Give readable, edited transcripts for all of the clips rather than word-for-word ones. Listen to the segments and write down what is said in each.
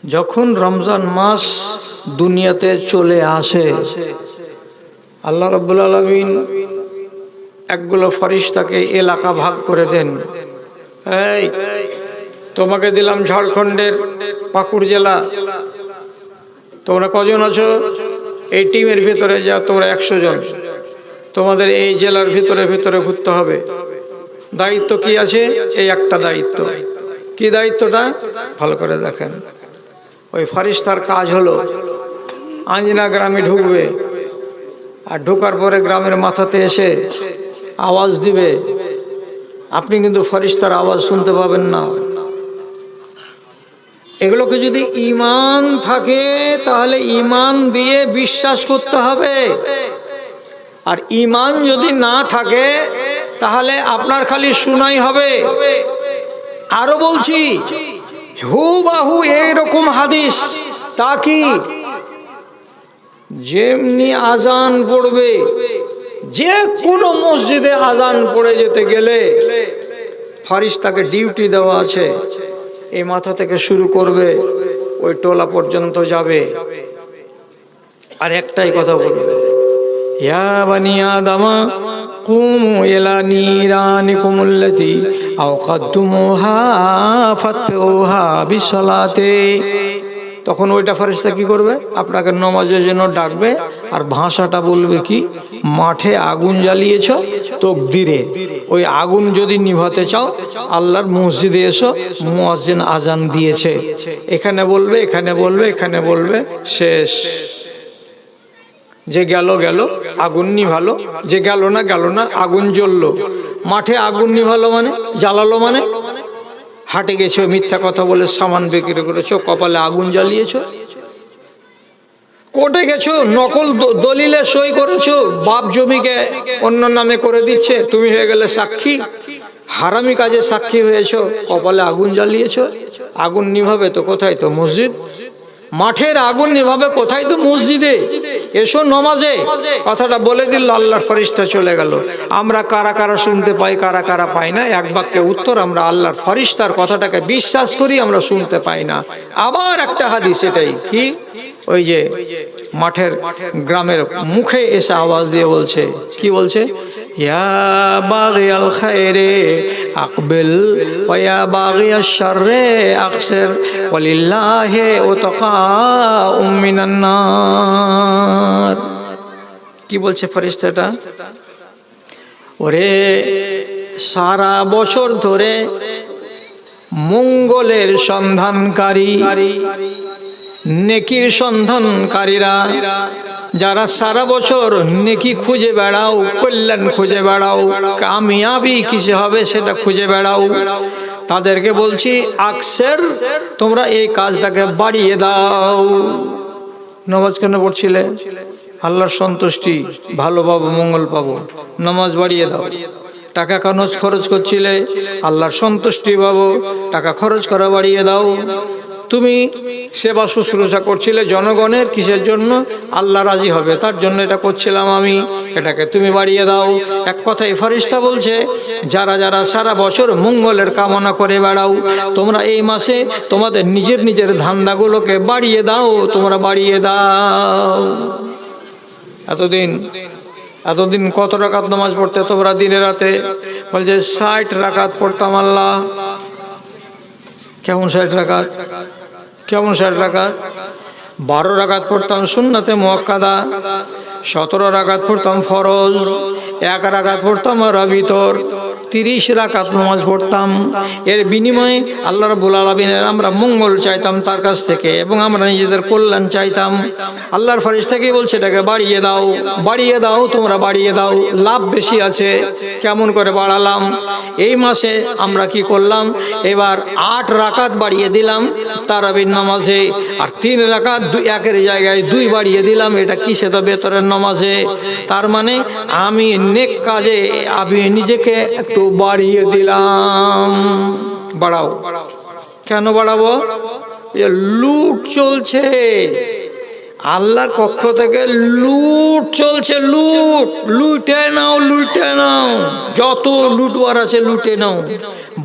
যখন রমজান মাস দুনিয়াতে চলে আসে, আল্লাহ রাব্বুল আলামিন একগুলো ফেরেশতাকে এলাকা ভাগ করে দেন। এই তোমাকে দিলাম ঝাড়খণ্ডের পাকুড় জেলা, তোমরা কজন আছো? এই টিমের ভিতরে যাও, তোমরা 100 জন। তোমাদের এই জেলার ভিতরে ভিতরে ঘুরতে হবে। দায়িত্ব কি আছে? এই একটা দায়িত্ব। কি দায়িত্বটা? ভালো করে দেখেন। ওই ফেরেশতার কাজ হলো আঞ্জনা গ্রামে ঢুকবে, আর ঢোকার পরে গ্রামের মাথাতে এসে আওয়াজ দিবে। আপনি কিন্তু ফেরেশতার আওয়াজ শুনতে পাবেন না। এগুলোকে যদি ঈমান থাকে তাহলে ঈমান দিয়ে বিশ্বাস করতে হবে, আর ঈমান যদি না থাকে তাহলে আপনার খালি শোনাই হবে। আরো বলছি, হুবাহু এইরকম হাদিস। তা কি? যেমনি আজান পড়বে, যে কোনো মসজিদে আজান পড়ে যেতে গেলে ফেরেশতাকে ডিউটি দেওয়া আছে। এই মাথা থেকে শুরু করবে, ওই টোলা পর্যন্ত যাবে, আর একটাই কথা বলবে, ইয়া বানি আদমা কুমু ইলা নিরানিকুমুল্লাতি আওকাদতুমুহা ফাতউহা বিসসালাতে। তখন ওইটা ফেরেশতা কি করবে? আপনাকে নামাজের জন্য ডাকবে, আর ভাষাটা বলবে কি? মাঠে আগুন জ্বালিয়েছো তাকবীরে, ওই আগুন যদি নিভাতে চাও আল্লাহর মসজিদে এসো, মুয়াজ্জিন আজান দিয়েছে। এখানে বলবে, এখানে বলবে, এখানে বলবে, শেষ। যে গেল গেল, আগুন নিভালো। যে গেল না গেল না, আগুন জ্বললো। মাঠে আগুন নিভালো মানে, জ্বালালো মানে হাটে গেছো, মিথ্যা কথা বলে সামান বিক্রি করেছো, কপালে আগুন জ্বালিয়েছো। কোর্টে গেছো, নকল দলিলে সই করেছো, বাপ জমিকে অন্য নামে করে দিচ্ছে, তুমি হয়ে গেলে সাক্ষী। হারামি কাজে সাক্ষী হয়েছো, কপালে আগুন জ্বালিয়েছো। আগুন নিভাবে তো কোথায়? তো মসজিদ। মাঠের আগুন নিভাবে কোথায়? তো মসজিদে। এসো নমাজে। কথাটা বলে দিল, আল্লাহর ফেরেশতা চলে গেল। আমরা কারা কারা শুনতে পাই, কারা কারা পাই না? এক বাক্যে উত্তর, আমরা আল্লাহর ফেরেশতার কথাটাকে বিশ্বাস করি, আমরা শুনতে পাই না। আবার একটা হাদিস এটাই কি, ওই যে মাঠের গ্রামের মুখে এসে আওয়াজ দিয়ে বলছে, কি বলছে? ইয়া বাগিয়াল খায়রে আকবিল ওয়া ইয়া বাগিয়াশ শাররে আকসির ওয়ালিল্লাহি উতকাউম মিনান নার। কি বলছে ফেরেশতাটা? ওরে সারা বছর ধরে মঙ্গলের সন্ধানকারী, নেকির সন্ধানকারীরা, যারা সারা বছর নেকি খুঁজে বেড়াও, কল্যাণ খুঁজে বেড়াও, কামিয়াবি কিসে হবে সেটা খুঁজে বেড়াও, তাদেরকে বলছি আকসের, তোমরা এই কাজটাকে বাড়িয়ে দাও। নামাজ কেন পড়ছিলে? আল্লাহর সন্তুষ্টি, ভালো পাবো, মঙ্গল পাবো, নামাজ বাড়িয়ে দাও। টাকা খরচ করছিলে, আল্লাহর সন্তুষ্টি পাবো, টাকা খরচ করা বাড়িয়ে দাও। তুমি সেবা শুশ্রূষা করছিলে জনগণের, কিসের জন্য? আল্লাহ রাজি হবে তার জন্য এটা করছিলাম আমি, এটাকে তুমি বাড়িয়ে দাও। এক কথায় ফেরেশতা বলছে, যারা যারা সারা বছর মঙ্গলের কামনা করে বেড়াও, তোমরা এই মাসে তোমাদের নিজের নিজের ধান্দাগুলোকে বাড়িয়ে দাও, তোমরা বাড়িয়ে দাও। এতদিন কত রাকাত নামাজ পড়তে তোমরা দিনে রাতে? বলছে 60 রাকাত পড়তাম। আল্লাহ, কেমন 60 রাকাত? কেমন 60 রাকাত? 12 রাকাত পড়তাম সুন্নাতে মুআক্কাদা, 17 রাকাত পড়তাম ফরজ, 1 রাকাত পড়তাম রাবিতর, 30 রাকাত নামাজ পড়তাম। এর বিনিময়ে আল্লাহ রাব্বুল আলামিনের আমরা মঙ্গল চাইতাম তার কাছ থেকে, এবং আমরা নিজেদের কল্যাণ চাইতাম। আল্লাহর ফেরেশতাকে বলছে এটাকে বাড়িয়ে দাও, বাড়িয়ে দাও, তোমরা বাড়িয়ে দাও, লাভ বেশি আছে। কেমন করে বাড়ালাম? এই মাসে আমরা কি করলাম? এবার 8 রাকাত বাড়িয়ে দিলাম তারাবির নামাজে, আর 3 রাকাত 1-এর জায়গায় 2 বাড়িয়ে দিলাম। এটা কিসে? তো বেতরের নামাজে। তার মানে আমি নেক কাজে আমি নিজেকে একটু বাড়িয়ে দিলাম। বাড়াও। কেন বাড়াবো? লুট চলছে, আল্লাহর পক্ষ থেকে লুট চলছে, লুট, লুটে নাও, লুটে নাও, যত লুটবার আছে লুটে নাও,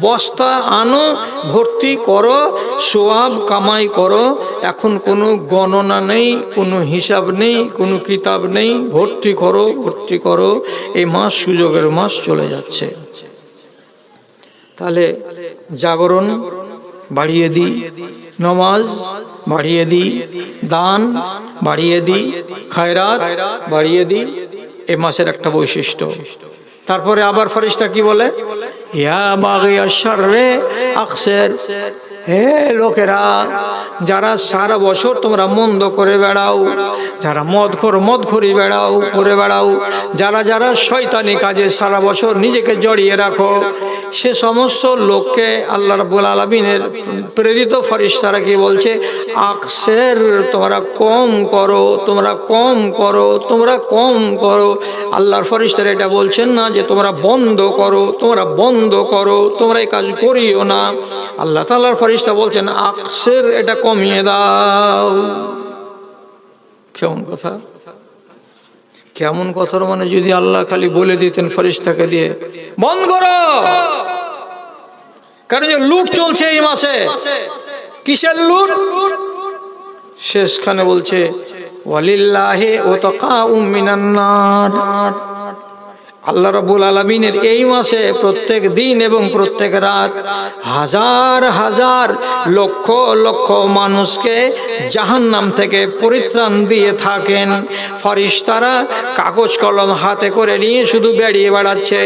বস্তা আনো, ভর্তি করো, সোয়াব কামাই করো। এখন কোনো গণনা নেই, কোনো হিসাব নেই, কোনো কিতাব নেই, ভর্তি করো, ভর্তি করো। এই মাস সুযোগের মাস চলে যাচ্ছে। তাহলে জাগরণ বাড়িয়ে দিই, নামাজ বাড়িয়ে দিই, দান বাড়িয়ে দিই, খায়রাত বাড়িয়ে দিই, এ মাসের একটা বৈশিষ্ট্য। তারপরে আবার ফেরেশতা কি বলে, ইয়া বাগিয়াশ শাররে আকসির, হে লোকেরা যারা সারা বছর তোমরা মন্দ করে বেড়াও, যারা মদখরি বেড়াও করে বেড়াও, যারা যারা শয়তানি কাজে সারা বছর নিজেকে জড়িয়ে রাখো, সে সমস্ত লোককে আল্লাহ রাব্বুল আলামিনের প্রেরিত ফেরেশতারা কি বলছে, আকসের, তোমরা কম করো, তোমরা কম করো, তোমরা কম করো। আল্লাহর ফেরেশতারা এটা বলছেন না যে তোমরা বন্ধ করো, তোমরা বন্ধ করো, তোমরা এই কাজ করিও না। আল্লাহ তাআলার ফেরেশতা বলছেন আকসের, এটা কমিয়ে দাও। কেমন কথা, কেমন কথার মানে যদি আল্লাহ খালি বলে দিতেন ফেরেশতাকে দিয়ে বন্ধ করো, কারণ যে লুট চলছে এই মাসে। কিসের লুট? শেষখানে বলছে ওয়ালিল্লাহি উতকাউম মিনান নার। আল্লাহ রাব্বুল আলামিনের এই মাসে প্রত্যেক দিন এবং প্রত্যেক রাত হাজার হাজার লক্ষ লক্ষ মানুষকে জাহান্নাম থেকে পরিত্রাণ দিয়ে থাকেন। ফেরেশতারা কাগজ কলম হাতে করে নিয়ে শুধু বেরিয়ে বেড়াচ্ছে,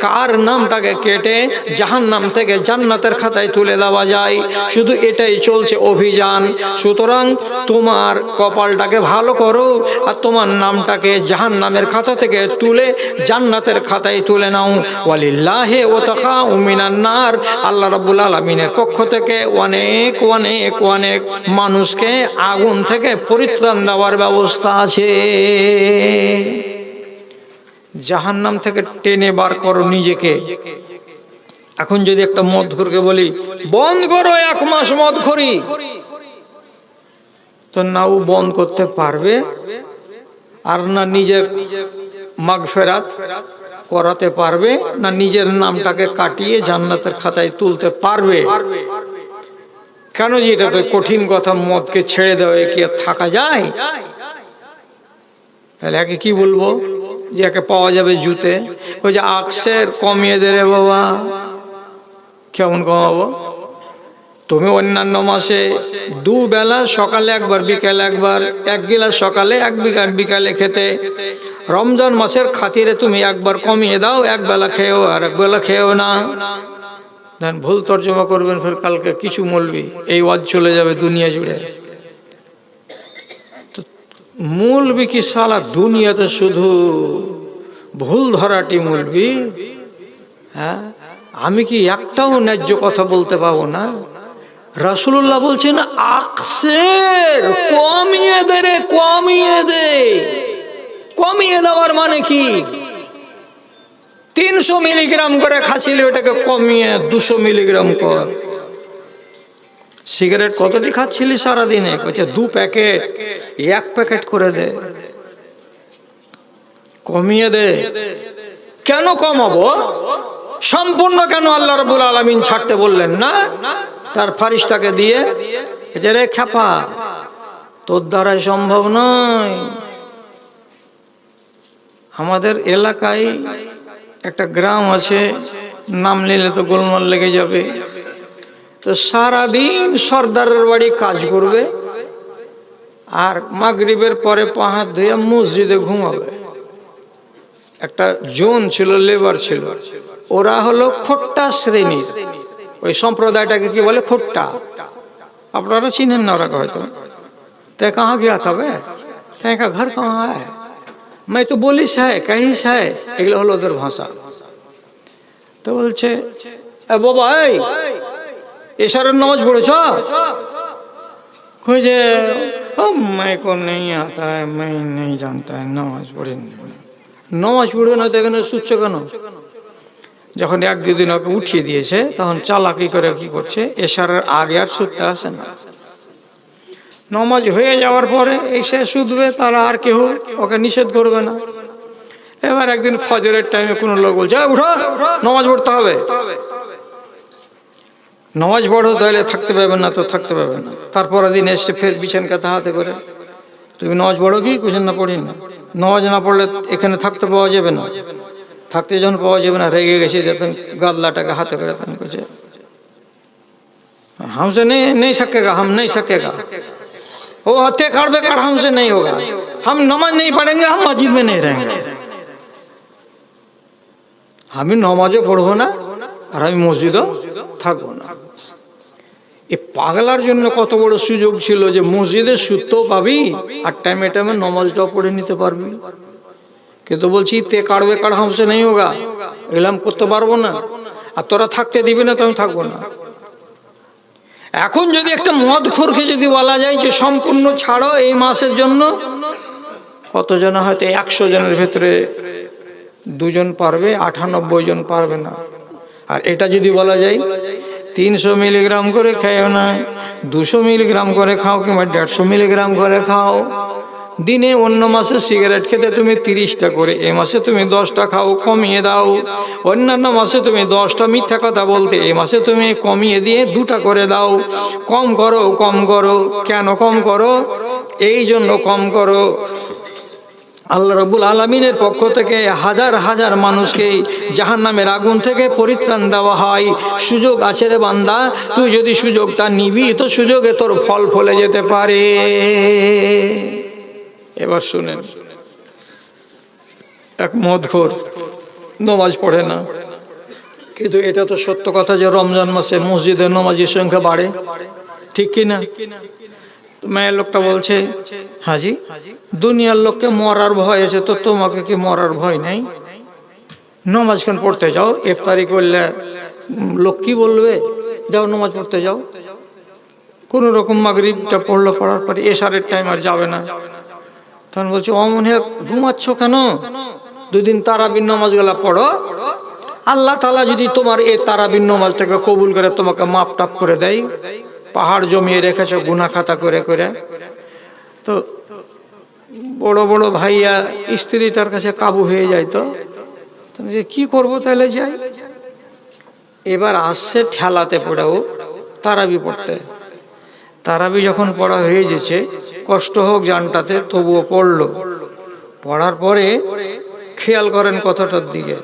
কার নামটাকে কেটে জাহান্নাম থেকে জান্নাতের খাতায় তুলে দেওয়া যায়, শুধু এটাই চলছে অভিযান। সুতরাং তোমার কপালটাকে ভালো করো আর তোমার নামটাকে জাহান্নামের খাতা থেকে তুলে জান্নাতের খাতায় তুলে নাও। ওয়ালিল্লাহি উতকাউ মিনান নার, আল্লাহ রাব্বুল আলামিনের পক্ষ থেকে অনেক অনেক অনেক মানুষকে আগুন থেকে পরিত্রাণ দেওয়ার ব্যবস্থা আছে। জাহান্নাম থেকে টেনে বার করো নিজেকে। এখন যদি একটা মদখোরকে বলি বন্ধ করো 1 মাস মদখোরি, তো না ও বন্ধ করতে পারবে, আর না নিজের মাগফিরাত করাতে পারবে, না নিজের নামটাকে কাটিয়ে জান্নাতের খাতায় তুলতে পারবে। কেন যে এটা তো কঠিন কথা, মদকে ছেড়ে দেওয়া কি আর থাকা যায়? তাহলে একে কি বলবো, যে একে পাওয়া যাবে জুতে, ওই যে আকসের কমিয়ে দে রে বাবা। কেমন কমাবো? তুমি অন্যান্য মাসে 2 বেলা, সকালে একবার বিকালে একবার, 1 গিলাস সকালে 1 বিকালে খেতে, রমজান মাসের খাতিরে তুমি একবার কমিয়ে দাও, 1 বেলা খেয়েও আর 1 বেলা খেয়েও না। দেন ভুল তর্জমা করবেন, ফের কালকে কিছু মৌলবি এই ওয়াজ চলে যাবে দুনিয়া জুড়ে। মৌলবি কি সালা দুনিয়াতে শুধু ভুল ধরাটি মৌলবি? হ্যাঁ, আমি কি একটাও ন্যায্য কথা বলতে পাবো না? রাসূলুল্লাহ বলছেন আকসের, কমিয়ে দে রে, কমিয়ে দে। কমিয়ে দেওয়ার মানে কি? 300 মিলিগ্রাম করে খাচ্ছিলে, ওটাকে কমিয়ে 200 মিলিগ্রাম কর। সিগারেট কতটি খাচ্ছিলি সারাদিনে? কইছে 2 প্যাকেট, 1 প্যাকেট করে দে, কমিয়ে দে। কেন কমাবো? সম্পূর্ণ কেন আল্লাহ রাব্বুল আলামিন ছাড়তে বললেন না? তার ফেরেশতাকে দিয়ে যে রে খেপা, তোর দ্বারাই সম্ভব নয়। আমাদের এলাকায় একটা গ্রাম আছে, নাম নিলে তো গোলমাল লেগে যাবে। তো সারাদিন সর্দারের বাড়ি কাজ করবে আর মাগরিবের পরে 5 হাত ধুয়ে মসজিদে ঘুমাবে। একটা জোন ছিল, লেবার ছিল, ওরা হলো খোট্টা শ্রেণীর। ওই সম্প্রদায়টাকে কি বলে? খোট্টা। আপনারা চিনেন না ওরা হয়তো। তে কাহা গিয়া তবে কা ঘর কাহা হয়, मैं तो बोलिस है कहिस है, এগুলো হলো ওদের ভাষা। তো বলছে বাবা এই এশারের নামাজ পড়েছ? কই যে मैं को नहीं आता है, मैं नहीं जानता है, নামাজ পড়ি না। নামাজ পড়বে না তো এখানে শুচ্ছ কেন? যখন 1-2 দিন ওকে উঠিয়ে দিয়েছে, তখন চালাকি করে কি করছে, এশারের আগে আর শুতে আসে না। নামাজ হয়ে যাওয়ার পরে এসে শুধবে, তারা আর কেউ ওকে নিষেধ করবে না। এবার একদিন ফজরের টাইমে কোনো লোক বলছে উঠো, নামাজ পড়তে হবে। নামাজ পড়ো, তাহলে থাকতে পারবেন না তো থাকতে পারবেন না। তারপর দিন এসে ফের বিছান কাতে হাতে করে, তুমি নামাজ পড়ো কি? কুছেন না পড়ি না। নামাজ না পড়লে এখানে থাকতে পাওয়া যাবে না। থাকতে যখন পাওয়া যাবে না, রেগে গেছে, যেতেন গাদলাটাকে হাতে করে তেন করছে, हमसे नहीं सकेगा, हम नहीं सकेगा, वो हत्या काट बेकार हमसे नहीं होगा, हम नमाज नहीं पढ़ेंगे, हम मस्जिद में नहीं रहेंगे। আমি নমাজও পড়বো না আর আমি মসজিদও থাকবো না। এ পাগলার জন্য কত বড় সুযোগ ছিল যে মসজিদে সুতো পাবি আর টাইমে টাইমে নমাজটাও পড়ে নিতে পারবি। কিন্তু বলছি তে কাটবে কাট হামসে নেই হোগা, এলাম করতে পারবো না, আর তোরা থাকতে দিবি না তো আমি থাকবো না। এখন যদি একটা মদখোরকে যদি বলা যায় যে সম্পূর্ণ ছাড়ো এই মাসের জন্য, কতজন হয়তো 100 জনের ভেতরে 2 জন পারবে, 98 জন পারবে না। আর এটা যদি বলা যায় 300 মিলিগ্রাম করে খাও না, 200 মিলিগ্রাম করে খাও, কিংবা 150 মিলিগ্রাম করে খাও দিনে, অন্য মাসে সিগারেট খেতে তুমি 30টা করে, এই মাসে তুমি 10টা খাও, কমিয়ে দাও। অন্যান্য মাসে তুমি 10টা মিথ্যা কথা বলতে, এই মাসে তুমি কমিয়ে দিয়ে 2টা করে দাও। কম করো, কম করো। কেন কম করো? এই জন্য কম করো, আল্লাহ রাব্বুল আলামিনের পক্ষ থেকে হাজার হাজার মানুষকে জাহান্নামের আগুন থেকে পরিত্রাণ দেওয়া হয়। সুযোগ আছে রে বান্দা, তুই যদি সুযোগটা নিবি তো সুযোগে তোর ফল ফলে যেতে পারে। এবার শুনেন, এক মদখোর নামাজ পড়ে না, কিন্তু এটা তো সত্য কথা যে রমজান মাসে মসজিদে নামাজের সংখ্যা বাড়ে, ঠিক কিনা? মেয়ে লোকটা বলছে হাজি, দুনিয়ার লোককে মরার ভয় আছে, তো তোমাকে কি মরার ভয় নেই? নামাজ কেন পড়তে যাও? ইফতারি করলে লোক কি বলবে? যাও নামাজ পড়তে যাও। কোন রকম মাগরিবটা পড়লো, পড়ার পরে এশারের টাইম আর যাবে না। তখন বলছে অমনে ঘুমাচ্ছ কেন? 2 দিন তারাবির নামাজ গুলা পড়ো, আল্লাহ তাআলা যদি তোমার এই তারাবির নামাজটাকে কবুল করে তোমাকে মাপ টাপ করে দেয়। পাহাড় জমিয়ে রেখেছ গুনাহ খাতা করে করে। তো বড় বড় ভাইয়া স্ত্রীটার কাছে কাবু হয়ে যায়, তো কি করব, তাহলে যাই। এবার আসছে ঠেলাতে পড়েও তারাবি পড়তে। তারাবি যখন পড়া হয়ে গেছে, কষ্ট হোক জানটাতে, তবুও পড়লো। পড়ার পরে খেয়াল করেন কথাটার দিকে।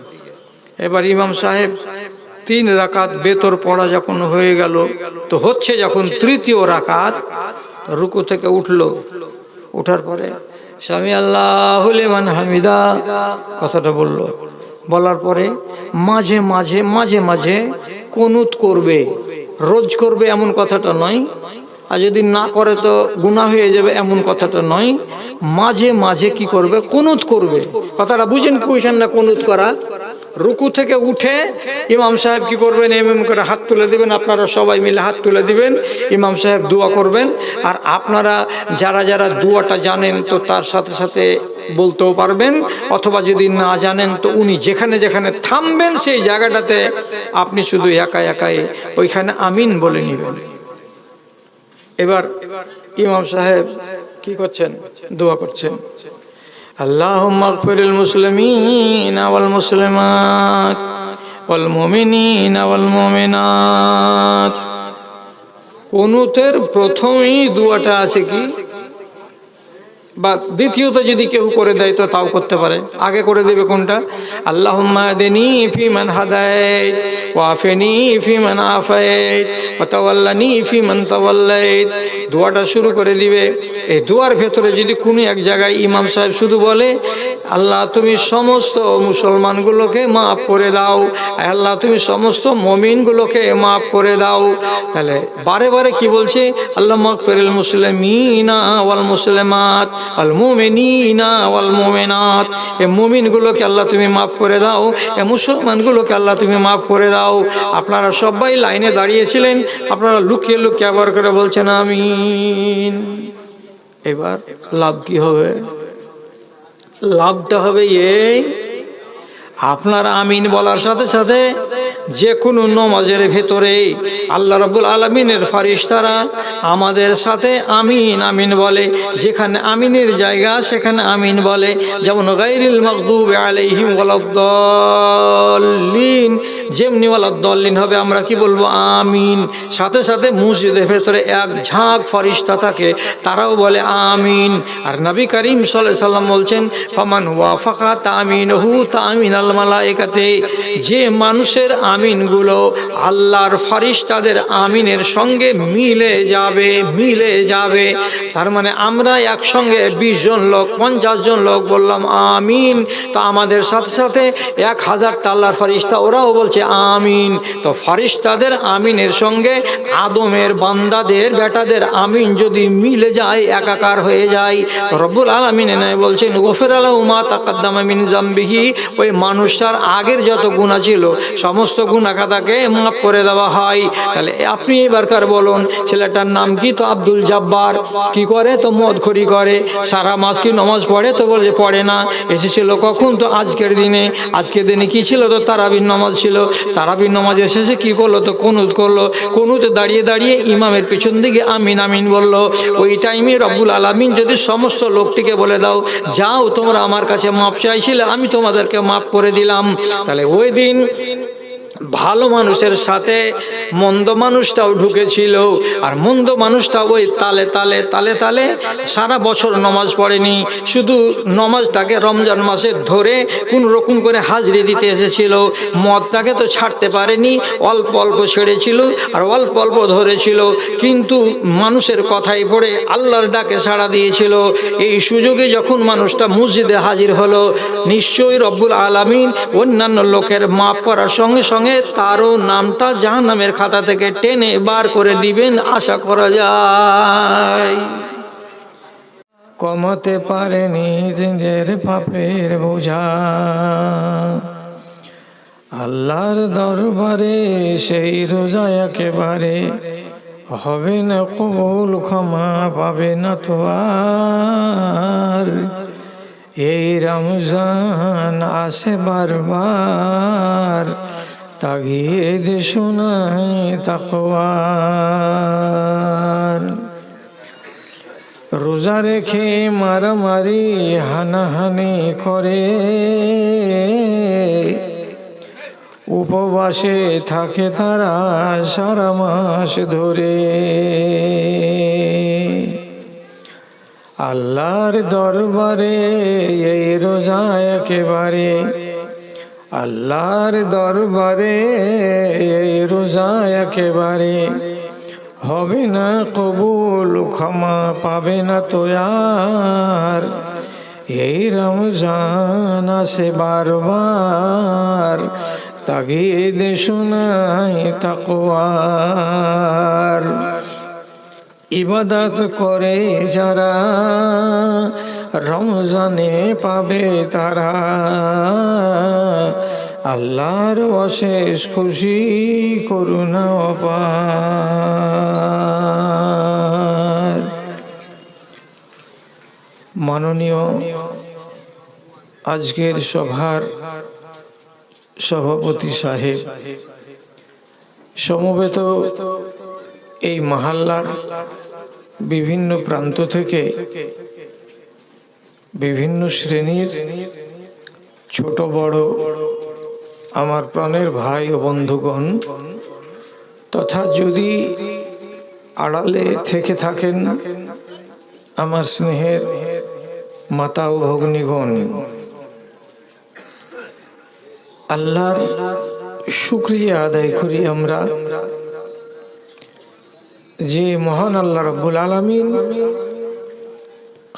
এবার ইমাম সাহেব 3 রাকাত বেতর পড়া যখন হয়ে গেল, তো হচ্ছে যখন 3য় রাকাত, রুকু থেকে উঠলো। ওঠার পরে সামি আল্লাহু লিমান হামিদা কথাটা বললো। বলার পরে মাঝে মাঝে মাঝে মাঝে কুনুত করবে, রোজ করবে এমন কথাটা নয়, আর যদি না করে তো গুনাহ হয়ে যাবে এমন কথাটা নয়। মাঝে মাঝে কি করবে? কুনুত করবে। কথাটা বুঝেন কি বুঝেন না? কুনুত করা, রুকু থেকে উঠে ইমাম সাহেব কি করবেন? এমন করে হাত তুলে দিবেন, আপনারা সবাই মিলে হাত তুলে দিবেন, ইমাম সাহেব দোয়া করবেন। আর আপনারা যারা যারা দোয়াটা জানেন তো তার সাথে সাথে বলতেও পারবেন, অথবা যদি না জানেন তো উনি যেখানে যেখানে থামবেন সেই জায়গাটাতে আপনি শুধু একা একাই ওইখানে আমিন বলে নেবেন। এবার ইমাম সাহেব কি করছেন? দোয়া করছেন, আল্লাহুম্মা গফিরিল মুসলিমিনা ওয়াল মুসলিমাত ওয়াল মুমিনিনা ওয়াল মুমিনাত। কুনুতের প্রথমেই দোয়াটা আছে কি, বা দ্বিতীয়ত যদি কেউ করে দেয় তো তাও করতে পারে। আগে করে দেবে কোনটা? আল্লাহুম্মা হাদিনি ফিমান হাদাইত ওয়া আফিনি ফিমান আফাইত ওয়া তাওয়াল্লানি ফিমান তাওয়াল্লাইত। দোয়াটা শুরু করে দিবে। এই দোয়ার ভেতরে যদি কোনো এক জায়গায় ইমাম সাহেব শুধু বলে আল্লাহ তুমি সমস্ত মুসলমানগুলোকে মাফ করে দাও, আল্লাহ তুমি সমস্ত মুমিনগুলোকে মাফ করে দাও, তাহলে বারে বারে কি বলছে? আল্লাহ মাগফিরিল মুসলিমিনা ওয়াল মুসলিমাত ওয়াল মুমিনিনা ওয়াল মুমিনাত। এই মুমিনগুলোকে আল্লাহ তুমি মাফ করে দাও, এই মুসলমানগুলোকে আল্লাহ তুমি মাফ করে দাও। আপনারা সবাই লাইনে দাঁড়িয়েছিলেন, আপনারা লুকিয়ে লুকিয়ে আবার করে বলছেন আমিন। এবার লাভ কি হবে? লাভটা হবে এই, আপনারা আমিন বলার সাথে সাথে যে কোনো নমাজের ভেতরে আল্লাহ রাব্বুল আলামিনের ফারিস্তারা আমাদের সাথে আমিন আমিন বলে। যেখানে আমিনের জায়গা সেখানে আমিন বলে। যেমন গায়রিল মাগদুবি আলাইহিম ওয়ালাদ-দাল্লিন, যেমনি ওয়ালাদ-দাল্লিন হবে আমরা কি বলবো? আমিন। সাথে সাথে মসজিদের ভেতরে এক ঝাঁক ফারিস্তা থাকে, তারাও বলে আমিন। আর নবী করিম সাল্লাল্লাহু আলাইহি সাল্লাম বলছেন, ফামান ওয়াফাকা তামিনহু তামিনাল মালায়েকাতে, যে মানুষের আমিনগুলো আল্লাহর ফারিস্তাদের আমিনের সঙ্গে মিলে যাবে, মিলে যাবে। তার মানে আমরা একসঙ্গে 20 জন লোক, 50 জন লোক বললাম আমিন, তো আমাদের সাথে সাথে 1000টা আল্লাহর ফারিস্তা ওরাও বলছে আমিন। তো ফারিস্তাদের আমিনের সঙ্গে আদমের বান্দাদের বেটাদের আমিন যদি মিলে যায়, একাকার হয়ে যায়, তো রব্বুল আলামিন বলছেন গফিরা লাহু মা তাকাদ্দামা মিন যামবিহি, ওই মানুষটার আগের যত গুনাহ ছিল সমস্ত গুনাহ খাতাকে মাফ করে দেওয়া হয়। তাহলে আপনি এবারকার বলুন, ছেলেটার নাম কি? তো আব্দুল জব্বার। কি করে? তো মদখড়ি করে। সারা মাস কি নামাজ পড়ে? তো বলে পড়ে না। এসেছিল কখন? তো আজকের দিনে। আজকের দিনে কি ছিল? তো তারাবির নামাজ ছিল। তারাবির নামাজ এসেছে কি করলো? তো কুনুত করলো। কুনুতে দাঁড়িয়ে দাঁড়িয়ে ইমামের পিছন দিকে আমিন আমিন বললো। ওই টাইমে রব্বুল আলামিন যদি সমস্ত লোকটিকে বলে দাও, যাও তোমরা আমার কাছে মাপ চাইছিলে, আমি তোমাদেরকে মাফ করে দিলাম, তাহলে ওই দিন ভালো মানুষের সাথে মন্দ মানুষটাও ঢুকেছিল। আর মন্দ মানুষটা ওই তালে তালে তালে তালে সারা বছর নমাজ পড়েনি, শুধু নমাজটাকে রমজান মাসে ধরে কোন রকম করে হাজরি দিতে এসেছিল। মদটাকে তো ছাড়তে পারেনি, অল্প অল্প ছেড়েছিল আর অল্প অল্প ধরেছিল, কিন্তু মানুষের কথাই পড়ে আল্লাহর ডাকে সাড়া দিয়েছিল। এই সুযোগে যখন মানুষটা মসজিদে হাজির হলো, নিশ্চয়ই রব্বুল আলামিন অন্যান্য লোকের মাফ করার সঙ্গে সঙ্গে তারও নামটা জাহান্নামের খাতা থেকে টেনে বার করে দিবেন, আশা করা যায়। কমাতে পারেনি নিজের পাপের বোঝা, আল্লাহর দরবারে সেই রোজা একেবারে হবে না কবুল, ক্ষমা পাবে না তো আর। এই রমজান আসে বারবার, তাগিদ শোনায় তাকওয়ার। রোজা রেখে মারামারি হানাহানি করে, উপবাসে থাকে তারা সারা মাস ধরে। আল্লাহর দরবারে এই রোজা একেবারে, আল্লাহর দরবারে এই রোজা একেবারে হবে না কবুল, ক্ষমা পাবে না তো আর। এই রমজান আসে বারবার, তাগিদ শোনায় তাকওয়ার। ইবাদত করে যারা রমজানে পাবে তারা আল্লাহর অশেষ খুশি, করুণা অপার। মাননীয় আজকের সভার সভাপতি সাহেব, সমবেত এই মহল্লার বিভিন্ন প্রান্ত থেকে বিভিন্ন শ্রেণীর ছোট বড় আমার প্রাণের ভাই ও বন্ধুগণ, তথা যদি আড়ালে থেকে থাকেন আমার স্নেহের মাতা ও ভগ্নীগণ, আল্লাহর শুকরিয়া আদায় করি আমরা যে মহান আল্লাহ রাব্বুল আলামিন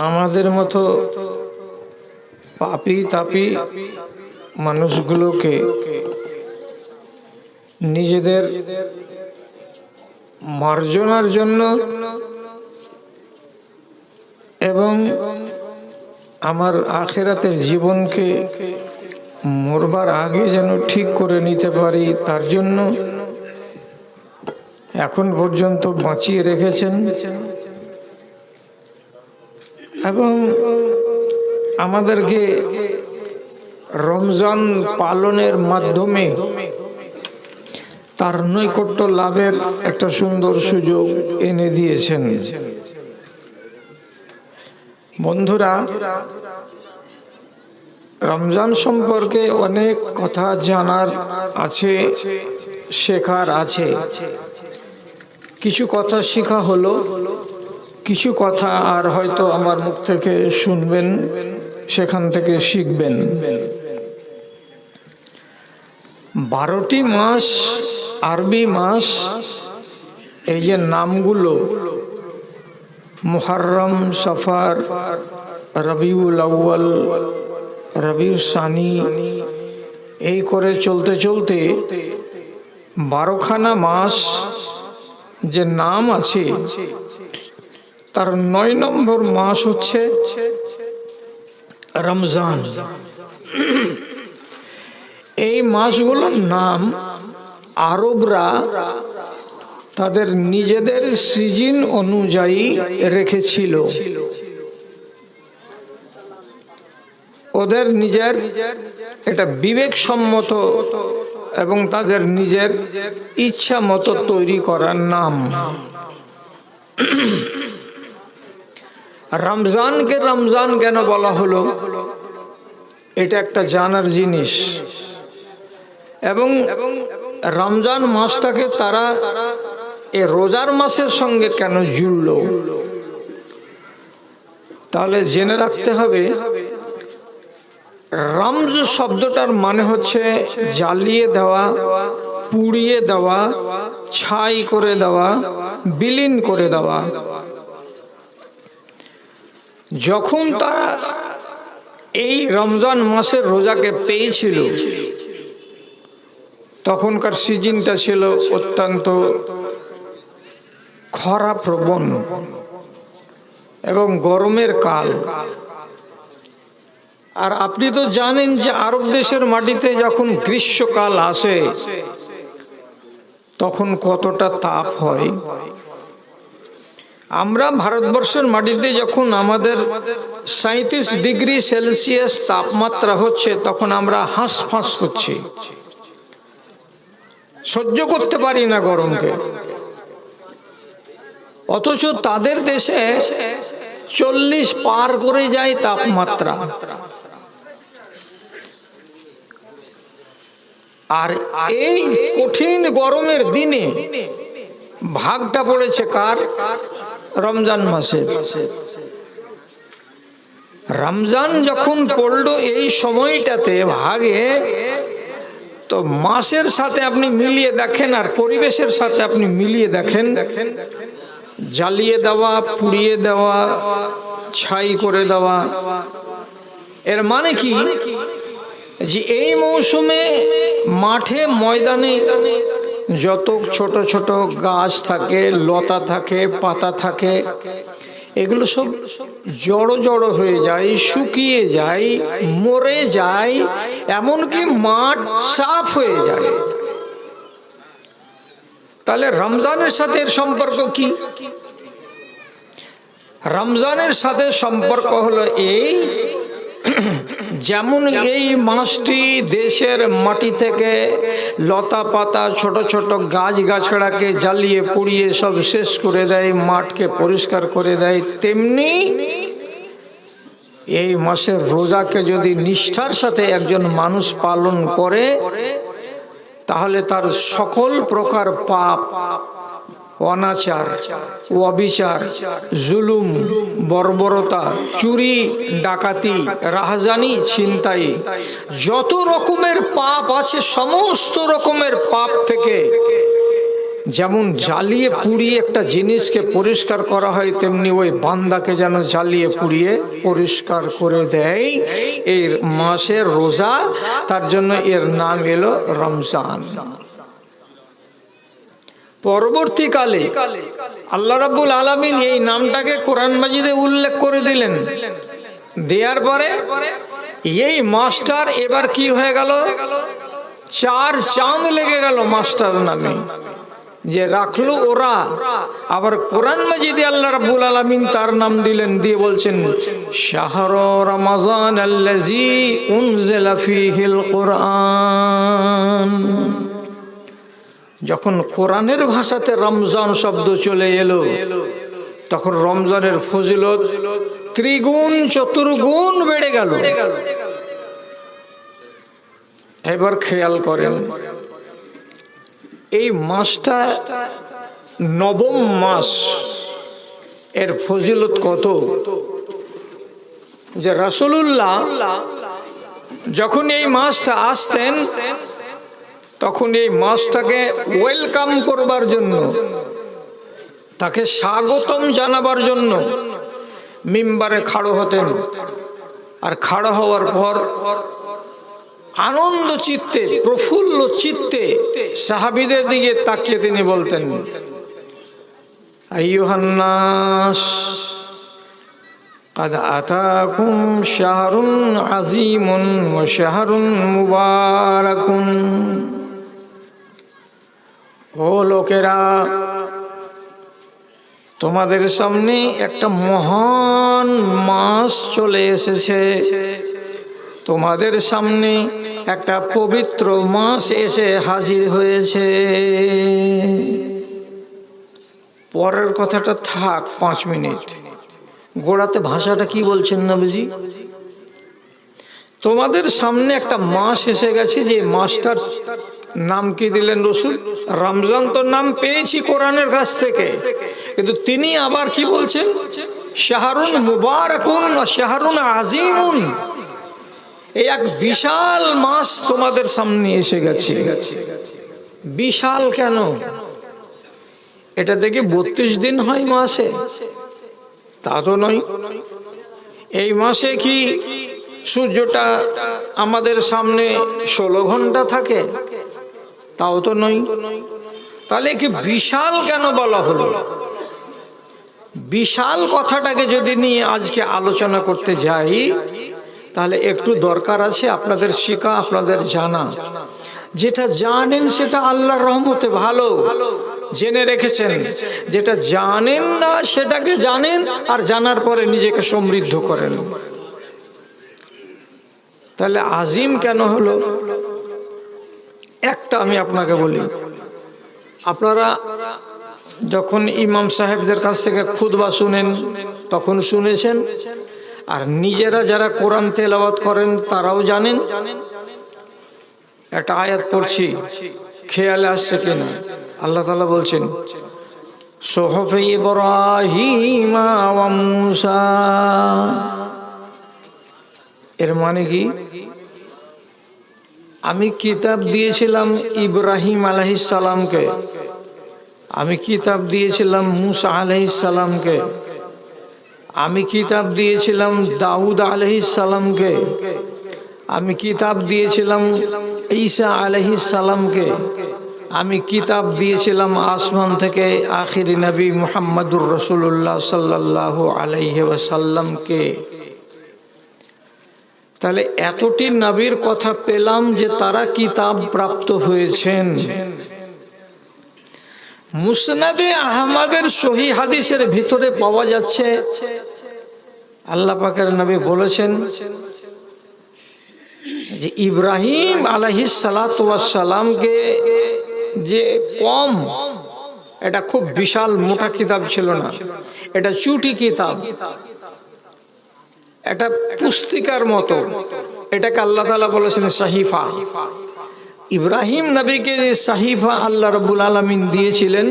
আমাদের মতো পাপী তাপী মানুষগুলোকে নিজেদের মার্জনার জন্য এবং আমার আখিরাতের জীবনকে মরবার আগে যেন ঠিক করে নিতে পারি তার জন্য এখন পর্যন্ত বাঁচিয়ে রেখেছেন এবং আমাদেরকে রমজান পালনের মাধ্যমে তার নৈকট্য লাভের একটা সুন্দর সুযোগ এনে দিয়েছেন। বন্ধুরা, রমজান সম্পর্কে অনেক কথা জানার আছে, শেখার আছে। কিছু কথা শেখা হলো, কিছু কথা আর হয়তো আমার মুখ থেকে শুনবেন, সেখান থেকে শিখবেন। 12টি মাস, আরবি মাস, এই যে নামগুলো মুহররম, সফর, রবিউল আউয়াল, রবিউল সানি, এই করে চলতে চলতে 12খানা মাস যে নাম আছে, তার 9 নম্বর মাস হচ্ছে রমজান। এই মাসগুলোর নাম আরবরা তাদের নিজেদের সিজন অনুযায়ী রেখেছিল। ওদের নিজের এটা বিবেকসম্মত এবং তাদের নিজের ইচ্ছা মতো তৈরি করার নাম। রমজানকে রমজান কেন বলা হলো, এটা একটা জানার জিনিস। এবং রমজান মাসটাকে তারা এই রোজার মাসের সঙ্গে কেন জুড়ল, তাহলে জেনে রাখতে হবে রমজ শব্দটার মানে হচ্ছে জ্বালিয়ে দেওয়া, পুড়িয়ে দেওয়া, ছাই করে দেওয়া, বিলীন করে দেওয়া। যখন তারা এই রমজান মাসের রোজাকে পেয়েছিল, তখনকার সিজনটা ছিল অত্যন্ত খরা প্রবণ এবং গরমের কাল। আর আপনি তো জানেন যে আরব দেশের মাটিতে যখন গ্রীষ্মকাল আসে তখন কতটা তাপ হয়। আমরা ভারতবর্ষের মাটিতে যখন আমাদের 37 ডিগ্রি সেলসিয়াস তাপমাত্রা হচ্ছে, তখন আমরা হাঁসফাঁস করছি, সহ্য করতে পারি না গরমকে। অথচ তাদের দেশে 40 পার করে যায় তাপমাত্রা। আর এই কঠিন গরমের দিনে ভাগটা পড়েছে কার? রমজান মাসের। রমজান যখন পড়লো এই সময়টাতে ভাগে, তো মাসের সাথে আপনি মিলিয়ে দেখেন আর পরিবেশের সাথে আপনি মিলিয়ে দেখেন, জ্বালিয়ে দেওয়া, পুড়িয়ে দেওয়া, ছাই করে দেওয়া। এর মানে কি যে এই মৌসুমে মাঠে ময়দানে যত ছোট ছোট গাছ থাকে, লতা থাকে, পাতা থাকে, এগুলো সব জড়ো জড়ো হয়ে যায়, শুকিয়ে যায়, মরে যায়, এমনকি মাঠ সাফ হয়ে যায়। তাহলে রমজানের সাথে এর সম্পর্ক কি? রমজানের সাথে সম্পর্ক হলো এই, যেমন এই মাসটি দেশের মাটি থেকে লতা পাতা, ছোট ছোট গাছ গাছড়াকে জ্বালিয়ে পুড়িয়ে সব শেষ করে দেয়, মাঠকে পরিষ্কার করে দেয়, তেমনি এই মাসের রোজাকে যদি নিষ্ঠার সাথে একজন মানুষ পালন করে, তাহলে তার সকল প্রকার পাপ, অনাচার, অবিচার, জুলুম, বর্বরতা, চুরি, ডাকাতি, রাহাজানি, ছিনতাই, যত রকমের পাপ আছে সমস্ত রকমের পাপ থেকে যেমন জ্বালিয়ে পুড়িয়ে একটা জিনিসকে পরিষ্কার করা হয়, তেমনি ওই বান্দাকে যেন জ্বালিয়ে পুড়িয়ে পরিষ্কার করে দেয় এই মাসের রোজা। তার জন্য এর নাম এলো রমজান। পরবর্তীকালে আল্লাহ রাব্বুল আলামিন এই নামটাকে কোরআন মাজিদে উল্লেখ করে দিলেন। দেওয়ার পরে এই মাসটার এবার কি হয়ে গেল? 4 চাঁদ লেগে গেল মাসটার নামে, যে রাখলো ওরা। আবার কোরআন মাজিদে আল্লাহ রাব্বুল আলামিন তার নাম দিলেন, দিয়ে বলছেন শাহরু রমাজান আল্লাযী উনজিলা ফীহিল কুরআন। যখন কোরআনের ভাষাতে রমজান শব্দ চলে এলো তখন রমজানের ফজিলত ত্রিগুণ চতুর্গুণ বেড়ে গেল। এবার খেয়াল করেন, এই মাসটা নবম মাস, এর ফজিলত কত যে রাসূলুল্লাহ যখন এই মাসটা আসতেন তখন এই মাসটাকে ওয়েলকাম করবার জন্য, তাকে স্বাগতম জানাবার জন্য মিম্বারে খাড়ো হতেন। আর খাড়ো হওয়ার পর আনন্দ চিত্তে, প্রফুল্ল চিত্তে সাহাবীদের দিকে তাকিয়ে তিনি বলতেন, আইয়ুহান নাস قد آتاكم شهر عظيم وشهر مبارك। ও লোকেরা, তোমাদের সামনে একটা মহান মাস চলে এসেছে, তোমাদের সামনে একটা পবিত্র মাস এসে হাজির হয়েছে। পরের কথাটা থাক 5 মিনিট, গোড়াতে ভাষাটা কি বলছেন নবীজি? তোমাদের সামনে একটা মাস এসে গেছে, যে মাসটার নাম কি দিলেন রসুল? রমজান তো নাম পেয়েছি কোরআনের কাছ থেকে, কিন্তু তিনি আবার কি বলছেন? শাহরুন মুবারাকুন ওয়া শাহরুন আযীমুন। এই এক বিশাল মাস তোমাদের সামনে এসে গেছে। বিশাল কেন? এটা থেকে 32 দিন হয় মাসে? তা তো নয়। এই মাসে কি সূর্যটা আমাদের সামনে 16 ঘন্টা থাকে? তাও তো নয়। তাহলে কি বিশাল কেন বলা হলো? বিশাল কথাটাকে যদি নিয়ে আজকে আলোচনা করতে যাই, তাহলে একটু দরকার আছে আপনাদের শেখা, আপনাদের জানা। যেটা জানেন সেটা আল্লাহর রহমতে ভালো জেনে রেখেছেন, যেটা জানেন না সেটাকে জানেন, আর জানার পরে নিজেকে সমৃদ্ধ করেন। তাহলে আজিম কেন হলো? একটা আমি আপনাকে বলি, আপনারা যখন ইমাম সাহেবদের কাছ থেকে খুতবা শুনেন তখন শুনেছেন, আর নিজেরা যারা কোরআন তেলাওয়াত করেন তারাও জানেন। একটা আয়াত পড়ছি, খেয়ালে আসছে কিনা? আল্লাহ তাআলা বলছেন, সুহুফে ইব্রাহিম ওয়া মূসা। এর মানে কি? আমি কিতাব দিয়েছিলাম ইব্রাহিম আলাইহিস সালামকে, আমি কিতাব দিয়েছিলাম মূসা আলাইহিস সালামকে, আমি কিতাব দিয়েছিলাম দাউদ আলাইহিস সালামকে, আমি কিতাব দিয়েছিলাম ঈসা আলাইহিস সালামকে, আমি কিতাব দিয়েছিলাম আসমান থেকে আখিরি নবী মুহাম্মদুর রাসূলুল্লাহ সাল্লাল্লাহু আলাইহি ওয়াসাল্লামকে। তাহলে এতটি নবীর কথা পেলাম যে তারা কিতাব প্রাপ্ত হয়েছেন। মুসনাদে আহমদের সহিহ হাদিসের ভিতরে পাওয়া যাচ্ছে, আল্লাহ পাকের নবী বলেছেন যে ইব্রাহিম আলাইহিস সালাতু ওয়াস সালামকে যে কম, এটা খুব বিশাল মোটা কিতাব ছিল না, এটা চুটি কিতাব, এটা পুস্তিকার মতো। এটাকে আল্লাহ তাআলা বলেছেন সাহিফা। ইব্রাহিম নবীকে যে সাহিফা আল্লাহ রাব্বুল আলামিন দিয়েছিলেন,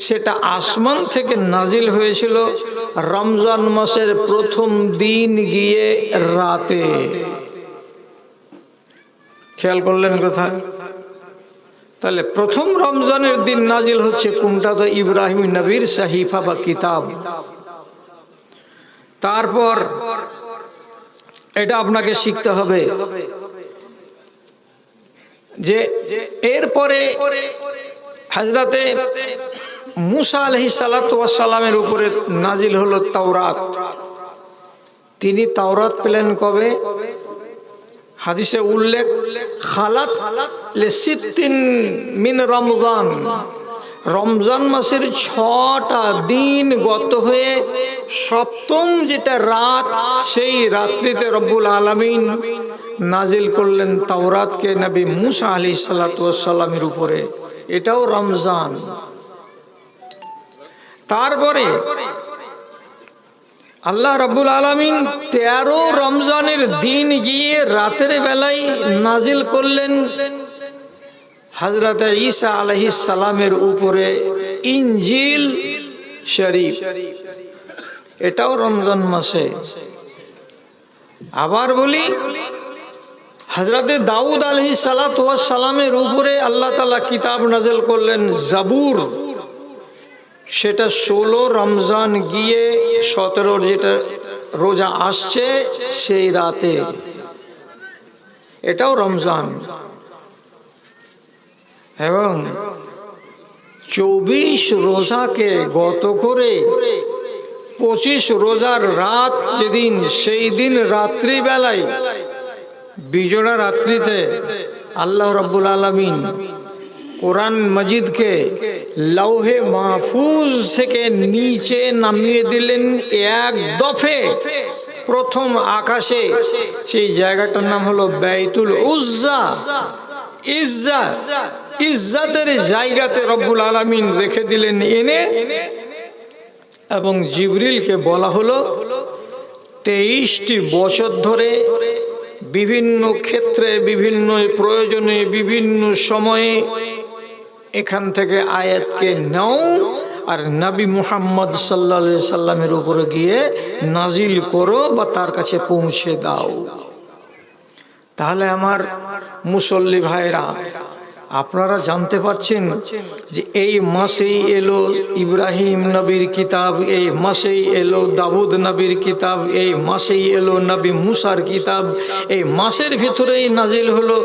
সেটা আসমান থেকে নাজিল হয়েছিল রমজান মাসের প্রথম দিন গিয়ে রাতে। খেয়াল করলেন কথা? তাহলে প্রথম রমজানের দিন নাজিল হচ্ছে কোনটা? তো ইব্রাহিম নবীর সাহিফা বা কিতাব। তারপর এটা আপনাকে শিখতে হবে যে এরপরে হযরতে মূসা আলাইহিস সালাতু ওয়াস সালামের উপরে নাজিল হলো তাওরাত। তিনি তাওরাত পেলেন কবে? হাদিসে উল্লেখ, খালাত লিসিত্তিন মিন রমজান, রমজান মাসের 6টা দিন গত হয়ে সপ্তম যেটা রাত, সেই রাত্রিতে রব্বুল আলামিন নাজিল করলেন তাওরাতকে নবী মূসা আলাইহিস সালাতু ওয়াস সালামের উপরে। এটাও রমজান। তারপরে আল্লাহ রাব্বুল আলামিন 13 রমজানের দিন গিয়ে রাতের বেলায় নাজিল করলেন হযরত ঈসা আলাইহিস সালামের উপরে ইনজিল শরীফ, এটাও রমজান মাসে। আবার বলি হযরত দাউদ আলাইহিস সালাতু ওয়াস সালামের উপরে আল্লাহ তাআলা কিতাব নাজিল করলেন জাবুর, সেটা 16 রমজান গিয়ে 17 যেটা রোজা আসছে সেই রাতে, এটাও রমজান। এবং 24 রোজাকে গত করে 25 রোজার রাত যেদিন, সেই দিন রাত্রি বেলায় বিজোড়া রাত্রিতে আল্লাহ রাব্বুল আলামিন কোরআন মজিদকে লৌহে মাহফুজ থেকে নিচে নামিয়ে দিলেন এক দফে প্রথম আকাশে। সেই জায়গাটার নাম হলো বাইতুল উজ্জা, ইজ্জাতের জায়গাতে রব্বুল আলামিন রেখে দিলেন এনে। এবং জিবরিলকে বলা হলো 23টি বছর ধরে বিভিন্ন ক্ষেত্রে, বিভিন্ন প্রয়োজনে, বিভিন্ন সময়ে এখান থেকে আয়াতকে নাও আর নবী মুহাম্মদ সাল্লাল্লাহু আলাইহি সাল্লামের উপরে গিয়ে নাজিল করো বা তার কাছে পৌঁছে দাও। তাহলে আমার মুসল্লি ভাইরা, আপনারা জানতে পারছেন যে এই মাসেই এলো ইব্রাহিম নবীর কিতাব, এই মাসেই এলো দাউদ নবীর কিতাব, এই মাসেই এলো নবী মুসার কিতাব, এই মাসের ভিতরেই নাজিল হলো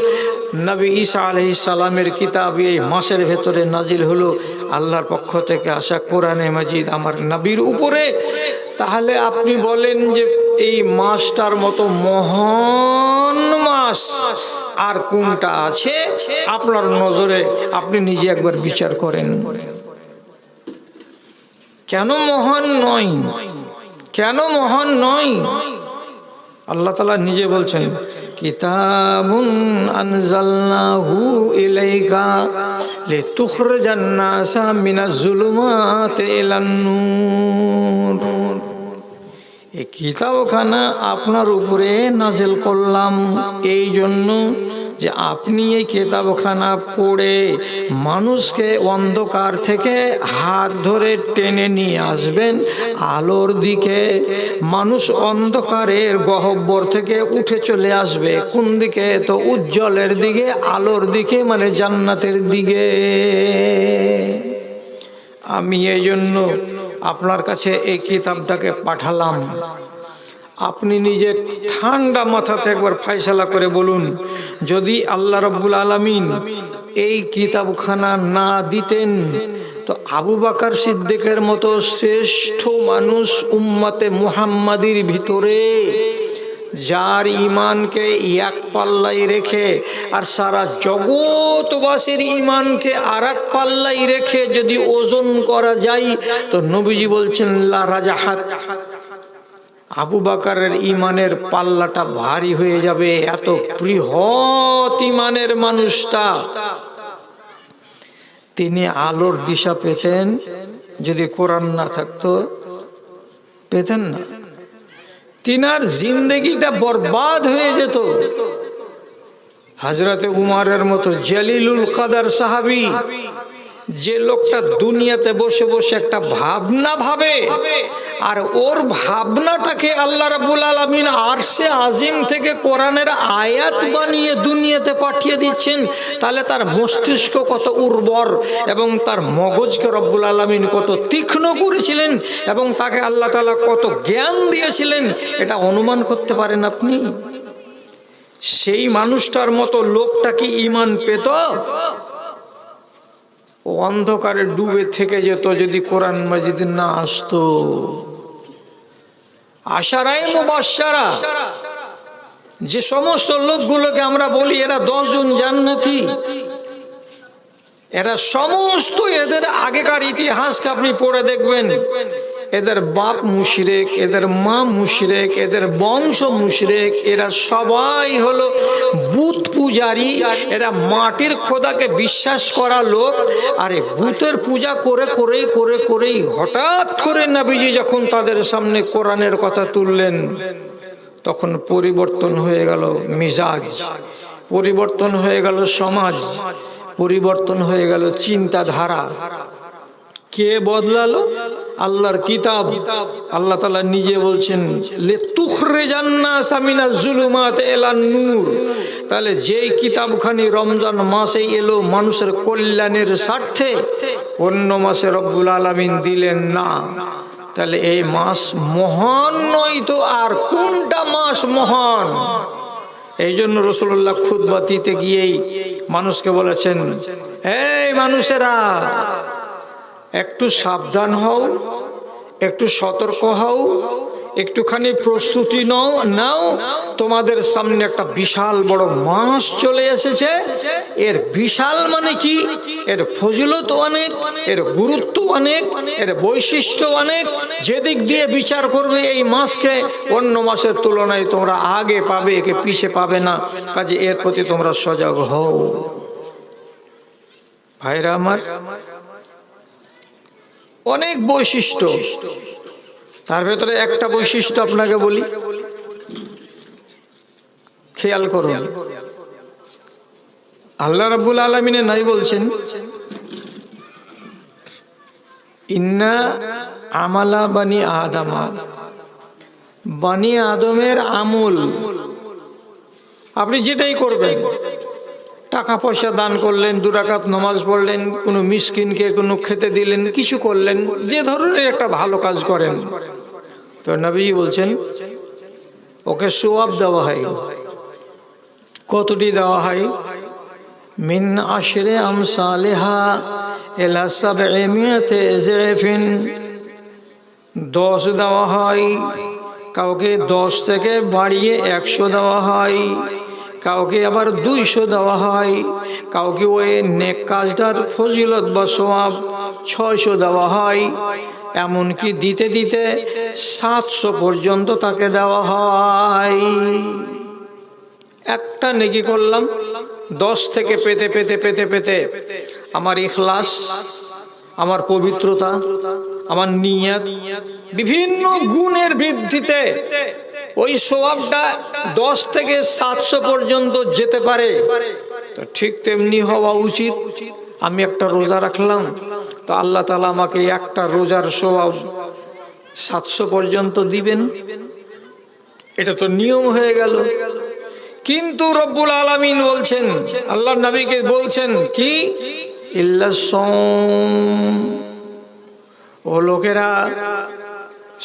নবী ঈসা আলাইহিস সালামের কিতাব, এই মাসের ভেতরে নাজিল হলো আল্লাহর পক্ষ থেকে আসা কোরআনে মাজিদ আমার নবীর উপরে। তাহলে আপনি বলেন যে এই মাসটার মতো মহান মাস আর কোনটা আছে আপনার নজরে? আপনি নিজে একবার বিচার করেন, কেন মহান নয়? কেন মহান নয়? আল্লাহ তাআলা নিজে বলছেন, কিতাবুন আনজালনাহু ইলাইকা লিতুখরিজান নাসা মিনাজ জুলুমাতি ইলান নূর। এই কিতাবখানা আপনার উপরে নাজিল করলাম এই জন্য যে আপনি এই কিতাবখানা পড়ে মানুষকে অন্ধকার থেকে হাত ধরে টেনে নিয়ে আসবেন আলোর দিকে। মানুষ অন্ধকারের গহ্বর থেকে উঠে চলে আসবে কোন দিকে? তো উজ্জ্বলের দিকে, আলোর দিকে, মানে জান্নাতের দিকে। আমি এই জন্য আপনার কাছে এই কিতাবটাকে পাঠালাম। আপনি নিজে ঠান্ডা মাথাতে একবার ফয়সালা করে বলুন, যদি আল্লাহ রাব্বুল আলামিন এই কিতাবখানা না দিতেন তো আবু বকর সিদ্দিকের মতো শ্রেষ্ঠ মানুষ উম্মতে মুহাম্মাদির ভিতরে, যার ঈমানকে এক পাল্লায় রেখে আর সারা জগৎবাসীর ঈমানকে আরেক পাল্লায় রেখে যদি ওজন করা যায় তো নবীজি বলছেন লা রাজাহাত, আবু বকরের ঈমানের পাল্লাটা ভারী হয়ে যাবে। এত বৃহৎ ঈমানের মানুষটা, তিনি আলোর দিশা পেতেন, যদি কোরআন না থাকতো পেতেন না। তিনার জিন্দেগিটা বরবাদ হয়ে যেত। হযরতে উমরের মতো জলিলুল কদর সাহাবী, যে লোকটা দুনিয়াতে বসে বসে একটা ভাবনা ভাবে আর ওর ভাবনাটাকে আল্লাহ রাব্বুল আলামিন আরশে আজিম থেকে কোরআনের আয়াত বানিয়ে দুনিয়াতে পাঠিয়ে দিচ্ছেন, তাহলে তার মস্তিষ্ক কত উর্বর এবং তার মগজকে রব্বুল আলামিন কত তীক্ষ্ণ করেছিলেন এবং তাকে আল্লাহ তাআলা কত জ্ঞান দিয়েছিলেন, এটা অনুমান করতে পারেন আপনি? সেই মানুষটার মতো লোকটা কি ঈমান পেত? অন্ধকারে ডুবে থেকে যেত যদি কোরআন মাজিদ না আসতো। আশারায়ে মুবাশশারা, যে সমস্ত লোকগুলোকে আমরা বলি এরা 10 জন জান্নাতি, এরা সমস্ত, এদের আগেকার ইতিহাসকে আপনি পড়ে দেখবেন, এদের বাপ মুশরিক, এদের মা মুশরিক, এদের বংশ মুশরিক, এরা সবাই হলো বুত পূজারী, এরা মাটির খোদাকে বিশ্বাস করা লোক। আর এই বুতের পূজা করেই হঠাৎ করে নবীজি যখন তাদের সামনে কোরআনের কথা তুললেন, তখন পরিবর্তন হয়ে গেল মিজাজ, পরিবর্তন হয়ে গেল সমাজ, পরিবর্তন হয়ে গেল চিন্তাধারা। কে বদলালো? আল্লাহর কিতাব। আল্লাহ তাআলা নিজে বলছেন লিতুখরিজান্নাস মিনাজ জুলুমাতি ইলান নূর। তাহলে যেই কিতাবখানি রমজান মাসে এলো মানুষের কল্যাণের স্বার্থে, অন্য মাসে রব্বুল আলামিন দিলেন না। তাহলে এই মাস মহান নয় তো আর কোনটা মাস মহান? এই জন্য রাসূলুল্লাহ খুতবা দিতে গিয়েই মানুষকে বলেছেন, এই মানুষেরা একটু সাবধান হও, একটু সতর্ক হও, একটুখানি প্রস্তুতি নাও। তোমাদের সামনে একটা বিশাল বড় মাস চলে এসেছে। এর বিশাল মানে কি? এর ফজিলত অনেক, এর গুরুত্ব অনেক, এর বৈশিষ্ট্য অনেক। যেদিক দিয়ে বিচার করবে এই মাসকে, অন্য মাসের তুলনায় তোমরা আগে পাবে, একে পিছে পাবে না। কাজে এর প্রতি তোমরা সজাগ হও। ভাইরা আমার, অনেক বৈশিষ্ট্য, তার ভেতরে একটা বৈশিষ্ট্য আপনাকে বলি, খেয়াল করুন। আল্লাহ রাব্বুল আলামিন নাই বলছেন ইন্না আমালা বানি আদমা, বানি আদমের আমল, আপনি যেটাই করবেন, টাকা পয়সা দান করলেন, 2 রাকাত নামাজ পড়লেন, কোনো মিসকিনকে কোনো খেতে দিলেন, কিছু করলেন, যে ধরনের একটা ভালো কাজ করেন, তো নবী বলছেন ওকে সওয়াব দেওয়া হয়। কতটি দেওয়া হয়? মিন আশরে আমসালিহা ইলা 700 যায়ফিন, 10 দেওয়া হয়। কাউকে 10 থেকে বাড়িয়ে 100 দেওয়া হয়, কাউকে আবার 200 দেওয়া হয়, কাউকে ওই নেক কাজটার ফজিলত বা সওয়াব 600 দেওয়া হয়। এমনকি দিতে দিতে 700 পর্যন্ত তাকে দেওয়া হয়। একটা নেকি করলাম, 10 থেকে পেতে পেতে পেতে পেতে আমার ইখলাস, আমার পবিত্রতা, আমার নিয়ত, বিভিন্ন গুণের বৃদ্ধিতে ওই সওয়াবটা 10 থেকে 700 পর্যন্ত যেতে পারে। তো ঠিক তেমনি হওয়া উচিত। আমি একটা রোজা রাখলাম, তো আল্লাহ তাআলা আমাকে একটা রোজার সওয়াব 700 পর্যন্ত দিবেন, এটা তো নিয়ম হয়ে গেল। কিন্তু রব্বুল আলামিন বলছেন, আল্লাহর নবীকে বলছেন কি, ইল্লা সাওম, ও লোকেরা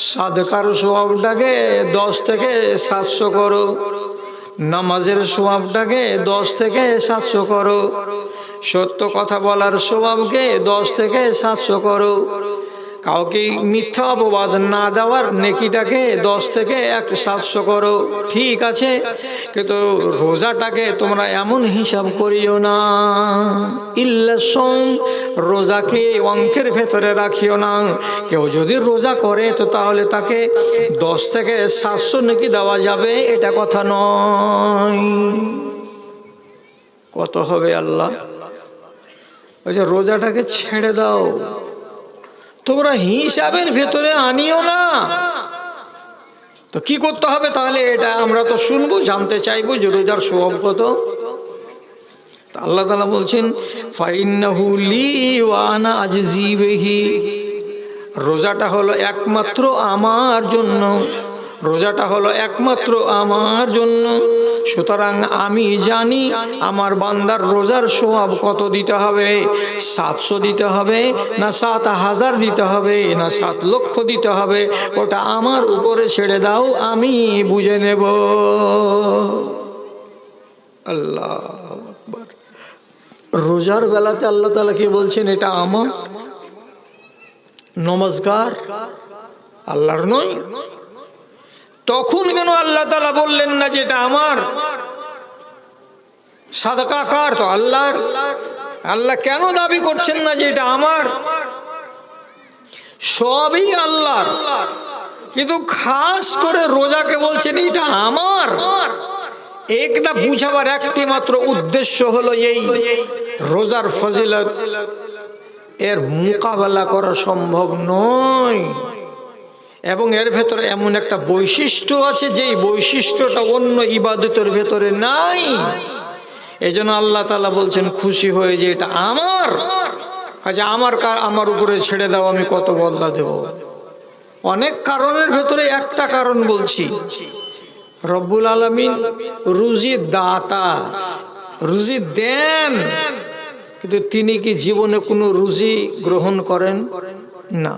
সাদকার সওয়াবটাকে 10 থেকে 700 করো, নামাজের সওয়াবটাকে 10 থেকে 700 করো, সত্য কথা বলার সওয়াবকে 10 থেকে 700 করো, কাউকে মিথ্যা অপবাদ না দেওয়ার নেকিটাকে 10 থেকে 700 করো। ঠিক আছে, কিন্তু রোজাটাকে তোমরা এমন হিসাব করিও না, ইল্লা সাওম, রোজাকে অঙ্কের ভেতরে রাখিও না। কেউ যদি রোজা করে তো তাহলে তাকে 10 থেকে 700 নেকি দেওয়া যাবে, এটা কথা নয়। কত হবে? আল্লাহ ওই যে রোজাটাকে ছেড়ে দাও, তোমরা হিসাবের ভেতরে আনিও না। তো কি করতে হবে তাহলে? এটা আমরা তো শুনবো, জানতে চাইবো যে রোজার সওয়াব কত। আল্লাহ তাআলা বলছেন ফাইন্নাহু লি ওয়া আনা আজজি বিহি, রোজাটা হলো একমাত্র আমার জন্য, রোজাটা হলো একমাত্র আমার জন্য। সুতরাং আমি জানি আমার বান্দার রোজার সওয়াব কত দিতে হবে। 700 দিতে হবে না 7000 দিতে হবে না 7 লক্ষ দিতে হবে, ওটা আমার উপরে ছেড়ে দাও, আমি বুঝে নেব। আল্লাহু আকবার। রোজার বেলাতে আল্লাহ তাআলা কি বলছেন? এটা আমার। নমাজগার আল্লাহর নয়? তখন কেন আল্লাহ তাআলা বললেন না যে এটা আমার? সাদাকা কার? তো আল্লাহর। আল্লাহ কেন দাবি করছেন না যে এটা আমার? সবই আল্লাহর, কিন্তু খাস করে রোজাকে বলছেন এটা আমার। একটা বুঝাবার একটি মাত্র উদ্দেশ্য হলো এই রোজার ফজিলত এর মোকাবেলা করা সম্ভব নয়, এবং এর ভেতরে এমন একটা বৈশিষ্ট্য আছে যেই বৈশিষ্ট্যটা অন্য ইবাদতের ভেতরে নাই। এই জন্য আল্লাহ তাআলা বলছেন খুশি হয়ে যে এটা আমার, আচ্ছা আমার উপরে ছেড়ে দাও, আমি কত বদলা দেব। অনেক কারণের ভেতরে একটা কারণ বলছি, রব্বুল আলামিন রুজি দাতা, রুজি দেন, কিন্তু তিনি কি জীবনে কোনো রুজি গ্রহণ করেন না।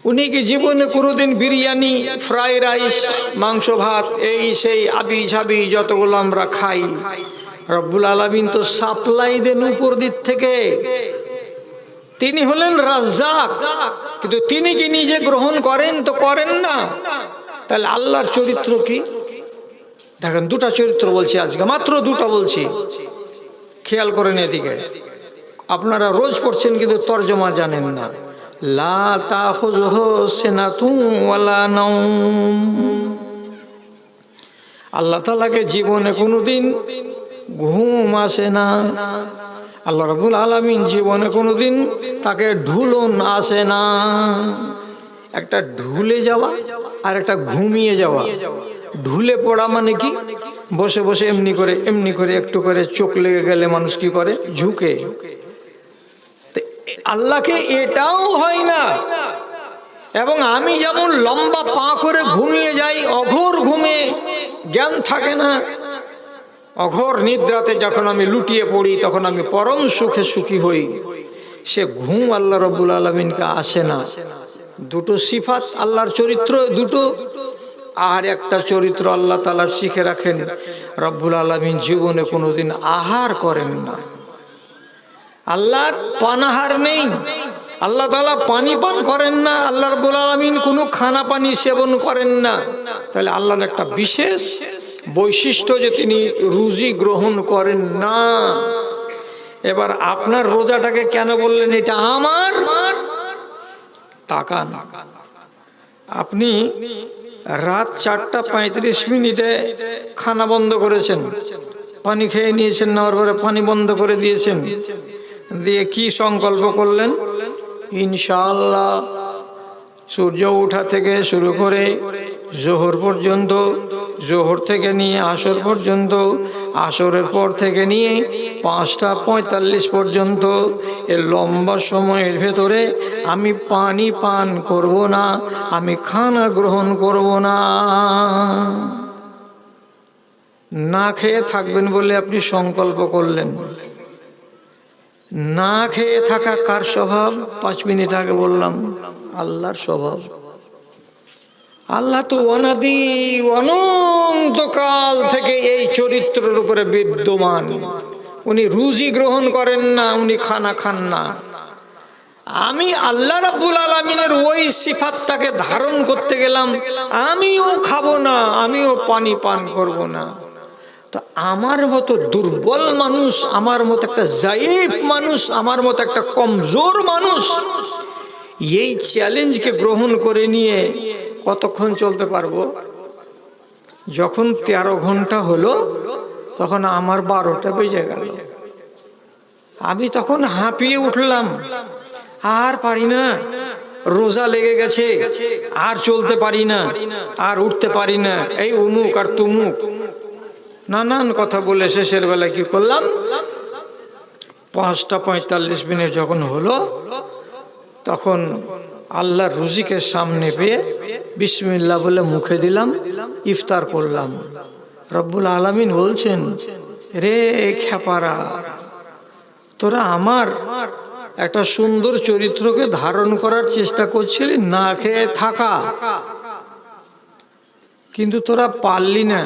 উনি কি জীবনে কোনোদিন বিরিয়ানি, ফ্রাই রাইস, মাংস ভাত, এই সেই আবি ঝাবি যতগুলো আমরা খাই, রব্বুল আলামিন তো সাপ্লাই দেন উপর দিক থেকে। তিনি হলেন রাজ্জাক, কিন্তু তিনি কি নিজে গ্রহণ করেন? তো করেন না। তাহলে আল্লাহর চরিত্র কি? দেখেন, দুটা চরিত্র বলছি আজকে, মাত্র দুটা বলছি, খেয়াল করেন এদিকে। আপনারা রোজ পড়ছেন কিন্তু তর্জমা জানেন না। লা তাখুযুহু সিনাতুন ওয়ালা নাওম। আল্লাহ তাআলাকে জীবনে কোনোদিন ঘুম আসে না। আল্লাহ রাব্বুল আলামিন জীবনে কোনোদিন তাকে ঢুলন আসে না। একটা ঢুলে যাওয়া আর একটা ঘুমিয়ে যাওয়া। ঢুলে পড়া মানে কি? বসে বসে এমনি করে একটু করে চোখ লেগে গেলে মানুষ কি করে? ঝুঁকে। আল্লাহকে এটাও হয় না। এবং আমি যেমন লম্বা পা করে ঘুমিয়ে যাই, অঘোর ঘুমে জ্ঞান থাকে না, অঘোর নিদ্রাতে যখন আমি লুটিয়ে পড়ি তখন আমি পরম সুখে সুখী হই, সে ঘুম আল্লাহ রব্বুল আলামিনকে আসে না। দুটো সিফাত আল্লাহর চরিত্র দুটো। আর একটা চরিত্র আল্লাহ তাআলা শিখে রাখেন, রব্বুল আলামিন জীবনে কোনোদিন আহার করেন না। আল্লাহর পানাহার নেই, আল্লাহ তাআলা পানি পান করেন না, আল্লাহ রাব্বুল আলামিন কোনো খানা পানি সেবন করেন না। তাহলে আল্লাহর একটা বিশেষ বৈশিষ্ট্য যে তিনি রুজি গ্রহণ করেন না। এবার আপনার রোজাটাকে কেন বললেন এটা আমার? তাকান, আপনি রাত 4:35 খানা বন্ধ করেছেন, পানি খেয়ে নিয়েছেন, নেওয়ার পরে পানি বন্ধ করে দিয়েছেন, দিয়ে কি সংকল্প করলেন? ইনশাআল্লাহ সূর্য ওঠা থেকে শুরু করে জোহর পর্যন্ত, জোহর থেকে নিয়ে আসর পর্যন্ত, আসরের পর থেকে নিয়ে 5:45 পর্যন্ত, এর লম্বা সময়ের ভেতরে আমি পানি পান করব না, আমি খানা গ্রহণ করব না। না খেয়ে থাকবেন বলে আপনি সংকল্প করলেন। না খেয়ে থাকা কার স্বভাব? 5 মিনিট আগে বললাম, আল্লাহর স্বভাব। আল্লাহ তো অনাদি অনন্তকাল থেকে এই চরিত্রের উপরে বিদ্যমান। উনি রুজি গ্রহণ করেন না, উনি খানা খান না। আমি আল্লাহ রাব্বুল আলামিনের ওই সিফাতটাকে ধারণ করতে গেলাম, আমিও খাবো না, আমিও পানি পান করব না। তো আমার মতো দুর্বল মানুষ, আমার মতো একটা জাইফ মানুষ, আমার মতো একটা কমজোর মানুষ এই চ্যালেঞ্জকে গ্রহণ করে নিয়ে কতক্ষণ চলতে পারবো? যখন 13 ঘন্টা হলো তখন আমার 12টা বেজে গেল। আমি তখন হাঁপিয়ে উঠলাম, আর পারি না, রোজা লেগে গেছে, আর চলতে পারি না, আর উঠতে পারি না, এই অমুক আর তুমুক নানান কথা বলে শেষের বেলায় কি করলাম? 5:45 যখন হলো তখন আল্লাহর রুজিকে সামনে পেয়ে বিসমিল্লাহ বলে মুখে দিলাম, ইফতার করলাম। রব্বুল আলামিন বলছেন, রে খেপারা, তোরা আমার একটা সুন্দর চরিত্রকে ধারণ করার চেষ্টা করছিলি, না খেয়ে থাকা, কিন্তু তোরা পারলি না।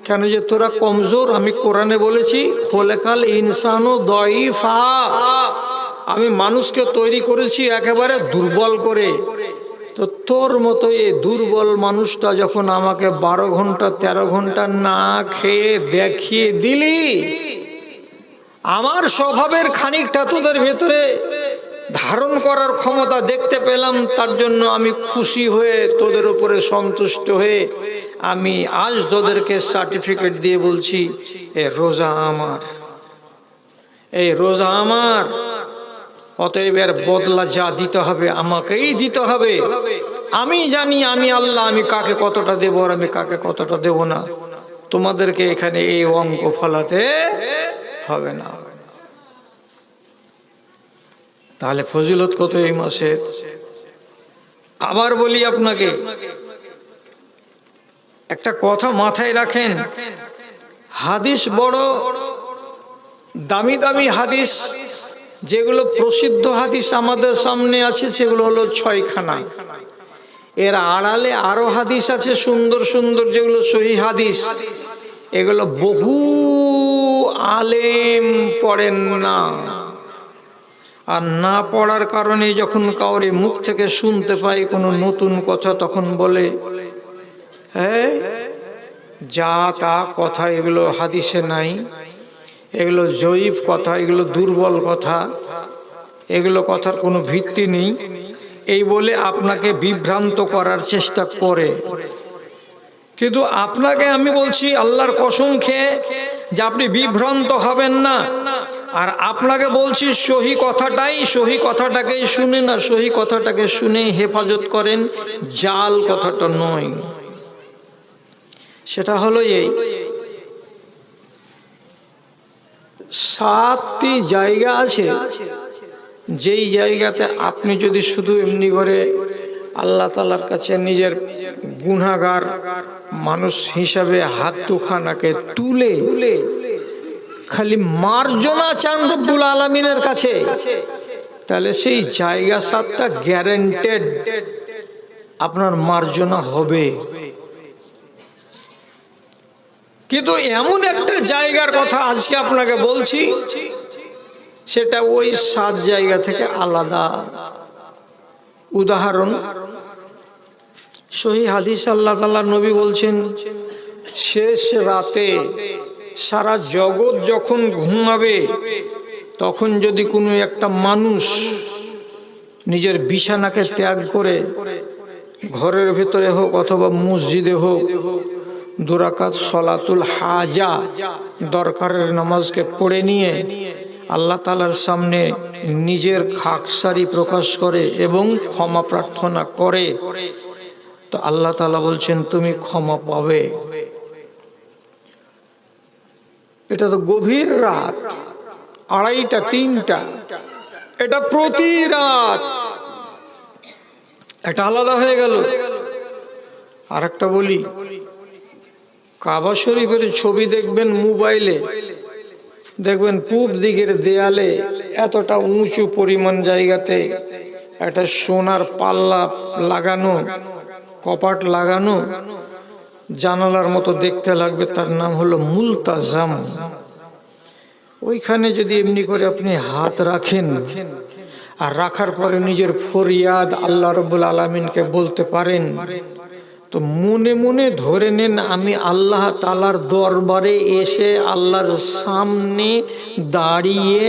কেন? যে তোরা কমজোর। আমি কোরআনে বলেছি, খোলেকাল ইনসানু দাইফা, আমি মানুষকে তৈরি করেছি একেবারে দুর্বল করে। তো তোর মতো এই দুর্বল মানুষটা যখন আমাকে 12 ঘন্টা 13 ঘন্টা না খেয়ে দেখিয়ে দিলি, আমার স্বভাবের খানিকটা তোদের ভেতরে ধারণ করার ক্ষমতা দেখতে পেলাম, তার জন্য আমি খুশি হয়ে তোদের উপরে সন্তুষ্ট হয়ে আমি আজ তোদেরকে সার্টিফিকেট দিয়ে বলছি, এ রোজা আমার, এই রোজা আমার। অতএব এর বদলা যা দিতে হবে আমাকেই দিতে হবে। আমি জানি আমি আল্লাহ, আমি কাকে কতটা দেব আর আমি কাকে কতটা দেব না। তোমাদেরকে এখানে এই অঙ্ক ফলাতে হবে না। তাহলে ফজিলত কত এই মাসের। আবার বলি আপনাকে একটা কথা মাথায় রাখেন, হাদিস বড় দামি দামি হাদিস, যেগুলো প্রসিদ্ধ হাদিস আমাদের সামনে আছে সেগুলো হলো 6খানা। এর আড়ালে আরো হাদিস আছে সুন্দর সুন্দর, যেগুলো সহিহ হাদিস। এগুলো বহু আলেম পড়েন না, আর না পড়ার কারণে যখন কাউরে মুখ থেকে শুনতে পাই কোনো নতুন কথা, তখন বলে হ্যাঁ যা তা কথা, এগুলো হাদিসে নাই, এগুলো জয়ীফ কথা, এগুলো দুর্বল কথা, এগুলো কথার কোনো ভিত্তি নেই, এই বলে আপনাকে বিভ্রান্ত করার চেষ্টা করে। কিন্তু আপনাকে আমি বলছি আল্লাহর কসম খেয়ে যে আপনি বিভ্রান্ত হবেন না। আর আপনাকে বলছি সহি কথাটাই, সহি কথাটাকেই শুনেন, আর সহি কথাটাকে শুনে হেফাজত করেন, জাল কথাটা নয়। সেটা হলো এই 7টি জায়গা আছে, যেই জায়গাতে আপনি যদি শুধু এমনি করে আল্লাহ তাআলার কাছে নিজের গুনাহগার মানুষ হিসাবে হাত দুখানাকে তুলে খালি মার্জনা চান রব্বুল আলামিনের কাছে, তাহলে সেই জায়গা 7টা গ্যারান্টেড আপনার মার্জনা হবে। কিন্তু এমন একটা জায়গার কথা আজকে আপনাকে বলছি, সেটা ওই 7 জায়গা থেকে আলাদা। উদাহরণ, সহিহ হাদিস আল্লাহ তাআলা নবী বলছেন, শেষ রাতে সারা জগৎ যখন ঘুমাবে, তখন যদি কোনো একটা মানুষ নিজের বিছানাকে ত্যাগ করে ঘরের ভেতরে হোক অথবা মসজিদে হোক 2 রাকাত সলাতুল হাজা দরকারের নামাজকে পড়ে নিয়ে আল্লাহ তাআলার সামনে নিজের খাকসারি প্রকাশ করে এবং ক্ষমা প্রার্থনা করে, তো আল্লাহ তাআলা বলছেন তুমি ক্ষমা পাবে। এটা তো গভীর রাত, 2:30টা 3টা, এটা প্রতি রাত, এটা আলাদা হয়ে গেল। আরেকটা বলি, কাবা শরীফের ছবি দেখবেন মোবাইলে, দেখবেন পূব দিকের দেয়ালে এতটা উঁচু পরিমাণ জায়গাতে একটা সোনার পাল্লা লাগানো, কপাট লাগানো, জানালার মতো দেখতে লাগবে, তার নাম হলো মুলতাজাম। ওইখানে যদি এমনি করে আপনি হাত রাখেন আর রাখার পরে নিজের ফরিয়াদ আল্লাহ রাব্বুল আলামিনকে বলতে পারেন, তো মনে মনে ধরে নেন আমি আল্লাহ তাআলার দরবারে এসে আল্লাহর সামনে দাঁড়িয়ে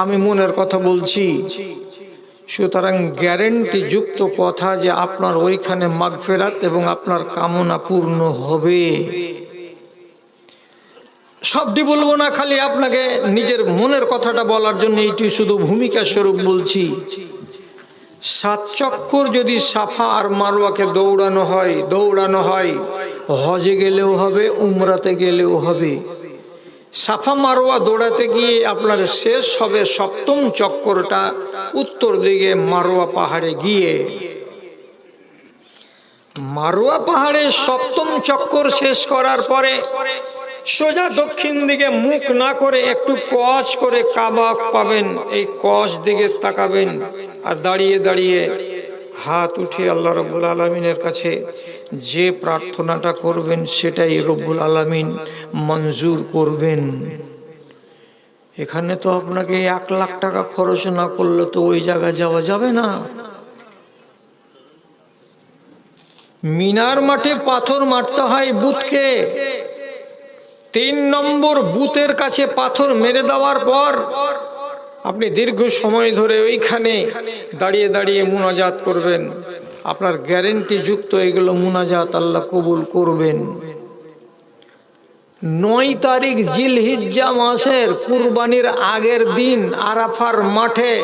আমি মনের কথা বলছি। সুতরাং গ্যারেন্টি যুক্ত কথা যে আপনার ওইখানে মাগফিরাত এবং আপনার কামনা পূর্ণ হবে। সবটি বলবো না, খালি আপনাকে নিজের মনের কথাটা বলার জন্য এইটি শুধু ভূমিকা স্বরূপ বলছি। 7 চক্কর যদি সাফা আর মারওয়াকে দৌড়ানো হয়, হজে গেলেও হবে, উমরাতে গেলেও হবে। সাফা মারওয়া দৌড়াতে গিয়ে আপনার শেষ হবে 7ম চক্করটা উত্তর দিকে মারওয়া পাহাড়ে গিয়ে। মারওয়া পাহাড়ে 7ম চক্কর শেষ করার পরে সোজা দক্ষিণ দিকে মুখ না করে একটু কচ করে কাবা পাবেন, এই কচ দিকে তাকাবেন আর দাঁড়িয়ে দাঁড়িয়ে হাত উঠিয়ে আল্লাহ রব্বুল আলামিনের কাছে যে প্রার্থনাটা করবেন সেটাই রব্বুল আলামিন মঞ্জুর করবেন। এখানে তো আপনাকে 1 লাখ টাকা খরচ না করলে তো ওই জায়গায় যাওয়া যাবে না। মিনার মাঠে পাথর মারতে হয় বুতকে, 3 নম্বর বুতের কাছে পাথর মেরে দেওয়ার পর আপনি দীর্ঘ সময় ধরে ওইখানে দাঁড়িয়ে দাঁড়িয়ে মুনাজাত করবেন, আপনার গ্যারেন্টি যুক্ত এগুলো মুনাজাত আল্লাহ কবুল করবেন। 9 তারিখ জিলহিজ্জা মাসের কুরবানির আগের দিন আরাফার মাঠে,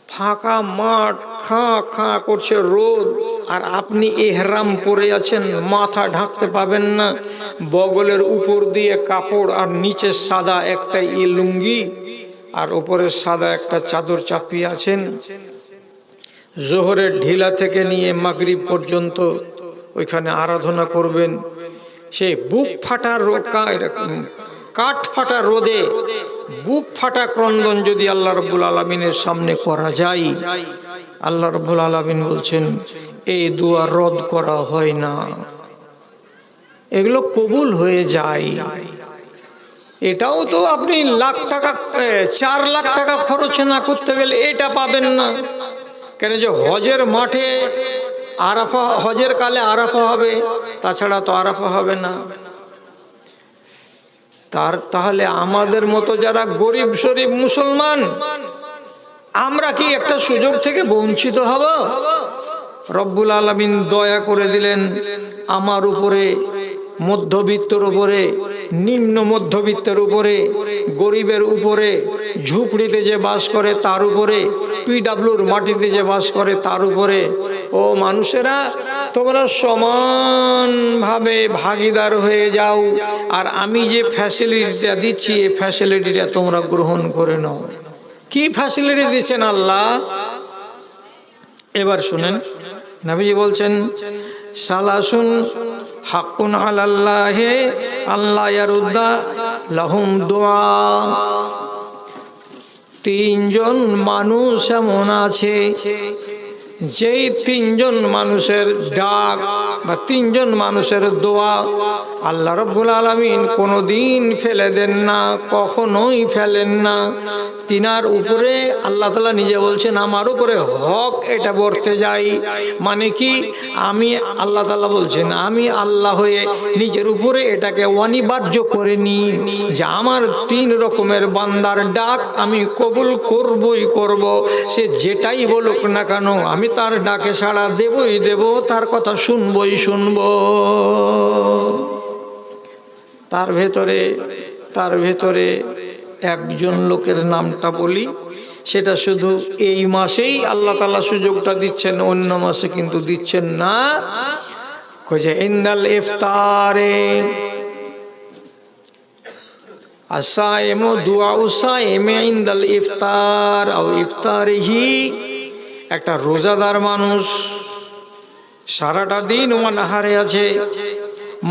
ফাঁকা মাঠ, খাঁ খাঁ করছে রোদ, আর আপনি ইহরাম পরে আছেন, মাথা ঢাকতে পাবেন না, বগলের উপর দিয়ে কাপড় আর নিচে সাদা একটা লুঙ্গি আর উপরে সাদা একটা চাদর চাপিয়ে আছেন। জোহরের ঢিলা থেকে নিয়ে মাগরিব পর্যন্ত ওইখানে আরাধনা করবেন। সেই বুক ফাটা কাঠ ফাটা রোদে বুক ফাটা ক্রন্দন যদি আল্লাহ রাব্বুল আলামিনের সামনে করা যায়, আল্লাহ রাব্বুল আলামিন বলছেন এই দোয়া রদ করা হয় না, এগুলো কবুল হয়ে যায়। এটাও তো আপনি লাখ টাকা 4 লাখ টাকা খরচ না করতে গেলে এটা পাবেন না। কেন যে হজের মাঠে আরাফা, হজের কালে আরাফা হবে, তাছাড়া তো আরাফা হবে না। তাহলে আমাদের মতো যারা গরিব শরীফ মুসলমান, আমরা কি একটা সুযোগ থেকে বঞ্চিত হব? রব্বুল আলামিন দয়া করে দিলেন আমার উপরে, মধ্যবিত্তর উপরে, নিম্ন মধ্যবিত্তের উপরে, গরিবের উপরে, ঝুপড়িতে যে বাস করে তার উপরে, পিডাব্লিউর মাটিতে যে বাস করে তার উপরে। ও মানুষেরা, তোমরা সমানভাবে ভাগিদার হয়ে যাও, আর আমি যে ফ্যাসিলিটিটা দিচ্ছি এই ফ্যাসিলিটিটা তোমরা গ্রহণ করে নাও। কি ফ্যাসিলিটি দিচ্ছেন আল্লাহ? এবার শুনেন, নবীজি বলছেন সালাসুন হাক্কুন আলাল্লাহি আল্লাহ ইয়ারুদ্দা লাহুম দুআ। 3 জন মানুষ এমন আছে যেই 3 জন মানুষের ডাক বা 3 জন মানুষের দোয়া আল্লাহ রাব্বুল আলামিন কোনোদিন ফেলে দেন না, কখনোই ফেলেন না। তিনার উপরে আল্লাহ তাআলা নিজে বলছেন আমার উপরে হক এটা বর্তে যায়। মানে কি, আমি আল্লাহ তাআলা বলছেন আমি আল্লাহ হয়ে নিজের উপরে এটাকে অনিবার্য করে নিই যে আমার 3 রকমের বান্দার ডাক আমি কবুল করবই করব। সে যেটাই বলুক না কেন আমি তার ডাকে সাড়া দেবই দেব, তার কথা শুনবই শুনব। তার ভেতরে একজন লোকের নামটা বলি, সেটা শুধু এই মাসেই আল্লাহ তাআলা সুযোগটা দিচ্ছেন, অন্য মাসে কিন্তু দিচ্ছেন না। কইছে ইন্দাল ইফতারে আসাইমু দুআউ সাইমি ইনদাল ইফতার আও ইফতারিহি। একটা রোজাদার মানুষ সারাটা দিন অনাহারে আছে,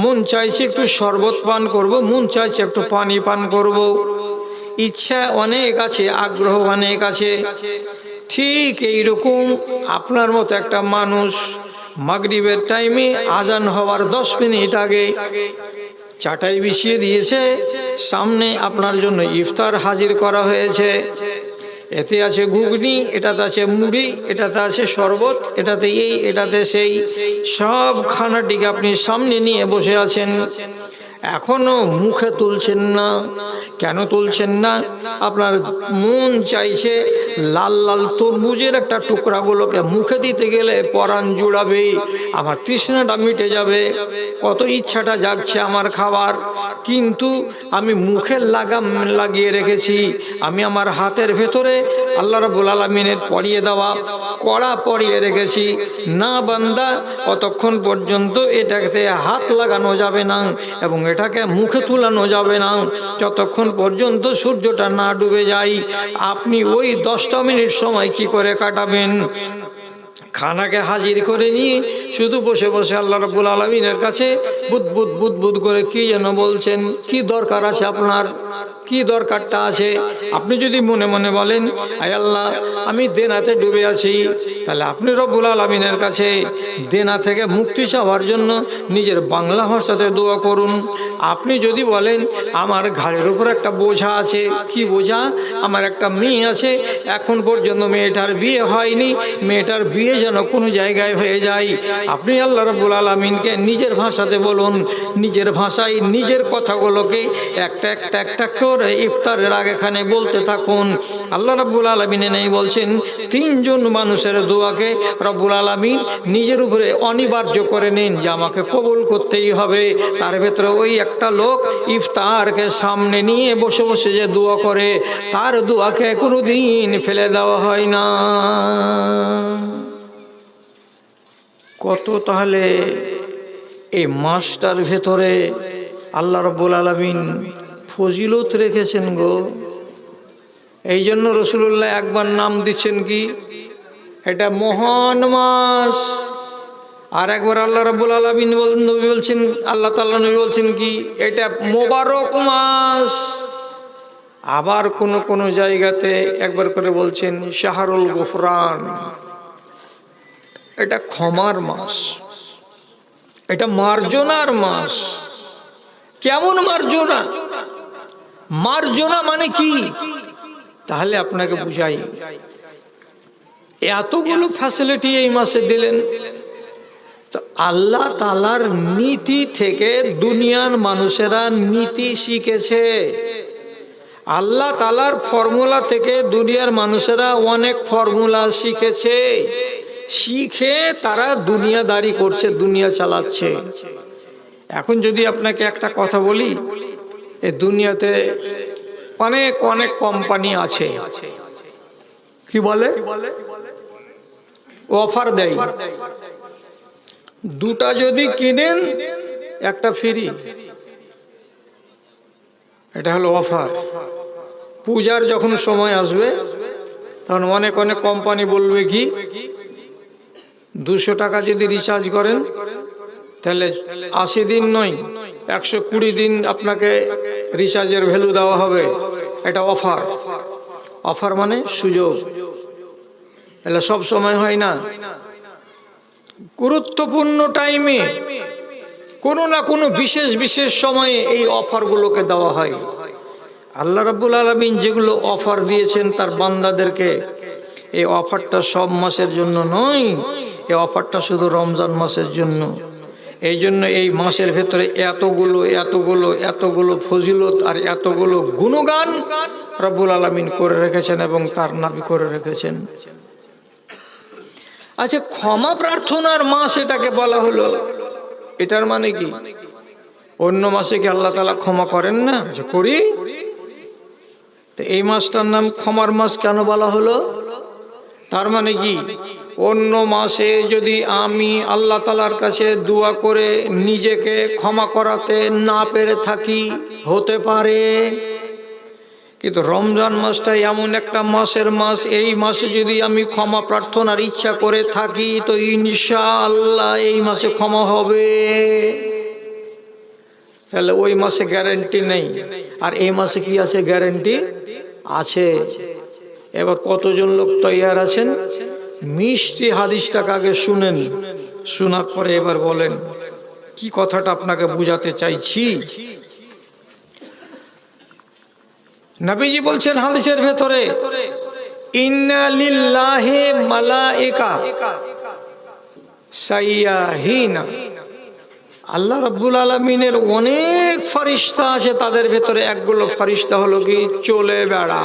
মন চাইছে একটু শরবত পান করব, মন চাইছে একটু পানি পান করব, ইচ্ছা অনেক আছে, আগ্রহ অনেক আছে। ঠিক এইরকম আপনার মতো একটা মানুষ মাগরিবের টাইমে আজান হওয়ার 10 মিনিট আগে চাটাই বিছিয়ে দিয়েছে, সামনে আপনার জন্য ইফতার হাজির করা হয়েছে। এতে আছে ঘুগনি, এটাতে আছে মুড়ি, এটাতে আছে শরবত, এটাতে এই, এটাতে সেই, সব খানাটিকে আপনি সামনে নিয়ে বসে আছেন। এখনো মুখে তুলছেন না। কেন তুলছেন না? আপনার মন চাইছে লাল লাল তরমুজের একটা টুকরাগুলোকে মুখে দিতে গেলে পরাণ জুড়াবে, আমার তৃষ্ণাটা মিটে যাবে, কত ইচ্ছাটা জাগছে আমার খাবার, কিন্তু আমি মুখের লাগাম লাগিয়ে রেখেছি। আমি আমার হাতের ভেতরে আল্লাহ রাব্বুল আলামিনের পরিয়ে দেওয়া কড়া পরিয়ে রেখেছি। না বান্দা, অতক্ষণ পর্যন্ত এটাকে হাত লাগানো যাবে না এবং এটাকে মুখে তুলানো যাবে না যতক্ষণ পর্যন্ত সূর্যটা না ডুবে যায়। আপনি ওই 10টা মিনিট সময় কি করে কাটাবেন? খানাকে হাজির করে নিয়ে শুধু বসে বসে আল্লাহ রাব্বুল আলামিনের কাছে বুদবুদ বুদবুদ করে কি যেন বলছেন। কি দরকার আছে আপনার? কি দরকারটা আছে? আপনি যদি মনে মনে বলেন আয় আল্লাহ আমি দেনাতে ডুবে আছি, তাহলে আপনি রব্বুল আলামিনের কাছে দেনা থেকে মুক্তি চাওয়ার জন্য নিজের বাংলা ভাষাতে দোয়া করুন। আপনি যদি বলেন আমার ঘাড়ের উপর একটা বোঝা আছে, কি বোঝা? আমার একটা মেয়ে আছে, এখন পর্যন্ত মেয়েটার বিয়ে হয়নি, মেয়েটার বিয়ে যেন কোনো জায়গায় হয়ে যায়। আপনি আল্লাহ রাব্বুল আলামিনকে নিজের ভাষাতে বলুন, নিজের ভাষায় নিজের কথাগুলোকে একটা একটা একটা করে ইফতারের আগে খানে বলতে থাকুন। আল্লাহ রাব্বুল আলামিন নেই বলছেন তিনজন মানুষের দোয়াকে রব্বুল আলামিন নিজের উপরে অনিবার্য করে নিন যে আমাকে কবুল করতেই হবে। তার ভেতরে ওই একটা লোক ইফতারকে সামনে নিয়ে বসে বসে যে দোয়া করে, তার দোয়াকে কোনোদিন ফেলে দেওয়া হয় না। কত তাহলে এই মাসটার ভেতরে আল্লাহ রাব্বুল আলামিন ফজিলত রেখেছেন গো। এই জন্য রাসূলুল্লাহ একবার নাম দিচ্ছেন কি, এটা মহান মাস। আর একবার আল্লাহ রাব্বুল আলামিন নবী বলছেন, আল্লাহ তাআলা নবী বলছেন কি, এটা মোবারক মাস। আবার কোন কোন জায়গাতে একবার করে বলছেন শাহরুল গুফরান, এটা ক্ষমার মাস, এটা মার্জনার মাস। কেমন মার্জনা? মার্জনা মানে কি তাহলে আপনাকে বুঝাই। এতগুলো ফ্যাসিলিটি এই মাসে দিলেন, তো আল্লাহ তাআলার নীতি থেকে দুনিয়ার মানুষেরা নীতি শিখেছে। আল্লাহ তাআলার ফর্মুলা থেকে দুনিয়ার মানুষেরা অনেক ফর্মুলা শিখেছে। শিখে তারা দুনিয়াদারি করছে, দুনিয়া চালাচ্ছে। এখন যদি আপনাকে একটা কথা বলি, এই দুনিয়াতে অনেক অনেক কোম্পানি আছে, কি বলে অফার দেয়, দুটা যদি কিনেন একটা ফ্রি, এটা হলো অফার। পূজার যখন সময় আসবে তখন অনেক অনেক কোম্পানি বলবে কি 200 টাকা যদি রিচার্জ করেন তাহলে 80 দিন নয় 120 দিন আপনাকে রিচার্জের ভ্যালু দেওয়া হবে। এটা অফার। অফার মানে সুযোগ, তাহলে সব সময় হয় না, গুরুত্বপূর্ণ টাইমে কোনো না কোনো বিশেষ বিশেষ সময়ে এই অফারগুলোকে দেওয়া হয়। আল্লাহ রাব্বুল আলামিন যেগুলো অফার দিয়েছেন তার বান্দাদেরকে, এই অফারটা সব মাসের জন্য নয়, এই অফারটা শুধু রমজান মাসের জন্য। এই জন্য এই মাসের ভেতরে এতগুলো এতগুলো এতগুলো ফজিলত আর এতগুলো গুণগান রব্বুল আলামিন করে রেখেছেন এবং তার নবী করে রেখেছেন। আচ্ছা, ক্ষমা প্রার্থনার মাস এটাকে বলা হলো, এটার মানে কি? অন্য মাসে কি আল্লাহ তাআলা ক্ষমা করেন না? যে করি। তো এই মাসটার নাম ক্ষমার মাস কেন বলা হলো? তার মানে কি, অন্য মাসে যদি আমি আল্লাহ তাআলার কাছে দোয়া করে নিজেকে ক্ষমা করাতে না পেরে থাকি, হতে পারে, কিন্তু রমজান মাসটা এমন একটা মাসের মাস, এই মাসে যদি আমি ক্ষমা প্রার্থনার ইচ্ছা করে থাকি তো ইনশাআল্লাহ এই মাসে ক্ষমা হবে। তাহলে ওই মাসে গ্যারান্টি নেই, আর এই মাসে কি আছে? গ্যারান্টি আছে। এবার কতজন লোক তৈয়ার আছেন? মিষ্টি হাদিসটাকে আগে শুনেন, শোনার পরে এবার বলেন কি কথাটা আপনাকে বুঝাতে চাইছি। নবীজি বলছেন হাদিসের ভেতরে, ইন্না লিল্লাহি মালাইকা সাইয়াহিনা, আল্লাহ রাব্বুল আলামিনের অনেক ফেরেশতা আছে, তাদের ভেতরে একগুলো ফেরেশতা হলো কি চলে বেড়া।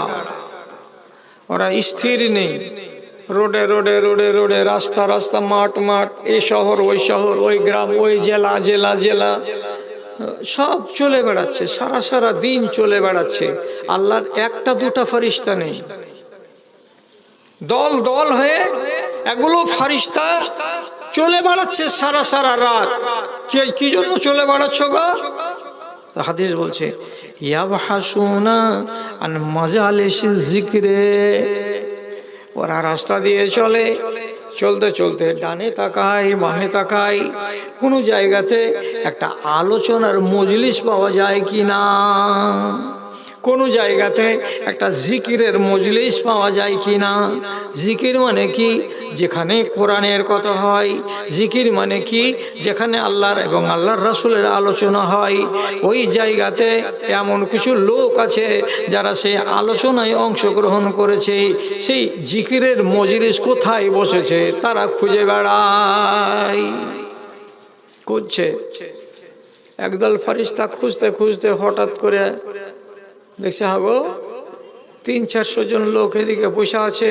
ওরা স্থির নেই, রোডে রোডে রোডে রোডে, রাস্তা রাস্তা, মাঠ মাঠ, এই শহর ওই শহর, ওই গ্রাম ওই জেলা জেলা জেলা, সব চলে বেড়াচ্ছে, সারা সারা দিন চলে বেড়াচ্ছে। আল্লাহর একটা দুটা ফেরেশতা নেই, দল দল হয়ে এগুলো ফেরেশতা চলে বেড়াচ্ছে সারা সারা রাত। কি জন্য চলে বেড়াচ্ছ গো? তো হাদিস বলছে ইয়াবহাসুনা আন মাজালিসিজ যিকরে, ওরা রাস্তা দিয়ে চলে, চলতে চলতে ডানে তাকায় বামে তাকায়, কোনো জায়গাতে একটা আলোচনার মজলিস পাওয়া যায় কি না, কোনো জায়গাতে একটা জিকিরের মজলিস পাওয়া যায় কি না। জিকির মানে কি? যেখানে কোরআনের কথা হয়। জিকির মানে কি? যেখানে আল্লাহর এবং আল্লাহর রাসূলের আলোচনা হয়। ওই জায়গাতে এমন কিছু লোক আছে যারা সেই আলোচনায় অংশগ্রহণ করেছে। সেই জিকিরের মজলিস কোথায় বসেছে তারা খুঁজে বেড়ায়, করছে। একদল ফেরেশতা খুঁজতে খুঁজতে হঠাৎ করে দেখছে হাগো 300-400 জন লোক এদিকে বসে আছে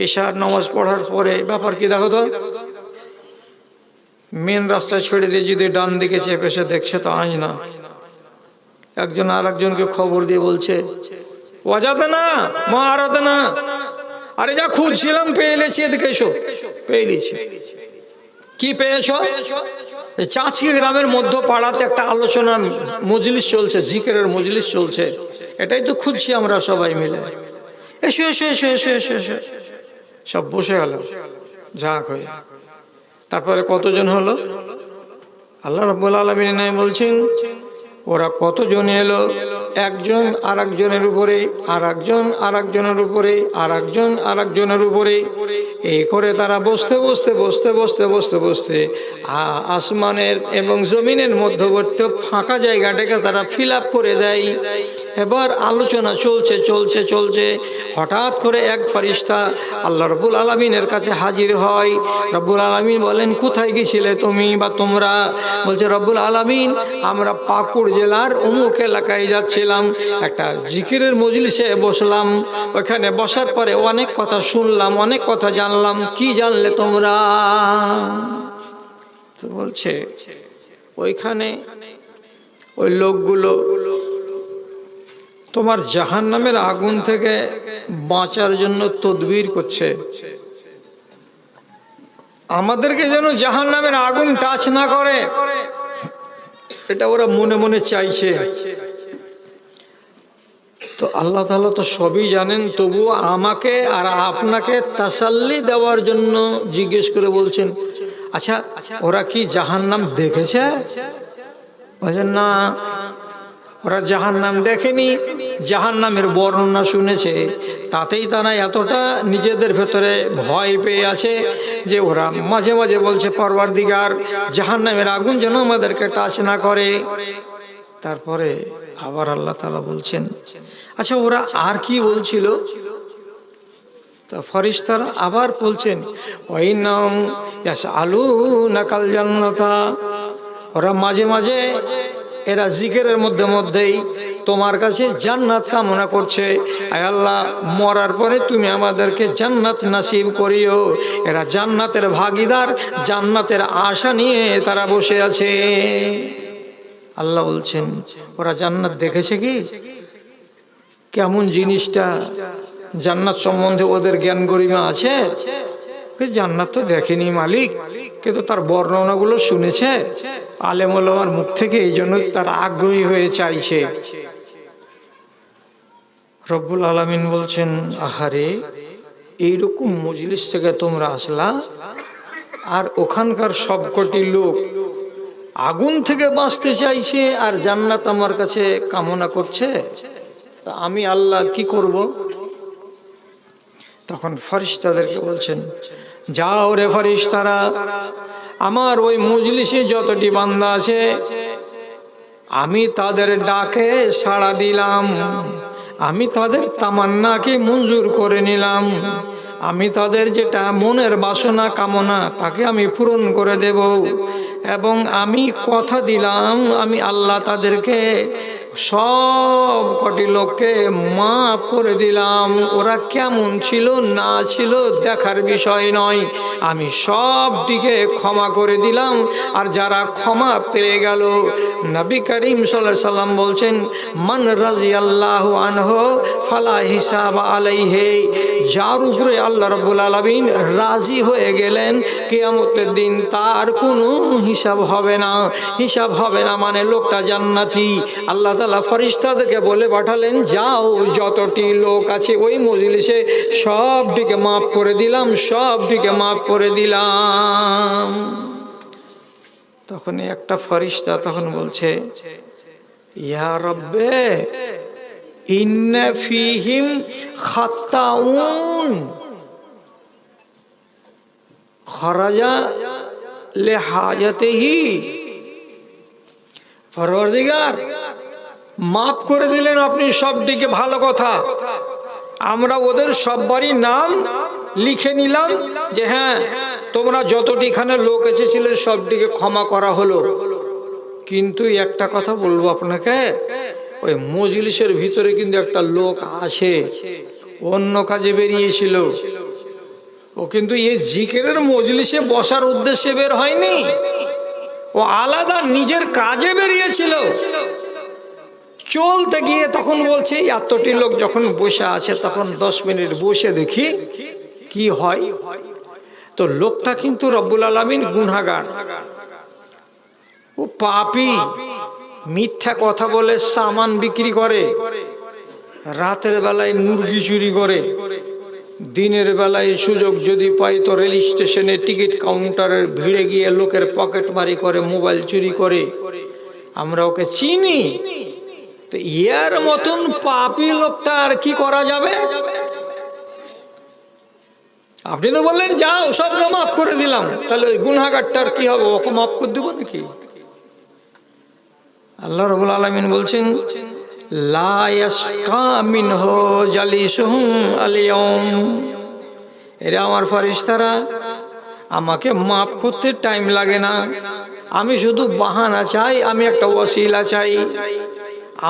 ঈশার নামাজ পড়ার পরে। ব্যাপার কি দেখো তো, মেন রাস্তা ছেড়ে দিয়ে যদি ডান দিকে চেপে এসে দেখছে তো আজ না, একজন আর একজনকে খবর দিয়ে বলছে ওয়াজাতে না মহারাতে না, আরে যা খুঁজছিলাম পেয়ে এলেছি, এদিকে এসো। পেয়ে নিয়েছি। কি পেয়েছ? চাঁচকি গ্রামের মধ্য পাড়াতে একটা আলোচনার মজলিস চলছে, জিকিরের মজলিস চলছে, এটাই তো খুঁজছি আমরা সবাই মিলে। এসো এসো এসো এসো এসো এসো। সব বসে গেল ঝাঁক হয়ে। তারপরে কতজন হলো? আল্লাহ রাব্বুল আলামিন বলছেন ওরা কতজন এলো, একজন আর একজনের উপরে, আর একজন আর একজনের উপরে, আর একজন আর একজনের উপরে, এই করে তারা বসতে বসতে বসতে বসতে বসতে বসতে আসমানের এবং জমিনের মধ্যবর্তী ফাঁকা জায়গাটাকে তারা ফিল আপ করে দেয়। এবার আলোচনা চলছে চলছে চলছে, হঠাৎ করে এক ফেরেশতা আল্লাহ রাব্বুল আলামিনের কাছে হাজির হয়। রব্বুল আলামিন বলেন কোথায় গেছিলে তুমি বা তোমরা? বলছে রব্বুল আলামিন আমরা পাকুড় জেলার অমুক এলাকায় যাচ্ছিলাম, একটা জিকিরের মজলিসে বসলাম, ওখানে বসার পরে অনেক কথা শুনলাম, অনেক কথা জানলাম। কি জানলে তোমরা? তো বলছে ওইখানে ওই লোকগুলো তোমার জাহান্নামের আগুন থেকে বাঁচার জন্য তদবির করছে, আমাদেরকে যেন জাহান্নামের আগুন টাচ না করে, এটা ওরা মনে মনে চাইছে। তো আল্লাহ তাআলা তো সবই জানেন, তবু আমাকে আর আপনাকে তাসাল্লি দেওয়ার জন্য জিজ্ঞেস করে বলছেন আচ্ছা ওরা কি জাহান্নাম দেখেছে? বলছেন না, ওরা জাহান্নাম দেখেনি, জাহান্নামের বর্ণনা শুনেছে, তাতেই তারা এতটা নিজেদের ভেতরে ভয় পেয়ে আছে যে ওরা মাঝে মাঝে বলছে পরওয়ারদিগার জাহান্নামের আগুন যেন আমাদেরকে টাচ না করে। তারপরে আবার আল্লাহ তাআলা বলছেন আচ্ছা ওরা আর কি বলছিল? তো ফেরেশতারা আবার বলছেন ওয়াইনাম ইয়াসআলুনাকাল জান্নাতা, ওরা মাঝে মাঝে এরা জিকিরের মধ্যে মধ্যেই তোমার কাছে জান্নাত কামনা করছে, আয় আল্লাহ মরার পরে তুমি আমাদেরকে জান্নাত নসিব করিও। এরা জান্নাতের ভাগীদার, জান্নাতের আশা নিয়ে তারা বসে আছে। আল্লাহ বলছেন ওরা জান্নাত দেখেছে কি, কেমন জিনিসটা, জান্নাত সম্বন্ধে ওদের জ্ঞান গরিমা আছে? জান্নাত তো দেখেনি মালিক, কিন্তু তার বর্ণনাগুলো শুনেছে আলেম ওলামার মুখ থেকে, এই জন্য তারা আগ্রহী হয়ে চাইছে। রব্বুল আলামিন বলছেন আহারে এইরকম মজলিস থেকে তোমরা আসলা, আর ওখানকার সবকটি লোক আগুন থেকে বাঁচতে চাইছে আর জান্নাত আমার কাছে কামনা করছে, তা আমি আল্লাহ কি করব? তখন ফেরেশতাদেরকে বলছেন যাও রে ফেরেশতারা, আমার ওই মজলিসে যতটি বান্দা আছে আমি তাদের ডাকে সাড়া দিলাম, আমি তাদের তামান্নাকে মঞ্জুর করে নিলাম, আমি তাদের যেটা মনের বাসনা কামনা তাকে আমি পূরণ করে দেব, এবং আমি কথা দিলাম আমি আল্লাহ তাদেরকে সব কটি লোককে মাফ করে দিলাম। ওরা কেমন ছিল না ছিল দেখার বিষয় নয়, আমি সব দিকে ক্ষমা করে দিলাম। আর যারা ক্ষমা পেয়ে গেল, নবী করিম সাল্লাল্লাহু আলাইহি সাল্লাম বলছেন মান রাজিয়াল্লাহু আনহু ফালা হিসাব আলাইহি, যার উপরে আল্লাহ রাব্বুল আলামিন রাজি হয়ে গেলেন কিয়ামতের দিন তার কোনো হিসাব হবে না। হিসাব হবে না মানে লোকটা জান্নাতি। আল্লাহ তাআলা ফেরেশতাদেরকে বলে পাঠালেন যাও যতটি লোক আছে ওই মজলিসে সবটিকে মাফ করে দিলাম, সবটিকে মাফ করে দিলাম। তখন একটা ফেরেশতা তখন বলছে ইয়া রব্বে ইন্না ফীহিম খাত্তাউন খরাজা লিহাজাতিহি, পরওয়ারদিগার মাফ করে দিলেন আপনি সবটিকে, ভালো কথা, আমরা ওদের সববারই নাম লিখে নিলাম যে হ্যাঁ তোমরা যতটি এখানে লোক এসেছিলে সবটিকে ক্ষমা করা হলো। কিন্তু একটা কথা বলবো আপনাকে, ওই মজলিসের ভিতরে কিন্তু একটা লোক আছে, অন্য কাজে বেরিয়েছিল। ও কিন্তু এই জিকিরের মজলিসে বসার উদ্দেশ্যে বের হয়নি, ও আলাদা নিজের কাজে বেরিয়েছিল। চলতে গিয়ে তখন বলছে এতটি লোক যখন বসে আছে তখন 10 মিনিট বসে দেখি কি হয়। তো লোকটা কিন্তু রব্বুল আলামিন গুনাহগার, ও পাপী, মিথ্যা কথা বলে সামান বিক্রি করে, রাতের বেলায় মুরগি চুরি করে, দিনের বেলায় সুযোগ যদি পাই তো রেল স্টেশনে টিকিট কাউন্টারের ভিড়ে গিয়ে লোকের পকেট মারি করে, মোবাইল চুরি করে। আমরা ওকে চিনি। তো ইয়ার মতন পাপী লোকটা আর কি করা যাবে? আপনি তো বললেন যাও সবকে মাফ করে দিলাম, তাহলে ওই গুনাহগারটার কি হবে? ওকে মাফ করে দেব নাকি? আল্লাহ রাব্বুল আলামিন বলছেন লা ইয়াসকা মিনহু জালিসুহুম আল-ইয়াউম। এরা আমার ফেরেশতারা, আমাকে মাফ করতে টাইম লাগে না, আমি শুধু বাহানা চাই, আমি একটা ওসিলা চাই।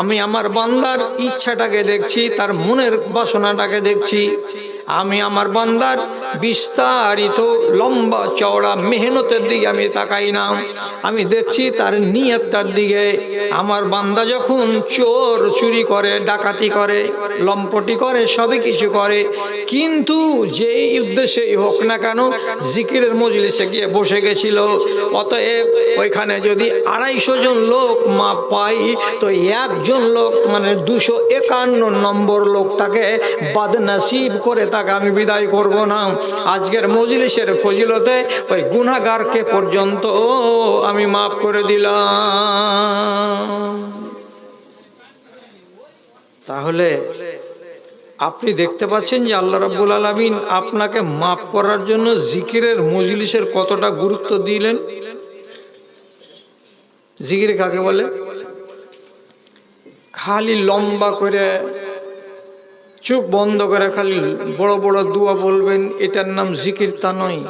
আমি আমার বান্দার ইচ্ছাটাকে দেখছি, তার মনের বাসনাটাকে দেখছি। আমি আমার বান্দার বিস্তারিত লম্বা চওড়া মেহনতের দিকে আমি তাকাই না, আমি দেখছি তার নিয়তটার দিকে। আমার বান্দা যখন চোর চুরি করে, ডাকাতি করে, লম্পটি করে, সবই কিছু করে, কিন্তু যেই উদ্দেশ্যেই হোক না কেন জিকিরের মজলিসে গিয়ে বসে গেছিল। অতএব ওইখানে যদি 250 জন লোক মাপ পাই তো একজন লোক মানে 251 নম্বর লোকটাকে বদনসিব করে তাকে আমি বিদায় করব না। আজকের মজলিসের ফজিলতে ওই গুনাহগারকে পর্যন্ত আমি মাফ করে দিলাম। তাহলে আপনি দেখতে পাচ্ছেন যে আল্লাহ রাব্বুল আলামিন আপনাকে মাফ করার জন্য জিকিরের মজলিসের কতটা গুরুত্ব দিলেন। জিকির কাকে বলে? খালি লম্বা করে চোখ বন্ধ করে খালি বড় বড় দোয়া বলবেন, এটার নাম জিকির তা নয়।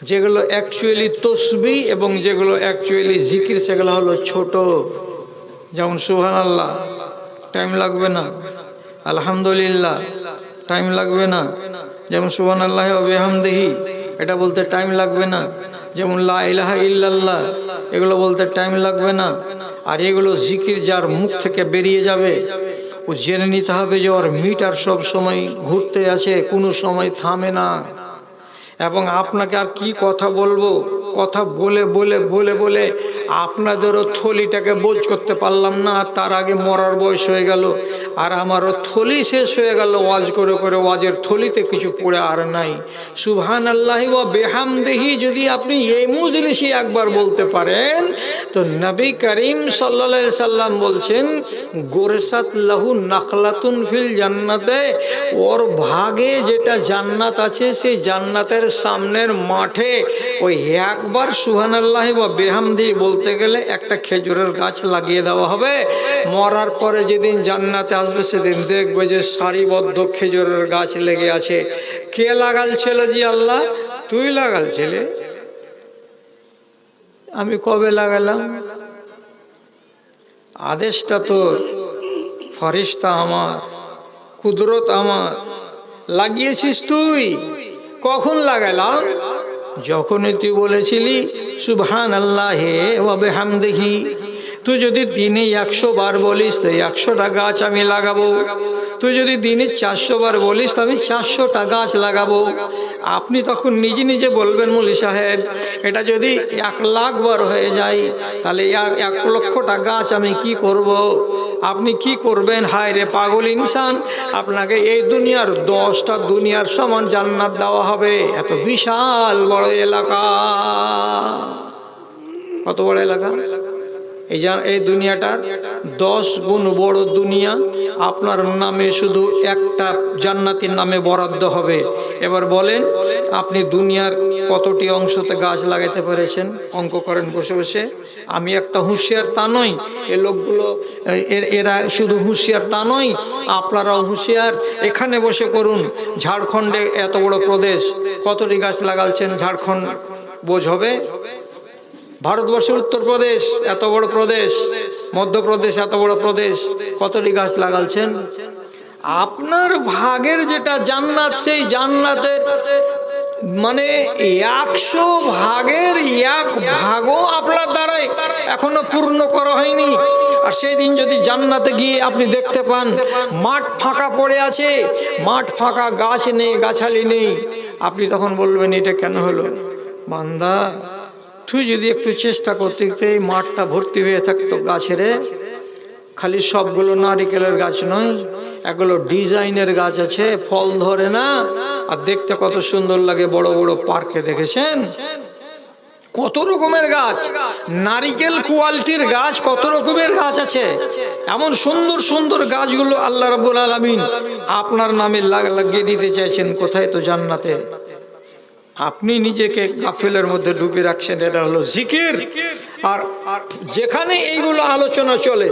যেগুলো অ্যাকচুয়ালি তসবিহ এবং যেগুলো অ্যাকচুয়ালি জিকির সেগুলো হলো ছোট। যেমন সুবহানাল্লাহ, টাইম লাগবে না। আলহামদুলিল্লাহ, টাইম লাগবে না। যেমন সুবহানাল্লাহি ওয়া বিহামদিহি, এটা বলতে টাইম লাগবে না। যেমন লা ইলাহা ইল্লাল্লাহ, এগুলো বলতে টাইম লাগবে না। আর এগুলো জিকির যার মুখ থেকে বেরিয়ে যাবে ও জেনে নিতে হবে যে ওর মিটার সব সময় ঘুরতে আছে, কোনো সময় থামে না। এবং আপনাকে আর কি কথা বলবো, কথা বলে বলে বলে বলে আপনাদেরও থলিটাকে বোঝ করতে পারলাম না, তার আগে মরার বয়স হয়ে গেল। আর আমারও থলি শেষ হয়ে গেল ওয়াজ করে করে, ওয়াজের থলিতে কিছু পড়ে আর নাই। সুবহানাল্লাহি ওয়া বিহামদিহি যদি আপনি এই মজলিসে একবার বলতে পারেন তো নবী করিম সাল্লাল্লাহু আলাইহি সাল্লাম বলছেন গোরসাত লাহু নাখলাতুন ফিল জান্নাতে, ওর ভাগে যেটা জান্নাত আছে সেই জান্নাতের সামনের মাঠে ওই একবার সুবহানাল্লাহি ওয়া বিহামদিহি বলতে গেলে একটা খেজুরের গাছ লাগিয়ে দেওয়া হবে। মরার পরে যেদিন জান্নাতে আসবে সেদিন দেখবে যে সারিবদ্ধ খেজুরের গাছ লেগে আছে। কে লাগালছিল? জি আল্লাহ। তুই লাগালছিলে? আমি কবে লাগালাম? আদেশটা তোর, ফরিস্তা আমার, কুদরত আমার, লাগিয়েছিস তুই। কখন লাগালাম? যখনই তুই বলেছিলি সুবহানাল্লাহি ওয়া বিহামদিহি। তুই যদি দিনে 100 বার বলিস তো 100টা গাছ আমি লাগাবো। তুই যদি দিনে 400 বার বলিস তো আমি 400টা গাছ লাগাবো। আপনি তখন নিজে নিজে বলবেন মৌলী সাহেব এটা যদি 1 লাখ বার হয়ে যায় তাহলে 1 লক্ষটা গাছ আমি কি করব? আপনি কি করবেন? হায় রে পাগল ইনসান, আপনাকে এই দুনিয়ার 10টা দুনিয়ার সমান জান্নাত দেওয়া হবে। এত বিশাল বড় এলাকা। কত বড় এলাকা? এই দুনিয়াটার 10 গুণ বড় দুনিয়া। আপনার নামে শুধু একটা জান্নাতের নামে বরাদ্দ হবে। এবার বলেন আপনি দুনিয়ার কতটি অংশতে গাছ লাগাতে পেরেছেন? অঙ্ক করেন বসে বসে। আমি একটা হুঁশিয়ার তা নই, এ লোকগুলো এরা শুধু হুঁশিয়ার তা নয়, আপনারাও হুঁশিয়ার। এখানে বসে করুন। ঝাড়খণ্ডে এত বড় প্রদেশ, কতটি গাছ লাগাচ্ছেন ঝাড়খণ্ড বোঝ হবে? ভারতবর্ষের উত্তরপ্রদেশ এত বড় প্রদেশ, মধ্যপ্রদেশ এত বড় প্রদেশ, কতটি গাছ লাগাচ্ছেন? আপনার ভাগের যেটা জান্নাত, সেই জান্নাতের মানে 100 ভাগের 1 ভাগও আপনার দ্বারাই এখনো পূর্ণ করা হয়নি। আর সেই দিন যদি জান্নাতে গিয়ে আপনি দেখতে পান মাঠ ফাঁকা পড়ে আছে, মাঠ ফাঁকা, গাছ নেই, গাছালি নেই, আপনি তখন বলবেন এটা কেন হলো? বান্দা, তুই যদি একটু চেষ্টা করতে, এই মাঠটা ভর্তি হয়ে থাকতো গাছের, খালি সবগুলো নারিকেলের গাছ নয়, এগুলো ডিজাইনের গাছ আছে, ফল ধরে না, আর দেখতে কত সুন্দর লাগে। বড় বড় পার্কে দেখেছেন কত রকমের গাছ, নারিকেল কোয়ালিটির গাছ, কত রকমের গাছ আছে। এমন সুন্দর সুন্দর গাছগুলো আল্লাহ রাব্বুল আলামিন আপনার নামে লাগিয়ে দিতে চাইছেন। কোথায়? তো জান্নাতে। আপনি নিজেকে গাফিলের মধ্যে ডুবে রাখছেন। এটা হলো জিকির। আর যেখানে এইগুলো আলোচনা চলে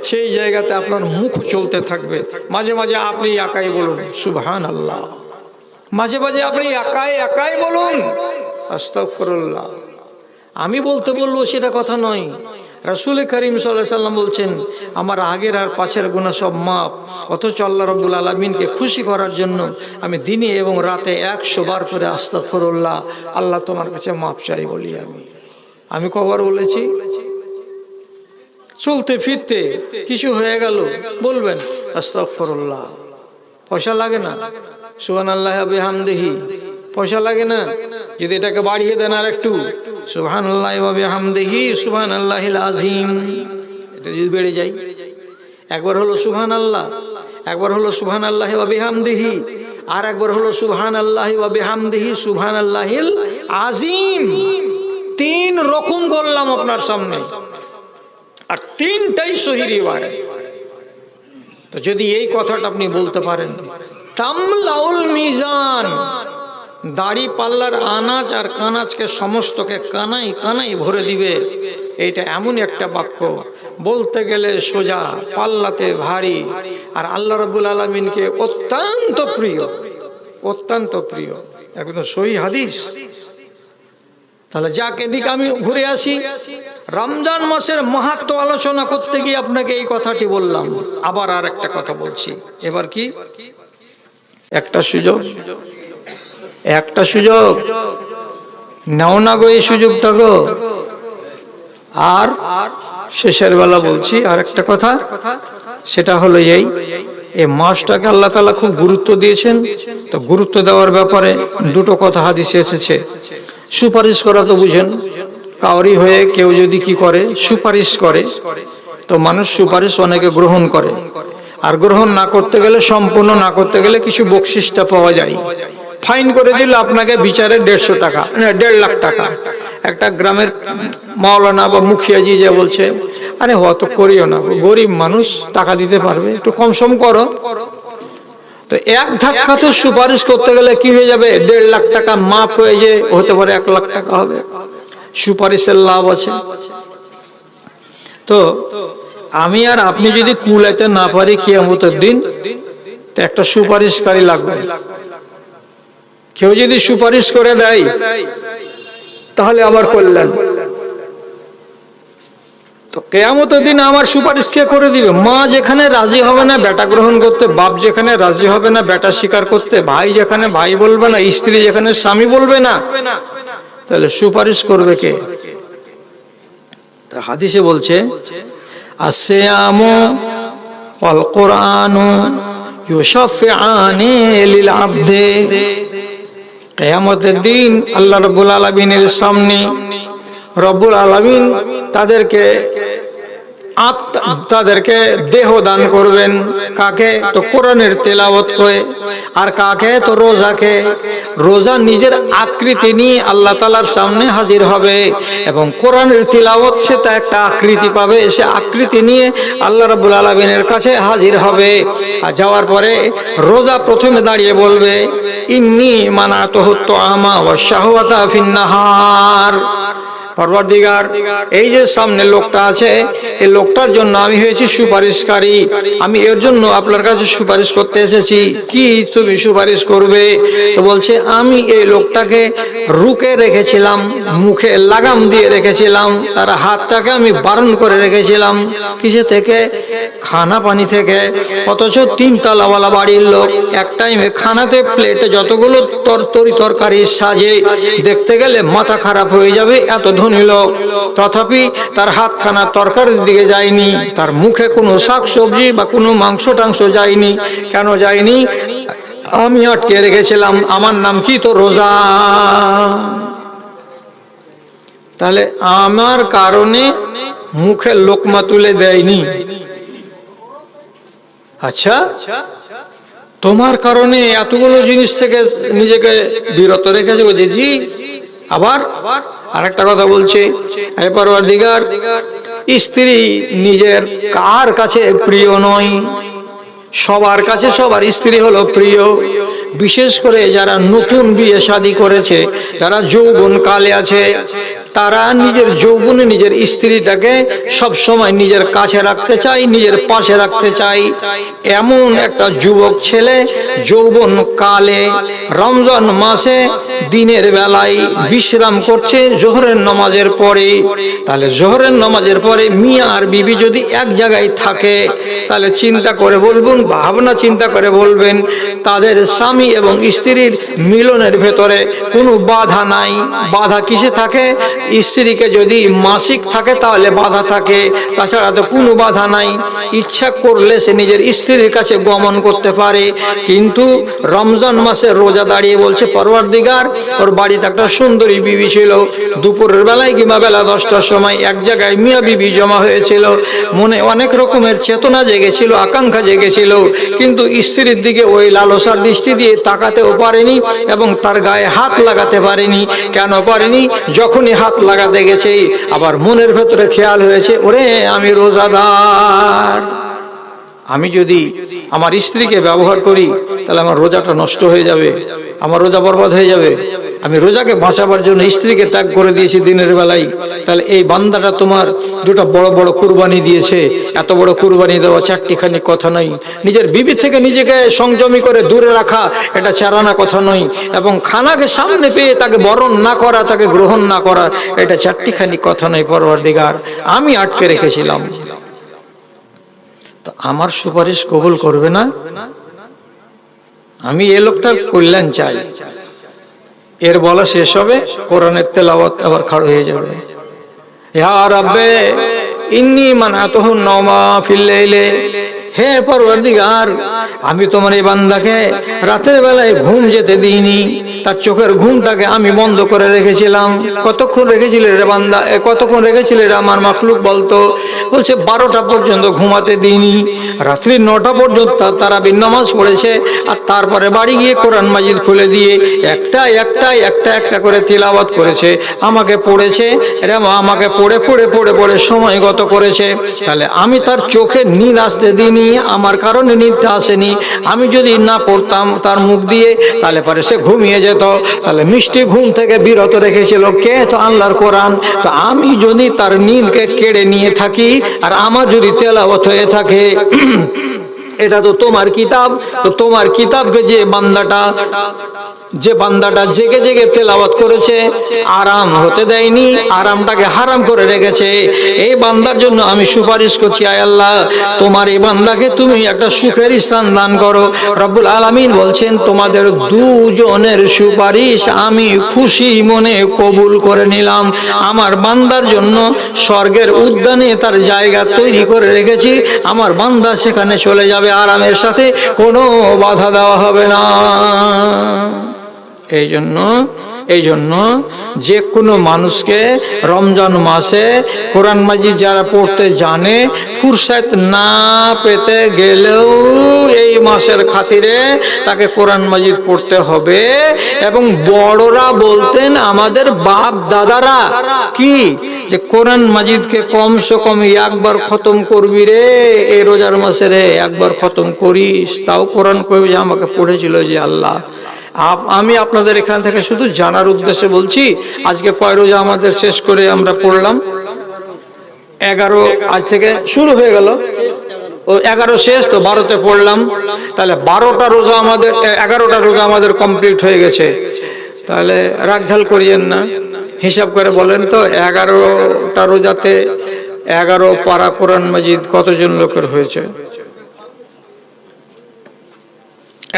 সেই জায়গাতে আপনার মুখ চলতে থাকবে। মাঝে মাঝে আপনি একাই বলুন সুবহানাল্লাহ, মাঝে মাঝে আপনি একাই একাই বলুন আস্তাগফিরুল্লাহ। আমি বলতে বলবো সেটা কথা নয়। রাসূল করিম সাল্লাল্লাহু আলাইহি সাল্লাম বলছেন আমার আগের আর পাশের গুনাহ সব মাপ। অথচ আল্লাহ রাব্বুল আলামিনকে খুশি করার জন্য আমি দিনে এবং রাতে 100 বার করে আস্তাগফিরুল্লাহ, আল্লাহ তোমার কাছে মাপ চাই বলি। আমি কবার বলেছি? চলতে ফিরতে কিছু হয়ে গেল বলবেন আস্তাগফিরুল্লাহ। পয়সা লাগে না, সুবহানাল্লাহি ওয়া বিহামদিহি, পয়সা লাগে না। যদি এটাকে বাড়িয়ে দেন আর একটু, সুবহানাল্লাহি ওয়া বিহামদিহি সুবহানাল্লাহিল আযীম, এটা যদি বেড়ে যায়, একবার হলো সুবহানাল্লাহ, একবার হলো সুবহানাল্লাহি ওয়া বিহামদিহি, আর একবার হলো সুবহানাল্লাহি ওয়া বিহামদিহি সুবহানাল্লাহিল আযীম। 3 রকম বললাম আপনার সামনে, আর 3টাই সহিহ রিওয়ায়াত। তো যদি এই কথাটা আপনি বলতে পারেন, তামলাউল মিজান, দাড়ি পাল্লার আনাজ আর কানাজকে সমস্তকে কানাই কানাই ভরে দিবে। এইটা এমন একটা বাক্য, বলতে গেলে সোজা, পাল্লাতে ভারী, আর আল্লাহ রাব্বুল আলামিনকে অত্যন্ত প্রিয়, অত্যন্ত প্রিয়, একদম সহিহ হাদিস। তাহলে যাক, এদিকে আমি ঘুরে আসি। রমজান মাসের মাহাত্ম্য আলোচনা করতে গিয়ে আপনাকে এই কথাটি বললাম। আবার আর একটা কথা বলছি। এবার কি? একটা সুযোগ, একটা সুযোগ নাও না গো, এই সুযোগটা গো। আর শেষের বেলা বলছি আর একটা কথা, সেটা হলো এই মাসটাকে আল্লাহ তাআলা খুব গুরুত্ব দিয়েছেন। তো গুরুত্ব দেওয়ার ব্যাপারে 2টো কথা হাদিসে এসেছে। সুপারিশ করা তো বুঝেন, কাউরি হয়ে কেউ যদি কি করে, সুপারিশ করে, তো মানুষ সুপারিশ অনেকে গ্রহণ করে, আর গ্রহণ না করতে গেলে, সম্পূর্ণ না করতে গেলে কিছু বকশিসটা পাওয়া যায়। ফাইন করে দিল আপনাকে বিচারে 150 টাকা, 1.5 লাখ টাকা। একটা গ্রামের মাওলানা বা মুখিয়াজি যে বলছে, আরে অত করিও না, গরিব মানুষ টাকা দিতে পারবে, একটু কম সম করো। তো এক ধাক্কাতে সুপারিশ করতে গেলে কি হয়ে যাবে? 1.5 লাখ টাকা মাফ হয়ে যে হতে পারে 1 লাখ টাকা হবে। সুপারিশের লাভ আছে। তো আমি আর আপনি যদি কুলাইতে না পারি কিয়ামতের দিন, তো একটা সুপারিশকারী লাগবে। কেউ যদি সুপারিশ করে দেয় তাহলে আমার কল্যাণ। তো কিয়ামতের দিন আমার সুপারিশ কে করে দিবে? মা যেখানে রাজি হবে না বেটা গ্রহণ করতে, বাপ যেখানে রাজি হবে না বেটা স্বীকার করতে, ভাই যেখানে ভাই বলবে না, স্ত্রী যেখানে স্বামী বলবে না, তাহলে সুপারিশ করবে কে? তা হাদিসে বলছে আসিয়ামু ওয়াল কুরআনু ইউশাফিআনি লিল আবদি। কিয়ামতের দিন আল্লাহ রাব্বুল আলামিনের সামনে রব্বুল আলামিন তাদেরকে দেহ দান করবেন। কাকে? তো কোরআনের তেলাওয়াত করে। আর কাকে? তো রোজাকে। রোজা নিজের আকৃতি নিয়ে আল্লাহ তাআলার সামনে হাজির হবে, এবং কোরআনের তিলাওয়াত সে তা একটা আকৃতি পাবে, সে আকৃতি নিয়ে আল্লাহ রাব্বুল আলামিনের কাছে হাজির হবে। আর যাওয়ার পরে রোজা প্রথমে দাঁড়িয়ে বলবে, ইন্নী মানাতুহু তুআমা ওয়াশ শাহওয়াতা ফিন নাহার। পরওয়ারদিগার, এই যে সামনে লোকটা আছে, এই লোকটার জন্য আমি হয়েছি সুপারিশকারী, আমি এর জন্য আপনার কাছে সুপারিশ করতে এসেছি। কি তুমি সুপারিশ করবে? তো বলছে, আমি এই লোকটাকে রুকে রেখেছিলাম, মুখে লাগাম দিয়ে রেখেছিলাম, তার হাতটাকে আমি বারণ করে রেখেছিলাম। কিসে থেকে? খানা পানি থেকে। অথচ 3 তলাওয়ালা বাড়ির লোক, এক টাইমে খানাতে প্লেটে যতগুলো তরকারি সাজে, দেখতে গেলে মাথা খারাপ হয়ে যাবে, এত ধনী লোক। তথাপি তার হাতখানা তরকারির দিকে যায়নি, তার মুখে কোনো শাকসবজি বা কোনো মাংস টাংস যায়নি। কেন যায়নি? আমি আটকে রেখেছিলাম। আমার নাম কি? তো রোজা। তাহলে আমার কারণে মুখে লোকমা তুলে দেয়নি। আচ্ছা, তোমার কারণে এতগুলো জিনিস থেকে নিজেকে বিরত রেখেছে। বলছে জি। আবার আরেকটা কথা বলছে, হে পরওয়ারদিগার, স্ত্রী নিজের কার কাছে প্রিয় নয়? সবার কাছে সবার স্ত্রী হলো প্রিয়। বিশেষ করে যারা নতুন বিয়ে শাদী করেছে, যারা যৌবন কালে আছে, তারা নিজের যৌবনে নিজের স্ত্রীটাকে সব সময় নিজের কাছে রাখতে চায়, নিজের পাশে রাখতে চায়। এমন একটা যুবক ছেলে যৌবন কালে রমজান মাসে দিনের বেলায় বিশ্রাম করছে জোহরের নামাজের পরে। তাহলে জোহরের নামাজের পরে মিয়া আর বিবি যদি এক জায়গায় থাকে, তাহলে চিন্তা করে বলবেন, ভাবনা চিন্তা করে বলবেন, তাদের স্বামী এবং স্ত্রীর মিলনের ভেতরে কোনো বাধা নাই। বাধা কিসে থাকে? স্ত্রীকে যদি মাসিক থাকে তাহলে বাধা থাকে, তাছাড়া তো কোনো বাধা নাই। ইচ্ছা করলে সে নিজের স্ত্রীর কাছে গমন করতে পারে। কিন্তু রমজান মাসে রোজা দাঁড়িয়ে বলছে, পরওয়ারদিগার, ওর বাড়িতে একটা সুন্দরী বিবি ছিল। দুপুরের বেলায় কিংবা বেলা 10টার সময় এক জায়গায় মিয়া বিবি জমা হয়েছিল। মনে অনেক রকমের চেতনা জেগেছিল, আকাঙ্ক্ষা জেগেছিল, কিন্তু স্ত্রীর দিকে ওই লালসার দৃষ্টি দিয়ে তাকাতেও পারেনি এবং তার গায়ে হাত লাগাতে পারেনি। কেন পারেনি? যখনই হাত লাগাতে গেছে, আবার মনের ভেতরে খেয়াল হয়েছে, ওরে আমি রোজাদার, আমি যদি আমার স্ত্রীকে ব্যবহার করি তাহলে আমার রোজাটা নষ্ট হয়ে যাবে, আমার রোজা বরবাদ হয়ে যাবে। আমি রোজাকে বাঁচাবার জন্য স্ত্রীকে ত্যাগ করে দিয়েছি দিনের বেলায়। তাহলে এই বান্দাটা তোমার দুটো বড় বড় কুরবানি দিয়েছে। এত বড় কুরবানি দেওয়া চারটিখানি কথা নয়। নিজের বিবি থেকে নিজেকে সংযমী করে দূরে রাখা, এটা চারানা কথা নয়। এবং খানাকে সামনে পেয়ে তাকে বরণ না করা, তাকে গ্রহণ না করা, এটা চারটিখানি কথা নয়। পরওয়ারদিগার, আমি আটকে রেখেছিলাম, আমার সুপারিশ কবুল করবে না? আমি এ লোকটার কল্যাণ চাই। এর বলা শেষ হবে, কোরআনের তেলাওয়াত আবার খাড় হয়ে যাবে। ইয়া রাব্বে ইন্নী মানাতুহু নাওমা ফিল লাইলে, হে পরওয়ারদিগার, আমি তোমার এই বান্দাকে রাতের বেলায় ঘুম যেতে দিইনি, তার চোখের ঘুমটাকে আমি বন্ধ করে রেখেছিলাম। কতক্ষণ রেখেছিলে রে বান্দা? কতক্ষণ রেখেছিলে রে আমার মাখলুক বলতো? বলছে 12টা পর্যন্ত ঘুমাতে দিইনি। রাত্রি 9টা পর্যন্ত তারাবির নামাজ পড়েছে, আর তারপরে বাড়ি গিয়ে কোরআন মাজিদ খুলে দিয়ে একটা একটা একটা একটা করে তিলাওয়াত করেছে, আমাকে পড়েছে রে মা, আমাকে পড়ে পড়ে পড়ে পড়ে সময় গত করেছে। তাহলে আমি তার চোখে নীল আসতে দিইনি, আমার কারণে নীলটা আসেনি। আমি যদি না পড়তাম তার মুখ দিয়ে, তাহলে পরে সে ঘুমিয়ে যেত। তাহলে মিষ্টি ঘুম থেকে বিরত রেখেছিল কে? তো আল্লাহর কোরআন। তো আমি যদি তার নীলকে কেড়ে নিয়ে থাকি আর আমার যদি তেলাওয়াত হয়ে থাকে, এটা তো তোমার কিতাব। তো তোমার কিতাবকে যে বান্দাটা জেগে জেগে তেলাওয়াত করেছে, আরাম হতে দেয়নি, আরামটাকে হারাম করে রেখেছে, এই বান্দার জন্য আমি সুপারিশ করছি, আয় আল্লাহ, তোমার এই বান্দাকে তুমি একটা সুখের স্থান দান করো। রব্বুল আলামিন বলছেন, তোমাদের দুজনের সুপারিশ আমি খুশি মনে কবুল করে নিলাম। আমার বান্দার জন্য স্বর্গের উদ্যানে তার জায়গা তৈরি করে রেখেছি, আমার বান্দা সেখানে চলে যাবে আরামের সাথে, কোনো বাধা দেওয়া হবে না। এই জন্য যে কোনো মানুষকে রমজান মাসে কোরআন মাজিদ যারা পড়তে জানে, ফুরসত না পেতে গেলেও এই মাসের খাতিরে তাকে কোরআন মাজিদ পড়তে হবে। এবং বড়রা বলতেন, আমাদের বাপ দাদারা, কি যে কোরআন মাজিদকে কমসে কম একবার খতম করবি রে, এই রোজার মাসে রে একবার খতম করিস। তাও কোরআন কইবে যে আমাকে পড়েছিল যে আল্লাহ, আমি আপনাদের এখান থেকে শুধু জানার উদ্দেশ্যে বলছি। আজকে কয় রোজা আমাদের শেষ করে আমরা পড়লাম? 11 আজ থেকে শুরু হয়ে গেল, ও 11 শেষ তো 12তে পড়লাম। তাহলে 12টা রোজা আমাদের, 11টা রোজা আমাদের কমপ্লিট হয়ে গেছে। তাহলে রাগঝাল করিয়েন না, হিসাব করে বলেন তো 11টা রোজাতে 11 পারা কোরআন মাজিদ কতজন লোকের হয়েছে?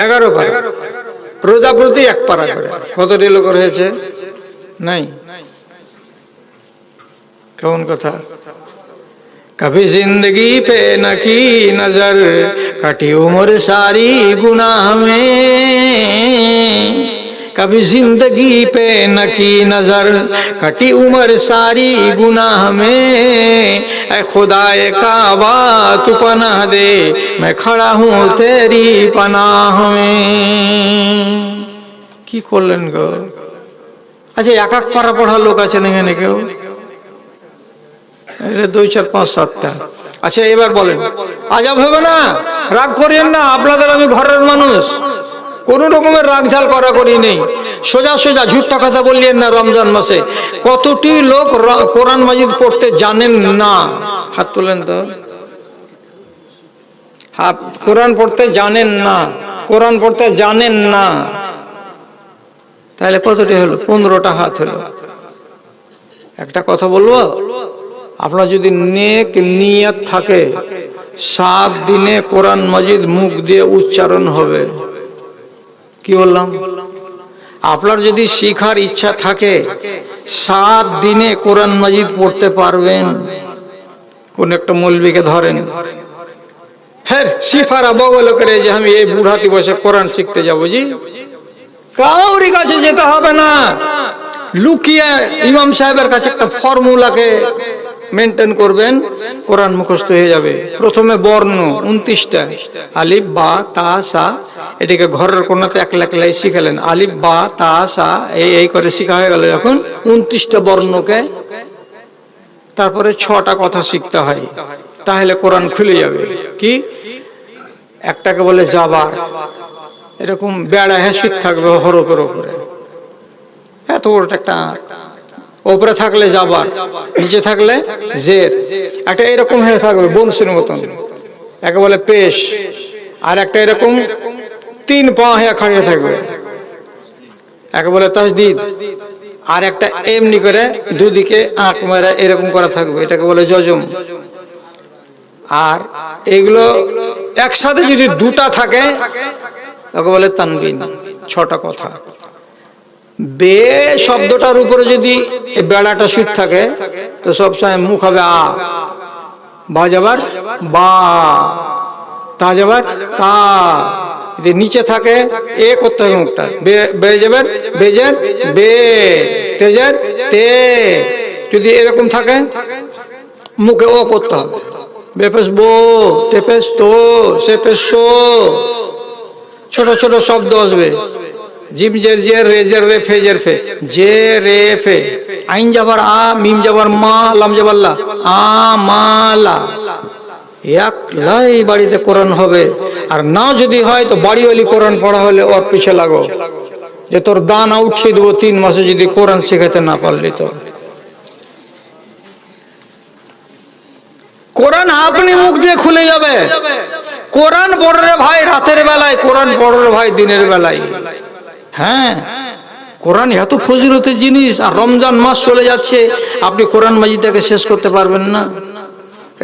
11 পারা, রোজা প্রতি 1 পারা করে কতটি লোকের হয়েছে? নাই। কেমন কথা? कभी जिंदगी पे न की नजर, कटी उम्र सारी गुनाह में। कभी जिंदगी पे न की नजर, कटी उम्र सारी गुनाह में। ऐ खुदाए काबा तू पनाह दे, मैं खड़ा हूँ तेरी पनाह में। কি করলেন গো? আচ্ছা, 1 পারা পড়া লোক আছে এখানে কেউ? 2, 4, 5, 7টা। আচ্ছা, এবার বলেন, আজাব হবে না? রাগ করেন না, আপনাদের আমি ঘরের মানুষ, কোন রকমের রাগ ঝাল করা করি নেই। সোজা সোজা ঝুট্টা কথা বললেন না। রমজান মাসে কতটি লোক কোরআন মাজিদ পড়তে জানেন না? হাত তোলেন তো। কোরআন পড়তে জানেন না, কোরআন পড়তে জানেন না। তাহলে কতটি হলো? 15টা হাত হলো। একটা কথা বলবো, আপনার যদি নেক নিয়ত থাকে 7 দিনে কোরআন মাজিদ মুখ দিয়ে উচ্চারণ হবে। কি বললাম? আপনার যদি শিখার ইচ্ছা থাকে 7 দিনে কোরআন মাজিদ পড়তে পারবেন। কোন একটা মৌলবীকে ধরেন, হ্যাঁ সিফারা বগল করে যে আমি এই বুড়াতি বসে কোরআন শিখতে যাবো, জি কাউরি কাছে যেতে হবে না। লুকিয়ে ইমাম সাহেবের কাছে একটা ফর্মুলাকে মেনটেন করবেন, কোরআন মুখস্থ হয়ে যাবে। প্রথমে বর্ণ 29টা, আলিফ বা তা সা, এটাকে ঘরের কোনাতে একলাই শিখালেন। আলিফ বা তা সা এই করে শিখা হয়ে গেল। এখন 29টা বর্ণকে, তারপরে 6টা কথা শিখতে হয়, তাহলে কোরআন খুলে যাবে। কি? একটাকে বলে জাবার, এরকম বেড়া হ্যাঁ থাকবে হরফের উপরে, এত বড় একটা, উপরে থাকলে জাবার, নিচে থাকলে জের, একটা এরকম হয়ে থাকবে বংশীর মতন, একে বলে পেশ। আর একটা এরকম 3 পা হয়ে খাড়িয়ে থাকবে, একে বলে তাসদিদ। আর একটা এমনি করে দুদিকে আঁক মেরে এরকম করা থাকবে, এটাকে বলে জজম। আর এগুলো একসাথে যদি 2টা থাকে তাকে বলে তানবিন। 6টা কথা। বে শব্দটার উপরে যদি বেড়াটা সুদ থাকে তো সবসময় মুখ হবে আ, বা যাবার বা, তা যাবার তা। যদি নিচে থাকে এ করতে হবে মুখটা, বে যাবার বেজের বে, তেজের তে। যদি এরকম থাকে মুখে ও করতে হবে, বেপেস বো, তেপেস তো, সেপেস সো। ছোট ছোট শব্দ আসবে, জিম জের জের, রে জের রে, ফে জের ফে, জে রে ফে। আইন যাবার আ, মিম যাবার মা, লাম যাবার লা, আ মা লা। একলাই বাড়িতে কোরআন হবে। আর না যদি হয় তো বাড়িওয়ালি কোরআন পড়া হলে ওর পিছে লাগো, যে তোর দানা উঠিয়ে দেবো 3 মাসে যদি কোরআন শেখাতে না পারলি তো। কোরআন আপনি মুখ দিয়ে খুলে যাবে। কোরআন পড়ো রে ভাই রাতের বেলায়, কোরআন পড়ো রে ভাই দিনের বেলায়। হ্যাঁ, কোরআন এত ফজিলতের জিনিস। আর রমজান মাস চলে যাচ্ছে, আপনি কোরআন মাজিদটাকে শেষ করতে পারবেন না,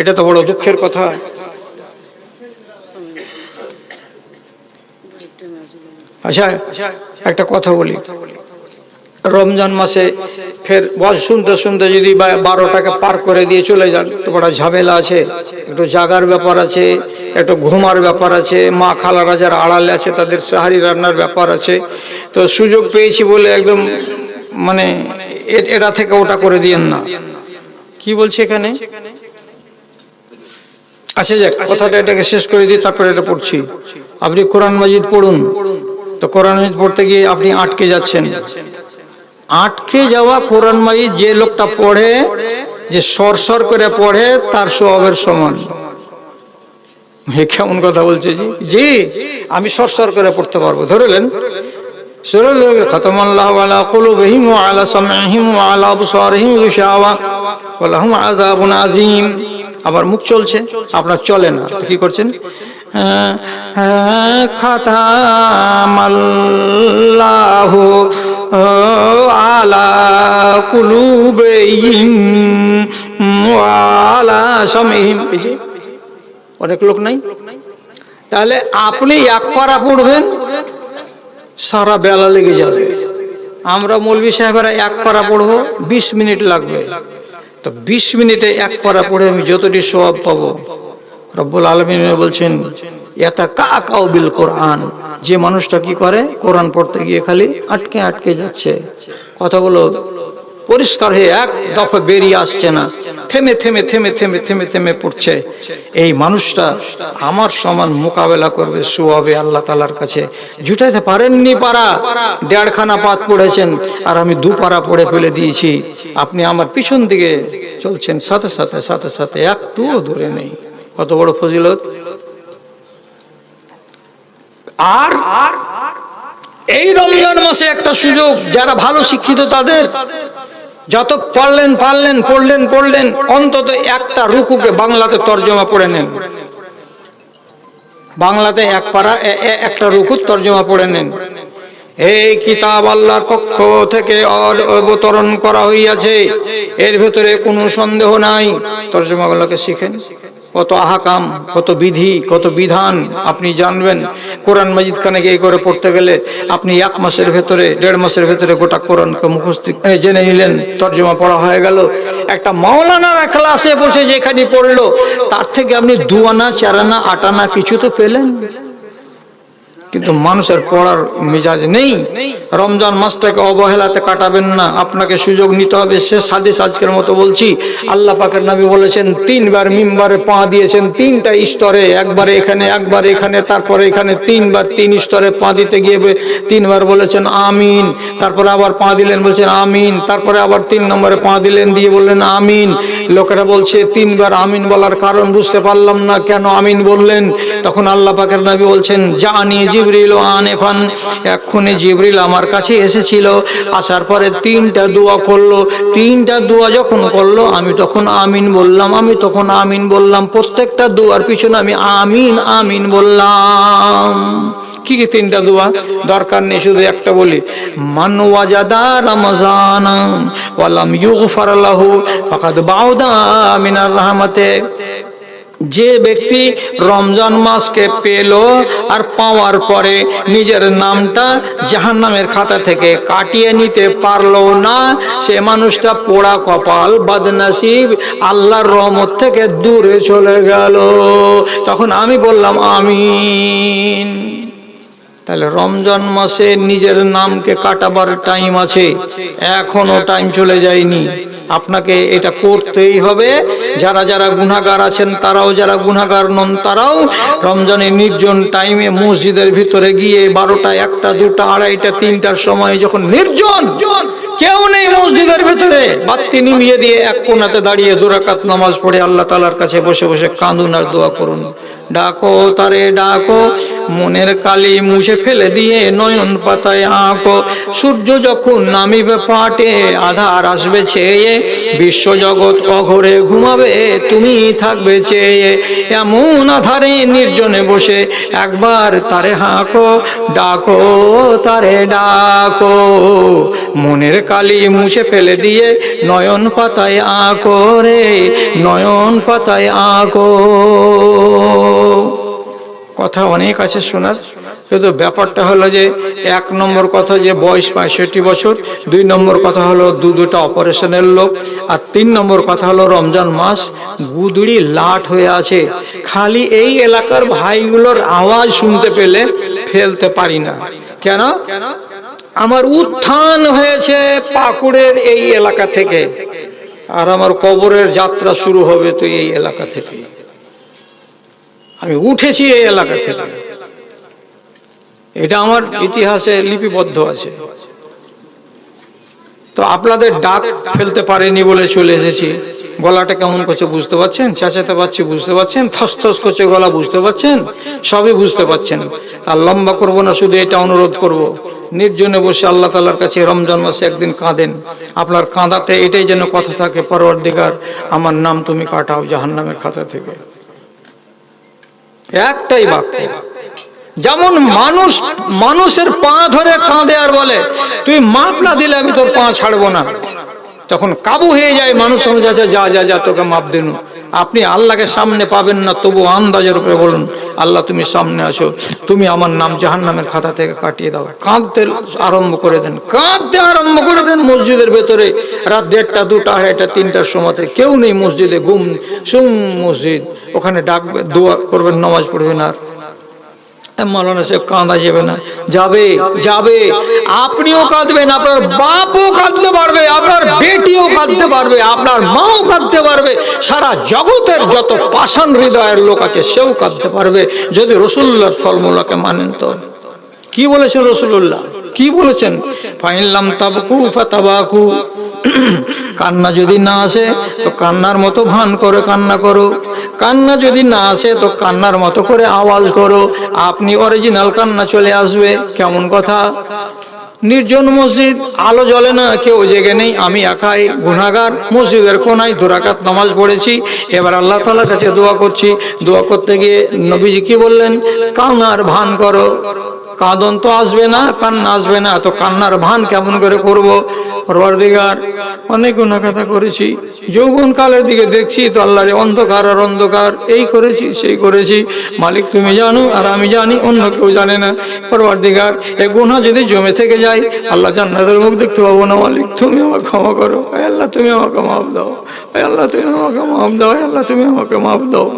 এটা তো বড় দুঃখের কথা। আচ্ছা, একটা কথা বলি, রমজান মাসে ফের ওয়াজ শুনতে শুনতে যদি 12টাকে পার করে দিয়ে চলে যান তো বড় ঝামেলা আছে। একটু জাগার ব্যাপার আছে, একটু ঘুমার ব্যাপার আছে, মা খালারা যারা আড়ালে আছে তাদের সাহারি রান্নার ব্যাপার আছে। তো সুযোগ পেয়েছি বলে একদম মানে এটা থেকে ওটা করে দিয়েন না। কি বলছে এখানে? আচ্ছা যাক, কথাটা এটাকে শেষ করে দিই, তারপরে এটা পড়ছি। আপনি কোরআন মাজিদ পড়ুন, তো কোরআন মাজিদ পড়তে গিয়ে আপনি আটকে যাচ্ছেন। আটকে যাওয়া কোরআন মাজিদ যে লোকটা পড়ে, যে সরসর করে পড়ে, তার সওয়াবের সমান। কেমন কথা বলছে জি? জি, আমি সরসর করে পড়তে পারবো। ধরলেন খাতামাল্লাহু আলা কুলুবিহিম ওয়া আলা সামঈহিম ওয়া আলা আবসারিহিম গিশাওয়া ওয়া লাহুম আযাবুন আযীম। আবার মুখ চলছে, আপনার চলে না, তো কি করছেন? খাতামাল্লাহু আলা কুলুবিহিম ওয়া আলা সামঈহিম। এই যে অনেক লোক নাই, তাহলে আপনি এক পারা পড়বেন, সারা বেলা লেগে যাবে। আমরা মৌলভী সাহেবেরা এক পারা পড়বো, 20 মিনিট লাগবে। তো 20 মিনিটে এক পারা পড়ে আমি যতটি সওয়াব পাবো। রব্বুল আলামিন বলছেন ইয়াতাকাউ বিল কোরআন, যে মানুষটা কি করে, কোরআন পড়তে গিয়ে খালি আটকে আটকে যাচ্ছে, কথাগুলো পরিষ্কার হয়ে এক দফা বেরিয়ে আসছে না, থেমে থেমে থেমে থেমে থেমে থেমে পড়ছে, এই মানুষটা আমার সমান মোকাবেলা করবে সওয়াবে আল্লাহ তাআলার কাছে। জুটাইতে পারেননি পারা, 1.5 খানা পাত পড়েছেন আর আমি 2 পারা পড়ে ফেলে দিয়েছি, আপনি আমার পিছন দিকে চলছেন, সাথে সাথে সাথে সাথে একটুও দূরে নেই। কত বড় ফজিলত! আর এই রমজান মাসে একটা সুযোগ, যারা ভালো শিক্ষিত তাদের, যত পড়লেন অন্তত একটা রুকুকে বাংলাতে তর্জমা পড়ে নেন, বাংলাতে একটা রুকুর তর্জমা পড়ে নেন। এই কিতাব আল্লাহর পক্ষ থেকে অবতরণ করা হইয়াছে, এর ভেতরে কোনো সন্দেহ নাই। তর্জমাগুলোকে শিখেন, কত আহকাম, কত বিধি, কত বিধান আপনি জানবেন। কোরআন মাজিদ খানে গিয়ে করে পড়তে গেলে আপনি 1 মাসের ভেতরে, 1.5 মাসের ভেতরে গোটা কোরআনকে মুখস্থ জেনে নিলেন, তর্জমা পড়া হয়ে গেল। একটা মাওলানার ক্লাসে বসে যেখানে পড়লো, তার থেকে আপনি 2 আনা 4 আনা 8 আনা কিছু তো পেলেন। কিন্তু মানুষের পড়ার মেজাজ নেই। রমজান মাসটাকে অবহেলাতে কাটাবেন না, আপনাকে সুযোগ নিতে হবে। শেষ হাদিস আজকের মতো বলছি, আল্লাহ পাকের নবী বলেছেন 3 বার মিম্বারে পা দিয়েছেন, 3টা স্তরে, একবারে এখানে, একবারে এখানে, তারপরে এখানে, 3 বার 3 স্তরে পা দিতে গিয়ে 3 বার বলেছেন আমিন, তারপরে আবার পা দিলেন, বলছেন আমিন, তারপরে আবার 3 নম্বরে পা দিলেন, দিয়ে বললেন আমিন। লোকেরা বলছে 3 বার আমিন বলার কারণ বুঝতে পারলাম না, কেন আমিন বললেন? তখন আল্লাহ পাকের নবী বলছেন জানি জিবরিল আনেফান, এক্ষুনি জিবরিল আমার কাছে এসেছিল, আসার পরে 3টা দোয়া করলো, 3টা দোয়া যখন করলো আমি তখন আমিন বললাম, আমি তখন আমিন বললাম, প্রত্যেকটা দোয়ার পিছনে আমি আমিন আমিন বললাম। কি 3টা দোয়া? দরকার নেই, শুধু একটা বলি, মান ওয়াজাদা রমজান ওয়া লাম ইউগফার লাহু ফাকাদ বাউদা মিনার রাহমাতে। যে ব্যক্তি রমজান মাসকে পেল আর পাওয়ার পরে নিজের নামটা জাহান্নামের খাতা থেকে কাটিয়ে নিতে পারলো না, সে মানুষটা পোড়া কপাল, বদনসিব, আল্লাহর রহমত থেকে দূরে চলে গেল। তখন আমি বললাম আমিন। তাহলে রমজান মাসে নিজের নামকে কাটাবার টাইম আছে, এখনো টাইম চলে যায়নি। আপনাকে এটা করতেই হবে। যারা যারা গুনাহগার আছেন তারাও, যারা গুনাহগার নন তারাও রমজানের নির্জন টাইমে মসজিদের ভিতরে গিয়ে 12টা, 1টা, 2টা, 2:30টা, 3টার সময় যখন নির্জন, কেউ নেই মসজিদের ভিতরে, বাতি নিভিয়ে দিয়ে এক কোণাতে দাঁড়িয়ে 2 রাকাত নামাজ পড়ে আল্লাহ তাআলার কাছে বসে বসে কাঁদুন আর দোয়া করুন। ডাকো তারে ডাকো, মনের কালি মুছে ফেলে দিয়ে নয়ন পাতায় আঁকো। সূর্য যখন নামিবে পাটে, আধার আসবে ছেয়ে, বিশ্বজগৎ অঘরে ঘুমাবে, তুমি থাকবে চেয়ে। এমন আধারে নির্জনে বসে একবার তারে হাঁকো, ডাকো তারে ডাকো, মনের কালি মুছে ফেলে দিয়ে নয়ন পাতায় আঁকো রে, নয়ন পাতায় আঁকো। কথা অনেক আছে শোনার, কিন্তু ব্যাপারটা হলো যে 1 নম্বর কথা যে বয়স 65 বছর, 2 নম্বর কথা হলো 2টা অপারেশনের লোক, আর 3 নম্বর কথা হলো রমজান মাস গুদড়ি লাট হয়ে আছে। খালি এই এলাকার ভাইগুলোর আওয়াজ শুনতে পেলে ফেলতে পারি না। কেন? আমার উত্থান হয়েছে পাকুড়ের এই এলাকা থেকে, আর আমার কবরের যাত্রা শুরু হবে তো এই এলাকা থেকে। আমি উঠেছি এই এলাকা থেকে, এটা আমার ইতিহাসে লিপিবদ্ধ আছে। তো আপনাদের ডাক ফেলতে পারেনি বলে চলে এসেছি। গলাটা কেমন করছে বুঝতে পারছেন, চেঁচাতে পারছি বুঝতে পারছেন, থস করছে গলা বুঝতে পারছেন, সবই বুঝতে পারছেন। আর লম্বা করবো না, শুধু এটা অনুরোধ করব, নির্জনে বসে আল্লাহ তাআলার কাছে রমজান মাসে একদিন কাঁদেন। আপনার কাঁদাতে এটাই যেন কথা থাকে, পরওয়ারদিগার আমার নাম তুমি কাটাও জাহান্নামের খাতা থেকে। একটাই বাক্য। যেমন মানুষের পা ধরে কাঁদে আর বলে তুই মাপ না দিলে আমি তোর পা ছাড়বো না, তখন কাবু হয়ে যায় মানুষ, যা যা যা তোকে মাপ দেন। আপনি আল্লাহকে সামনে পাবেন না, তবু আন্দাজের উপরে বলুন আল্লাহ তুমি সামনে আসো, তুমি আমার নাম জাহান্নামের খাতা থেকে কাটিয়ে দাও। কাঁদতে আরম্ভ করে দেন, কাঁদতে আরম্ভ করে দেন। মসজিদের ভেতরে রাত 1টা 2টা 2:30 3টার সময়তে কেউ নেই মসজিদে, গুম সুম মসজিদ, ওখানে ডাকবে, দোয়া করবেন, নামাজ পড়বেন। আর মাওলানা সাহেব কাঁদা যাবে না, যাবে যাবে। আপনিও কাঁদবেন, আপনার বাপও কাঁদতে পারবে, আপনার বেটিও কাঁদতে পারবে, আপনার মাও কাঁদতে পারবে, সারা জগতের যত পাষাণ হৃদয়ের লোক আছে সেও কাঁদতে পারবে, যদি রাসূলুল্লাহর ফর্মুলাকে মানেন। তো কি বলেছেন রাসূলুল্লাহ, কি বলেছেন? ফাইনলাম তাবকু ফাতাবাকু, কান্না যদি না আসে তো কান্নার মতো ভান করে কান্না করো, কান্না যদি না আসে তো কান্নার মতো করে আওয়াজ করো, আপনি অরিজিনাল কান্না চলে আসবে। কেমন কথা? নির্জন মসজিদ, আলো জ্বলে না, কেউ জেগে নেই, আমি একাই গুনাহগার, মসজিদের কোনায় 2 রাকাত নামাজ পড়েছি, এবার আল্লাহ তাআলার কাছে দোয়া করছি। দোয়া করতে গিয়ে নবীজি কি বললেন? কান্নার ভান করো। কাঁদন তো আসবে না, কান্না আসবে না, তো কান্নার ভান কেমন করে করব? পরওয়ারদিগার অনেক গুনাহ কথা করেছি, যৌবন কালের দিকে দেখছি তো আল্লাহর অন্ধকার আর অন্ধকার, এই করেছি সেই করেছি, মালিক তুমি জানো আর আমি জানি, অন্য কেউ জানে না। পরওয়ারদিগার এই গুনাহ যদি জমে থেকে যায়, আল্লাহ জান্নাতের মুখ দেখতে পাবো না, মালিক তুমি আমাকে ক্ষমা করো, আল্লাহ তুমি আমাকে মাফ দাও, আল্লাহ তুমি আমাকে মাফ দাও, আল্লাহ তুমি আমাকে মাফ দাও।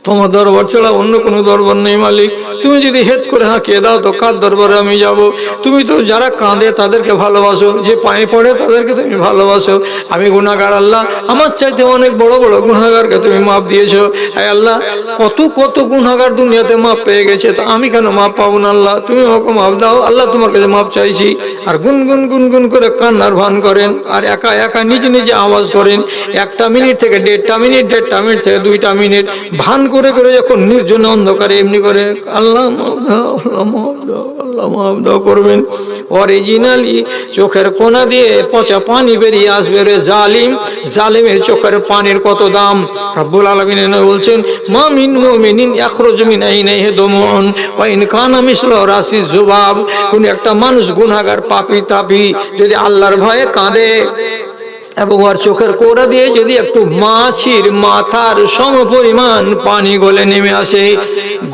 তোমার দরবার ছাড়া অন্য কোনো দরবার নেই মালিক, তুমি যদি হেদ করে হাঁকিয়ে দাও তো কার দরবারে আমি যাব? তুমি তো যারা কাঁদে তাদেরকে ভালোবাসো, যে পায়ে পড়ে তাদেরকে তুমি ভালোবাসো। আমি গুনাহগার আল্লাহ, আমার চাইতে অনেক বড় বড় গুনাহগারকে তুমি মাপ দিয়েছো। আয় আল্লাহ, কত কত গুনাহগার দুনিয়াতে মাপ পেয়ে গেছে, তো আমি কেন মাপ পাবো না? আল্লাহ তুমি আমাকে মাপ দাও, আল্লাহ তোমার কাছে মাপ চাইছি। আর গুনগুন গুনগুন করে কান্নার ভান করেন, আর একা একা নিজে নিজে আওয়াজ করেন। 1টা মিনিট থেকে 1.5টা মিনিট, 1.5টা মিনিট থেকে 2টা মিনিট ভান করে করে যখন নির্জন অন্ধকারে এমনি করে আল্লাহ মাফ দাও, আল্লাহ মাফ দাও, আল্লাহ মাফ দাও করবেন, অরিজিনালি চোখের কোনা দিয়ে পচা পানি বেরিয়ে আসবে। রে জালিম, জালিমের চোখের পানির কত দাম! রব্বুল আলামিন বলছেন মা মিন মুমিনিন ইয়াখরুজু মিন আইনাইহি দুমুন ওয়া ইন কানা মিসলু রাসি যুবাব। কোন একটা মানুষ গুনাহগার পাপী তাপী যদি আল্লাহর ভয়ে কাঁদে এবং ওর চোখের কোড়া দিয়ে যদি একটু মাছির মাথার সমপরিমাণ পানি গলে নেমে আসে,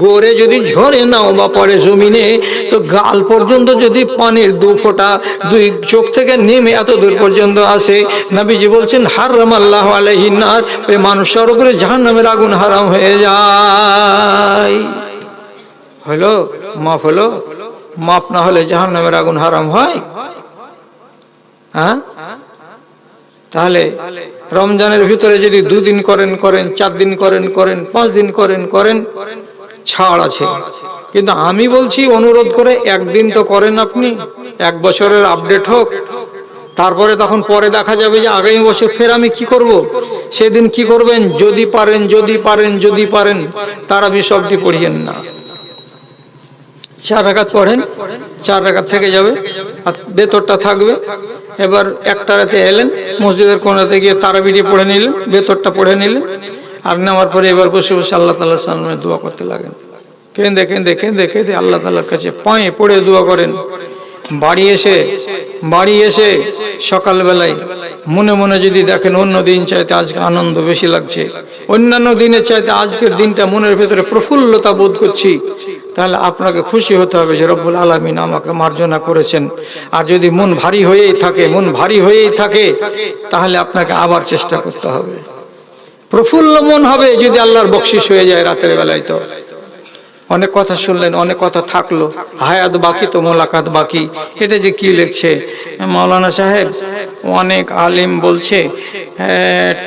গড়ে যদি ঝরে নাও বা পড়ে জমিনে, তো গাল পর্যন্ত যদি পানির 2 ফোঁটা 2 চোখ থেকে নেমে এত দূর পর্যন্ত আসে, নবীজি বলছেন হারামাল্লাহু আলাইহিন নার, ওই মানুষের উপরে জাহান্নামের আগুন হারাম হয়ে যায়। হলো মাফ হলো? মাফ না হলে জাহান্নামের আগুন হারাম হয়? হ্যাঁ, তাহলে রমজানের ভিতরে যদি 2 দিন করেন, 4 দিন করেন, 5 দিন করেন, ছাড় আছে। কিন্তু আমি বলছি অনুরোধ করে 1 দিন তো করেন আপনি, 1 বছরের আপডেট হোক, তারপরে তখন পরে দেখা যাবে যে আগামী বছর ফের আমি কি করব, সেদিন কি করবেন? যদি পারেন তারাবি সবটি পড়িয়েন না, 4 রাকাত পড়েন, 4 রাকাত থেকে যাবে আর বেতরটা থাকবে। এবার 1টা রাতে এলেন, মসজিদের কোণাতে গিয়ে তারাবিটি পড়ে নিলেন, বেতরটা পড়ে নিলেন, আর নামার পরে এবার বসে বসে আল্লাহ তাআলার সামনে দোয়া করতে লাগেন। কেঁদে কেঁদে কেঁদে কেঁদে আল্লাহ তাআলার কাছে পায়ে পড়ে দোয়া করেন। বাড়ি এসে সকালবেলায় মনে মনে যদি দেখেন অন্য দিন চাইতে আজকে আনন্দ বেশি লাগছে, অন্যান্য দিনের চাইতে আজকের দিনটা মনের ভেতরে প্রফুল্লতা বোধ করছি, তাহলে আপনাকে খুশি হতে হবে যে রব্বুল আলামিন আমাকে মার্জনা করেছেন। আর যদি মন ভারী হয়েই থাকে তাহলে আপনাকে আবার চেষ্টা করতে হবে। প্রফুল্ল মন হবে যদি আল্লাহর বকশিশ হয়ে যায় রাতের বেলায়। তো অনেক কথা শুনলেন, অনেক কথা থাকলো, হায়াত বাকি তো মোলাকাত বাকি। এটা যে কি লিখছে মাওলানা সাহেব, অনেক আলিম বলছে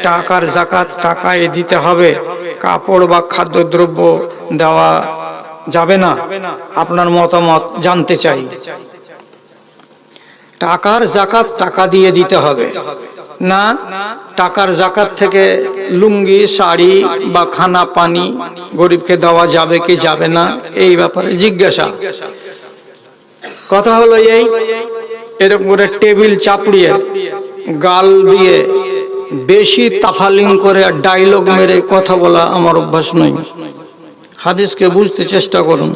টাকার যাকাত টাকায় দিতে হবে, কাপড় বা খাদ্যদ্রব্য দেওয়া যাবে না। আপনার মতামত জানতে চাই। টাকার জাকাত টাকা দিয়ে দিতে হবে না, টাকার জাকাত থেকে লুঙ্গি শাড়ি বা খানা পানি গরিবকে দেওয়া যাবে কি যাবে না এই ব্যাপারে জিজ্ঞাসা। কথা হলো এই, এরকম করে টেবিল চাপড়িয়ে গাল দিয়ে বেশি তাফালিং করে ডায়লগ মেরে কথা বলা আমার অভ্যাস নয়। হাদিসকে বুঝতে চেষ্টা করুন।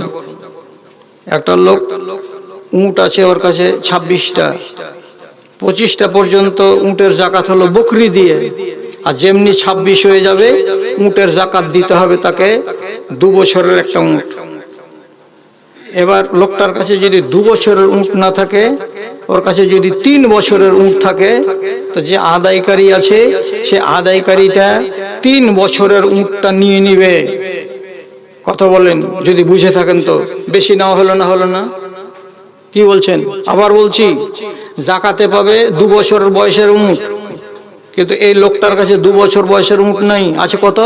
একটা লোক উট আছে ওর কাছে 26টা, 25টা পর্যন্ত উটের জাকাত হলো বকরি দিয়ে, আর যেমনি 26 হয়ে যাবে উটের জাকাত দিতে হবে তাকে 2 বছরের একটা উট। এবার লোকটার কাছে যদি 2 বছরের উট না থাকে, ওর কাছে যদি 3 বছরের উট থাকে, তো যে আদায়কারী আছে সে আদায়কারীটা 3 বছরের উটটা নিয়ে নিবে। কথা বলেন, যদি বুঝে থাকেন তো। বেশি নেওয়া হলো না, হলো না? কি বলছেন? আবার বলছি, জাকাতে পাবে 2 বছরের বয়সের উট, কিন্তু এই লোকটার কাছে 2 বছর বয়সের উট নাই, আছে কত?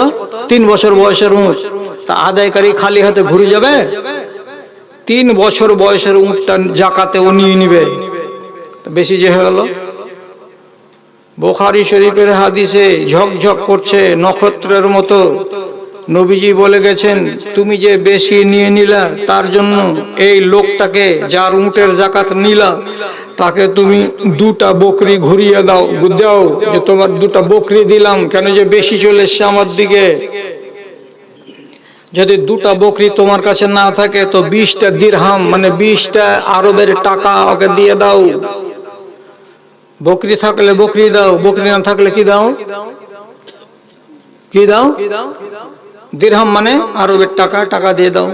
3 বছর বয়সের উট। তা আদায়কারী খালি হাতে ঘুরে যাবে? 3 বছর বয়সের উটটা জাকাতে ও নিয়ে নিবে। বেশি যে হয়ে গেল। বুখারী শরীফের হাদিসে ঝকঝক করছে নক্ষত্রের মতো। নবীজি বলে গেছেন, তুমি যে বেশি নিয়ে নিলা তার জন্য এই লোকটাকে যার উটের জাকাত নিলা তাকে তুমি 2টা বকরি ঘুরিয়ে দাও, দাও যে তোমার 2টা বকরি দিলাম, কেন যে বেশি চলে এসছে আমার দিকে। যদি 2টা বকরি তোমার কাছে না থাকে তো 20টা দিরহাম মানে 20টা আরবের টাকা ওকে দিয়ে দাও। বকরি থাকলে বকরি দাও, বকরি না থাকলে কি দাও? কি দাও? দিরহাম মানে আরবের টাকা, টাকা দিয়ে দাও।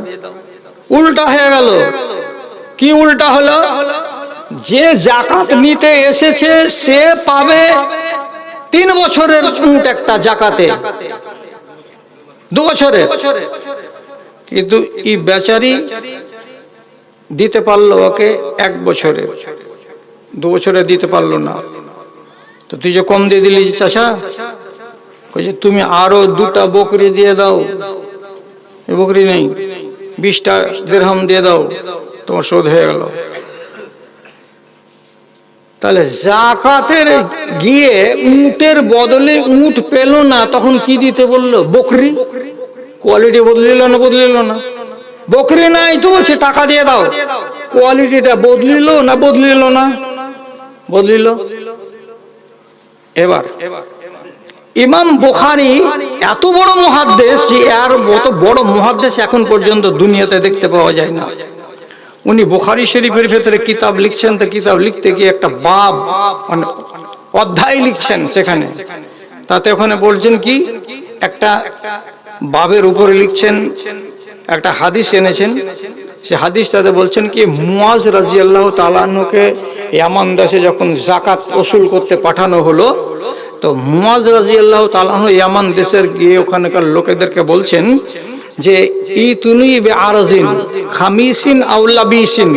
উল্টা হয়ে গেল। কি উল্টা হলো? যে জাকাত নিতে এসেছে সে পাবে 3 বছরের উট একটা জাকাতে, 2 বছরের, কিন্তু এই বেচারি দিতে পারলো ওকে 1 বছরের, 2 বছরে দিতে পারলো না। তো তুই যে কম দিয়ে দিলি চাচা, কইছে তুমি আরো 2টা বকরি দিয়ে দাও। এই বকরি নেই, 20টা দিরহাম দিয়ে দাও, তোমার শোধ হয়ে গেল। তাহলে জাকাতের গিয়ে উটের বদলে উট পেল না, তখন কি দিতে বললো? বকরি। কোয়ালিটি বদলিল না? বদলিল না? বকরি নাই তো বলছে টাকা দিয়ে দাও। কোয়ালিটিটা বদলিল না? বদলিল না? বদলিল। এবার ইমাম বুখারী এত বড় মুহাদ্দিস, যে আর এত বড় মুহাদ্দিস এখন পর্যন্ত দুনিয়াতে দেখতে পাওয়া যায় না। উনি বুখারী শরীফের ভেতরে কিতাব লিখছেন, তো কিতাব লিখতে গিয়ে একটা বাব মানে অধ্যায় লিখছেন, সেখানে তাতে ওখানে বলছেন কি, একটা বাবের উপরে লিখছেন একটা হাদিস এনেছেন। সে হাদিসটাতে বলছেন কি, মুয়াজ রাদিয়াল্লাহু তাআলা আনহুকে ইয়ামান দেশে যখন যাকাত ওসুল করতে পাঠানো হলো, তো মুয়াজ রাদিয়াল্লাহু তাআলা আনহু ইয়ামান দেশের গিয়ে ওখানকার লোকেদেরকে বলছেন যে ইতুনি বিআরজিন খামিসিন আও লাবিসিন,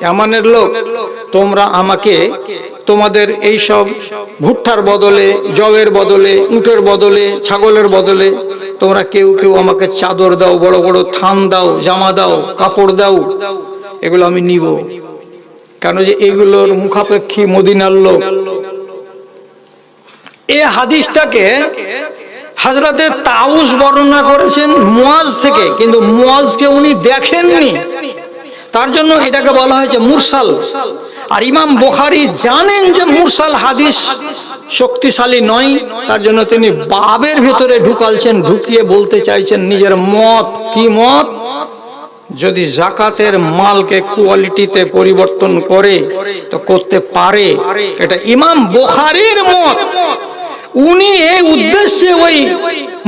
ইয়ামানের লোক তোমরা আমাকে তোমাদের এই সব ভুট্টার বদলে, জবের বদলে, উটের বদলে, ছাগলের বদলে তোমরা কেউ কেউ আমাকে চাদর দাও, বড় বড় থান দাও, জামা দাও, কাপড় দাও, এগুলো আমি নিব। কেন যে এগুলোর মুখাপেক্ষী মদিনার লোক। এই হাদিসটাকে হযরতে তাউস বর্ণনা করেছেন মুয়াজ থেকে, কিন্তু মুয়াজকে উনি দেখেননি, তার জন্য এটাকে বলা হয়েছে মুরসাল। আর ইমাম বুখারী জানেন যে মুরসাল হাদিস শক্তিশালী নয়, তার জন্য তিনি বাবের ভেতরে ঢুকালছেন, ঢুকিয়ে বলতে চাইছেন নিজের মত। কি মত? যদি যাকাতের মালকে কোয়ালিটিতে পরিবর্তন করে তো করতে পারে, এটা ইমাম বুখারীর মত। উনি এই উদ্দেশ্যে ওই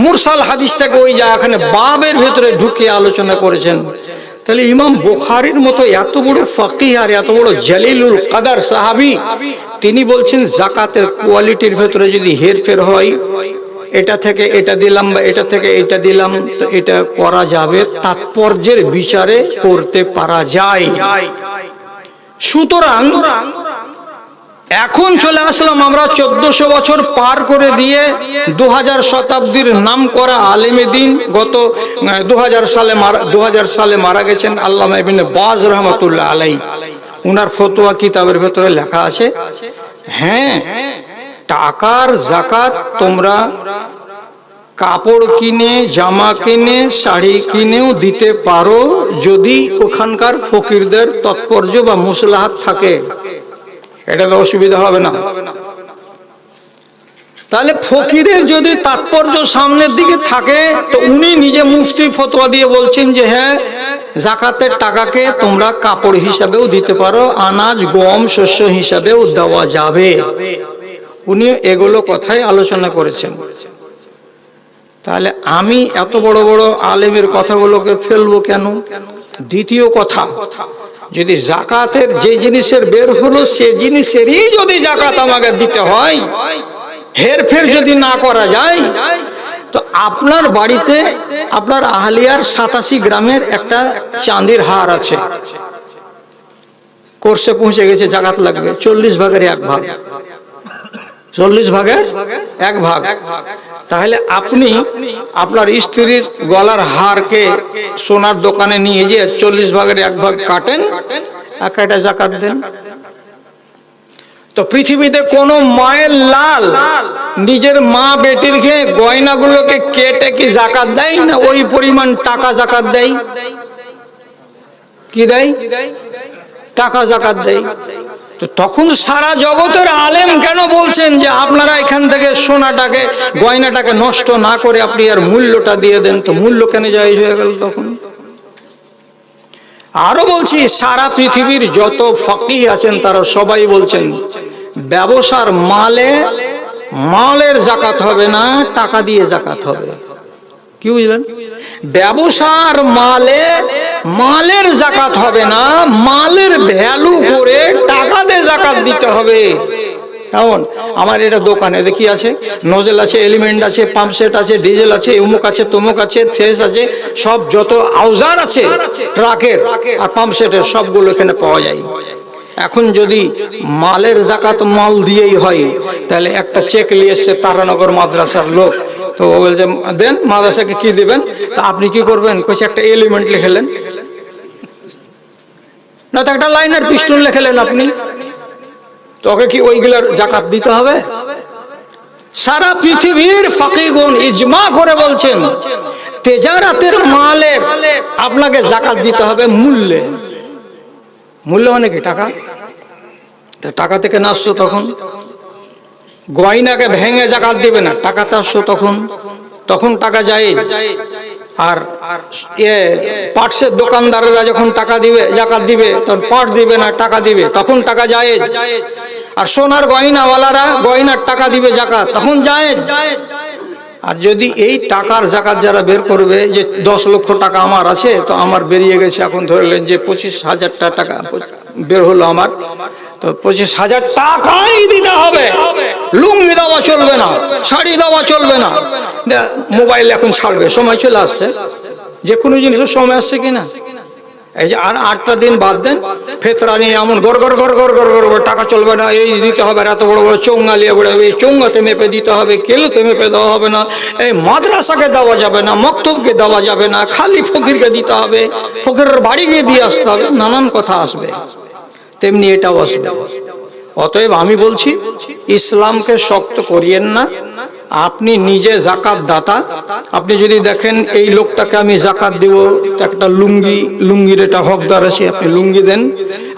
মুরসাল হাদিসটাকে ওই জায়গাখানে বাবের ভেতরে ঢুকিয়ে আলোচনা করেছেন। তাহলে ইমাম বুখারীর মতো এত বড় ফাকিহ আর এত বড় জালিলুল কদর সাহাবী, তিনি বলছেন যাকাতের কোয়ালিটির ভেতরে যদি হেরফের হয়, এটা থেকে এটা দিলাম বা এটা থেকে এটা দিলাম, তো এটা করা যাবে, তাৎপর্যের বিচারে করতে পারা যায়। সুতরাং এখন চলে আসলাম আমরা 1400 বছর পার করে দিয়ে 2000 শতাব্দীর নাম করা আলেমে দ্বীন, গত 2000 সালে মারা গেছেন আল্লামা ইবনে বাজ রাহমাতুল্লাহ আলাইহি। উনার ফতোয়া কিতাবের ভেতরে লেখা আছে, হ্যাঁ টাকার যাকাত তোমরা কাপড় কিনে, জামা কিনে, শাড়ি কিনেও দিতে পারো, যদি ওখানকার ফকিরদের তৎপর্য বা মুসলাহাত থাকে, এটা তো অসুবিধা হবে না। তাহলে ফকিরের যদি তাৎপর্য সামনের দিকে থাকে, তো উনি নিজে মুফতি ফতোয়া দিয়ে বলছেন যে হ্যাঁ যাকাতের টাকাকে তোমরা কাপড় হিসাবেও দিতে পারো, আনাজ গম শস্য হিসাবেও দেওয়া যাবে। উনি এগুলো কথাই আলোচনা করেছেন। তাহলে আমি এত বড় বড় আলেমের কথাগুলোকে ফেলবো কেন? দ্বিতীয় কথা, যদি জাকাতের যে জিনিসের বের হলো সে জিনিসেরই যদি জাকাত আমাকে দিতে হয়, হেরফের যদি না করা যায়, তো আপনার বাড়িতে আপনার আহলিয়ার 87 গ্রামের একটা চাঁদির হার আছে, কোর্সে পৌঁছে গেছে, জাকাত লাগবে 40 ভাগের 1 ভাগ, 40 ভাগের 1 ভাগ। তাহলে আপনি আপনার স্ত্রীর গলার হারকে সোনার দোকানে নিয়ে গিয়ে 40 ভাগের 1 ভাগ কাটেন, একটা জাকাত দেন। তো পৃথিবীতে কোন মায়ের লাল নিজের মা বেটির খেয়ে গয়নাগুলোকে কেটে কি জাকাত দেয় না? ওই পরিমাণ টাকা জাকাত দেয়। কি দেয়? টাকা জাকাত দেয়। তো তখন সারা জগতের আলেম কেন বলছেন যে আপনারা এখান থেকে সোনাটাকে গয়নাটাকে নষ্ট না করে আপনি আর মূল্যটা দিয়ে দেন? তো মূল্য কেন জায়েজ হয়ে গেল তখন? আরো বলছি, সারা পৃথিবীর যত ফকিহ আছেন তারা সবাই বলছেন ব্যবসার মালের জাকাত হবে না, টাকা দিয়ে জাকাত হবে। কি বুঝলেন? ব্যবসার মালের জাকাত হবে না, মালের ভ্যালু করে টাকা দিয়ে জাকাত দিতে হবে। কেমন? আমার এটা দোকানে দেখি আছে, নজেল আছে, এলিমেন্ট আছে, পাম্প সেট আছে, ডিজেল আছে, উমুক আছে, তমুক আছে, থ্রেস আছে, সব যত আউজার আছে ট্রাকের আর পাম্প সেটের সবগুলো এখানে পাওয়া যায়। এখন যদি মালের জাকাত মাল দিয়েই হয়, তাহলে একটা চেক নিয়ে এসছে তারানগর মাদ্রাসার লোক, তো বলছে দেন, মাদ্রাসাকে কি দিবেন? তা আপনি কি করবেন? কইছে একটা এলিমেন্ট লিখেলেন, না তো একটা লাইনার পিস্টন লিখেলেন আপনি, তোকে কি ওইগুলোর জাকাত দিতে হবে? সারা পৃথিবীর ফাকিহগণ ইজমা করে বলছেন তেজারাতের মালের আপনাকে জাকাত দিতে হবে মূল্যে। মূল্য মানে কি? টাকা। টাকা থেকে না আসছো তখন গয়নাকে ভেঙে জাকাত দিবে না, টাকাতে আসছো তখন টাকা যায়। আর পার্টসের দোকানদাররা যখন টাকা দিবে জাকাত দিবে, তখন পার্ট দিবে না, টাকা দিবে, তখন টাকা যায়। আর সোনার গয়নাওয়ালারা গয়নার টাকা দিবে জাকাত, তখন যায়। আর যদি এই টাকার জাকাত যারা বের করবে যে 10 লক্ষ টাকা আমার আছে, তো আমার বেরিয়ে গেছে, এখন ধরলেন যে 25,000 টাকা বের হলো আমার, তো 25,000 টাকাই দিতে হবে। লুঙ্গি দেওয়া চলবে না, শাড়ি দেওয়া চলবে না। মোবাইল এখন ছাড়বে, সময় চলে আসছে, যে কোনো জিনিসের সময় আসছে কিনা। এই যে আর 8টা দিন বাদ দেন, ফেতরা নিয়ে এমন গড় টাকা চলবে না, এই দিতে হবে, এত বড় বড় চৌঙ্গা নিয়ে বড় এই চৌঙ্গাতে মেপে দিতে হবে, কেলোতে মেপে দেওয়া হবে না, এই মাদ্রাসাকে দেওয়া যাবে না, মক্তবকে দেওয়া যাবে না, খালি ফকিরকে দিতে হবে, ফকিরের বাড়ি গিয়ে দিয়ে আসতে হবে, নানান কথা আসবে। তেমনি এটাও আসবে। অতএব আমি বলছি, ইসলামকে শক্ত করিয়েন না। আপনি নিজে জাকাত দাতা, আপনি যদি দেখেন এই লোকটাকে আমি জাকাত দিব, একটা লুঙ্গির এটা হকদার আছে, আপনি লুঙ্গি দেন।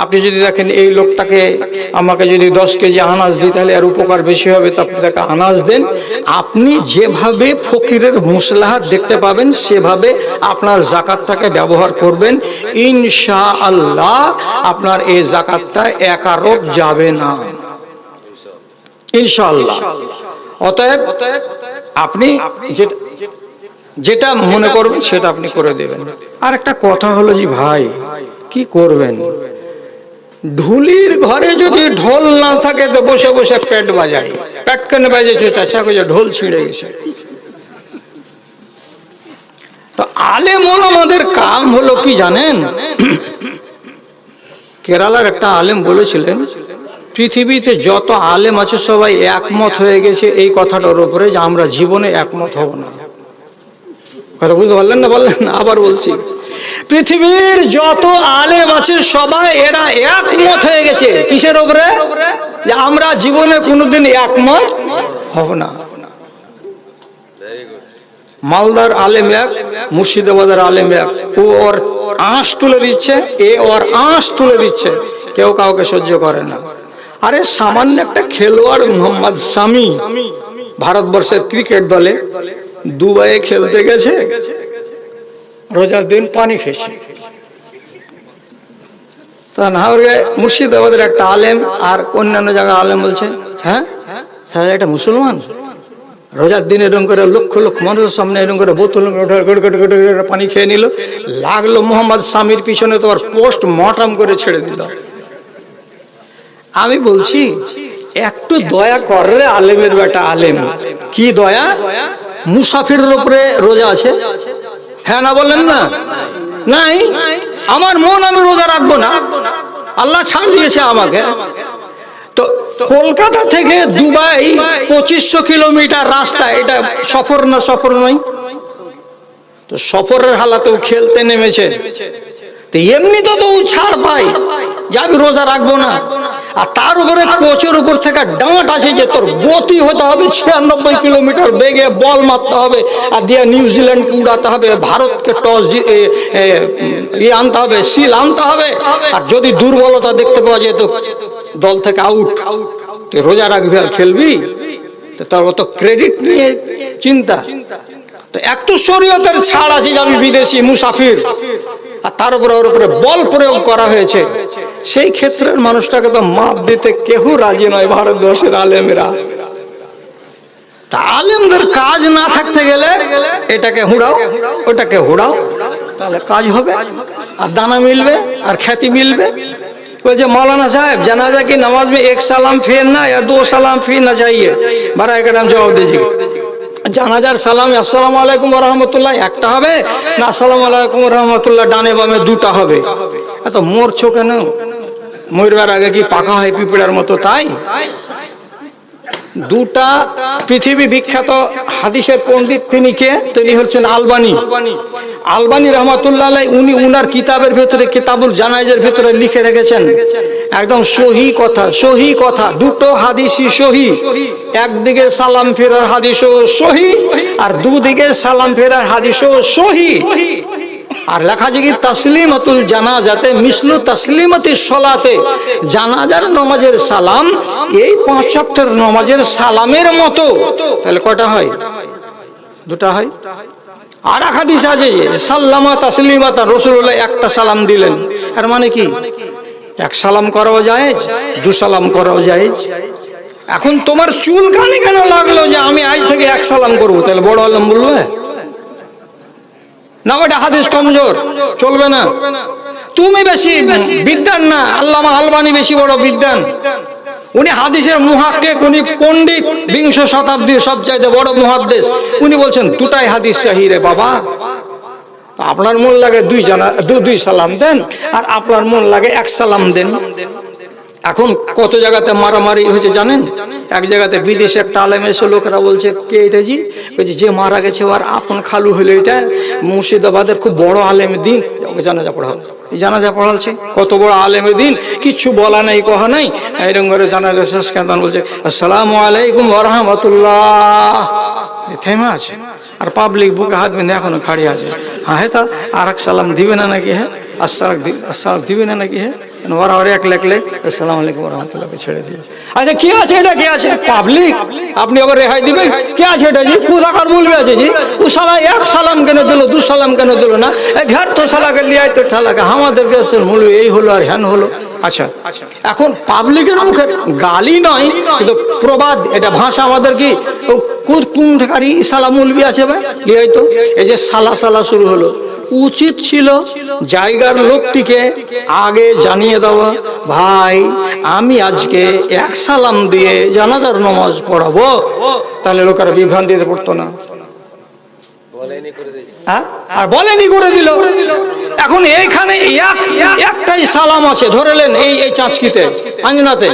আপনি যদি দেখেন এই লোকটাকে আমাকে যদি 10 কেজি আনাজ দিই তাহলে আর উপকার বেশি হবে, তো আপনি তাকে আনাজ দেন। আপনি যেভাবে ফকিরের মুসলাহাত দেখতে পাবেন সেভাবে আপনার জাকাতটাকে ব্যবহার করবেন, ইনশাআল্লাহ আপনার এই জাকাতটা একারব যাবে না, ইনশাআল্লাহ। অতএব আপনি যেটা মনে করবেন সেটা আপনি করে দেবেন। আর একটা কথা হলো যে ভাই কি করবেন, ঢুলির ঘরে যদি ঢোল না থাকে তো বসে বসে পেট বাজায়, পেট কেন বাজেছে চাচা, ঢোল ছিঁড়ে গেছে। তো আলেম ওলামাদের কাম হলো কি জানেন? কেরালার একটা আলেম বলেছিলেন, পৃথিবীতে যত আলেম আছে সবাই একমত হয়ে গেছে এই কথাটার উপরে যে আমরা জীবনে একমত হব না। কথা বুঝতে পারলেন না? বললেন না, আবার বলছি, পৃথিবীর যত আলেম আছে সবাই এরা একমত হয়ে গেছে কিসের উপরে? যে আমরা জীবনে কোনোদিন একমত হব না। মালদার আলেম এক, মুর্শিদাবাদের আলেম এক, ও ওর আঁশ তুলে দিচ্ছে, এ ওর আঁশ তুলে দিচ্ছে, কেউ কাউকে সহ্য করে না। আরে সামান্য একটা খেলোয়াড় মোহাম্মদ শামি ভারতবর্ষের ক্রিকেট দলে দুবাইয়ে খেলতে গেছে, রোজার দিন পানি খেয়েছে। মুর্শিদাবাদের একটা আলেম আর অন্যান্য জায়গায় আলেম বলছে, হ্যাঁ স্যার একটা মুসলমান রোজার দিন এরকম করে লক্ষ লক্ষ মানুষের সামনে এরকম করে বোতল পানি খেয়ে নিল, লাগলো মোহাম্মদ শামির পিছনে, তো আর পোস্ট মর্টম করে ছেড়ে দিল। আমি বলছি একটু দয়া করে আলেমের বেটা আলেম, কি দয়া? মুসাফিরের উপরে রোজা আছে, হ্যাঁ না বললেন না? নাই, আমার মন আমি রোজা রাখবো না, আল্লাহ ছাড় দিয়েছে আমাকে। তো কলকাতা থেকে দুবাই 2500 কিলোমিটার রাস্তা, এটা সফর না? সফর নয় তো সফরের হালাতেও খেলতে নেমেছে, তো এমনি তো ছাড় পাই যে আমি রোজা রাখবো না। আর তার উপরে কোচের উপর থেকে ডাঁট আছে যে তোর গতি হতে হবে 96 কিলোমিটার বেগে, বল মারতে হবে, আর দিয়ে নিউজিল্যান্ডকে উড়াতে হবে, ভারতকে টস আনতে হবে, সিল আনতে হবে, আর যদি দুর্বলতা দেখতে পাওয়া যায় তো দল থেকে আউট। তুই রোজা রাখবি আর খেলবি? তো তার অত ক্রেডিট নিয়ে চিন্তা। তো একটু শরীয়তের ছাড় আছে যে আমি বিদেশি মুসাফির, আর তার উপরে ওর উপরে বল প্রয়োগ করা হয়েছে, সেই ক্ষেত্রের মানুষটাকে তো মাপ দিতে কেউ রাজি নয় ভারতবর্ষের আলেমেরা। তা আলেমদের কাজ না থাকতে গেলে এটাকে হুড়াও ওটাকে হুড়াও, তাহলে কাজ হবে আর দানা মিলবে আর খ্যাতি মিলবে। বলছে मौलाना साहब जनाजा की नमाज में एक सलाम फेरना या 2 सलाम फेरना चाहिए? बड़ा एकराम जवाब दीजिए। জানাজার সালাম আসসালামু আলাইকুম ওয়া রাহমাতুল্লাহ একটা হবে না আসসালামু আলাইকুম ওয়া রাহমাতুল্লাহ ডানে বামে দুটো হবে? এত মরছো কেন? মরবার আগে কি পাকা হয় পিঁপড়ার মতো? তাই দুটা পৃথিবী বিখ্যাত হাদিসের পণ্ডিত, তিনি কে? তিনি হচ্ছেন আলবানী। আলবানী রহমাতুল্লাহ আলাইহি, উনি উনার কিতাবের ভেতরে, কিতাবুল জানাইজের ভেতরে লিখে রেখেছেন একদম সহি কথা, সহি কথা, দুটো হাদিসই সহি। একদিকে সালাম ফেরার হাদিসও সহি, আর দুদিকে সালাম ফেরার হাদিসও সহি। আর লেখা আছে কি তাসলিমাতুল জানাজাতে মিসলু তাসলিমাতিস সালাতে, জানাজার নামাজের সালাম এই 5 ওয়াক্তের নামাজের সালামের মতো। তাহলে কটা হয়? দুটো হয়। আর এক হাদিস আছে সাল্লামা তাসলিমাতা, রাসূলুল্লাহ একটা সালাম দিলেন। এর মানে কি? এক সালাম করাও জায়েজ, 2 সালাম করাও জায়েজ। এখন তোমার চুলকানি কেন লাগলো যে আমি আজ থেকে 1 সালাম করবো? তাহলে বড় আলেম বলবে না ওটা হাদিস কমজোর, চলবে না। তুমি বেশি বিদ্বান না, আল্লামা আলবানী বেশি বড় বিদ্বান। উনি হাদিসের মুহাক্কিক, উনি পণ্ডিত, 20 শতাব্দীর সবচাইতে বড় মুহাদ্দিস। উনি বলছেন দুটাই হাদিস সহিহ রে বাবা। আপনার মন লাগে 2 সালাম দেন, আর আপনার মন লাগে 1 সালাম দেন। এখন কত জায়গাতে মারামারি হয়েছে জানেন? এক জায়গাতে বিদেশে একটা আলেম এসে, লোকেরা বলছে কে এটা জি? বলছে যে মারা গেছে ওর আপন খালু হলো, এটা মুর্শিদাবাদের খুব বড় আলেম দিন, ওকে জানাজা পড়াও। জানাজা পড়ালছে, কত বড় আলেমে দিন, কিচ্ছু বলা নাই কহা নাই, এরকম করে জানাজা শেষ। কেন বলছে আসসালামু আলাইকুম ওয়া রাহমাতুল্লাহ, থেমে আছে। আর পাবলিক বুকে হাত বেঁধে এখনো খাড়ি আছে। হ্যাঁ তা আর 1 সালাম দিবে না নাকি? হ্যাঁ আসসালাম দিবে না নাকি? হ্যাঁ ওরা আর এক লেখলে আসসালামু আলাইকুম ওয়া রাহমাতুল্লাহ ছেড়ে দিয়ে। আচ্ছা কি আছে এটা? কি আছে? পাবলিক আপনি ওকে রেহাই দিবেন? কি আছে এটা জি? কোথাকার বলবে আছে জি? ও সালা 1 সালাম কেন দিল, 2 সালাম কেন দিল না? ঘর তো সালাকে লিয়াই তো ঠালাকে আমাদের কাছে মূল এই হলো আর হ্যান হলো। আচ্ছা এখন পাবলিকের মুখে গালি নয় কিন্তু প্রবাদ, এটা ভাষা আমাদের কি কোনখারি সালাম মুলবি আছে ভাই? লিয়াই তো এই যে সালা সালা শুরু হলো, উচিত ছিল জায়গার লোকটিকে আগে জানিয়ে দেওয়া, ভাই আমি আজকে 1 সালাম দিয়ে জানাজার নামাজ পড়াবো, তাহলে লোকেরা বিভ্রান্তিতে পড়তো না। আর বলেনি করে দিল। এখন এইখানে একটাই সালাম আছে, ধরেলেন এই চাঁচকিতে আঞ্জনাতে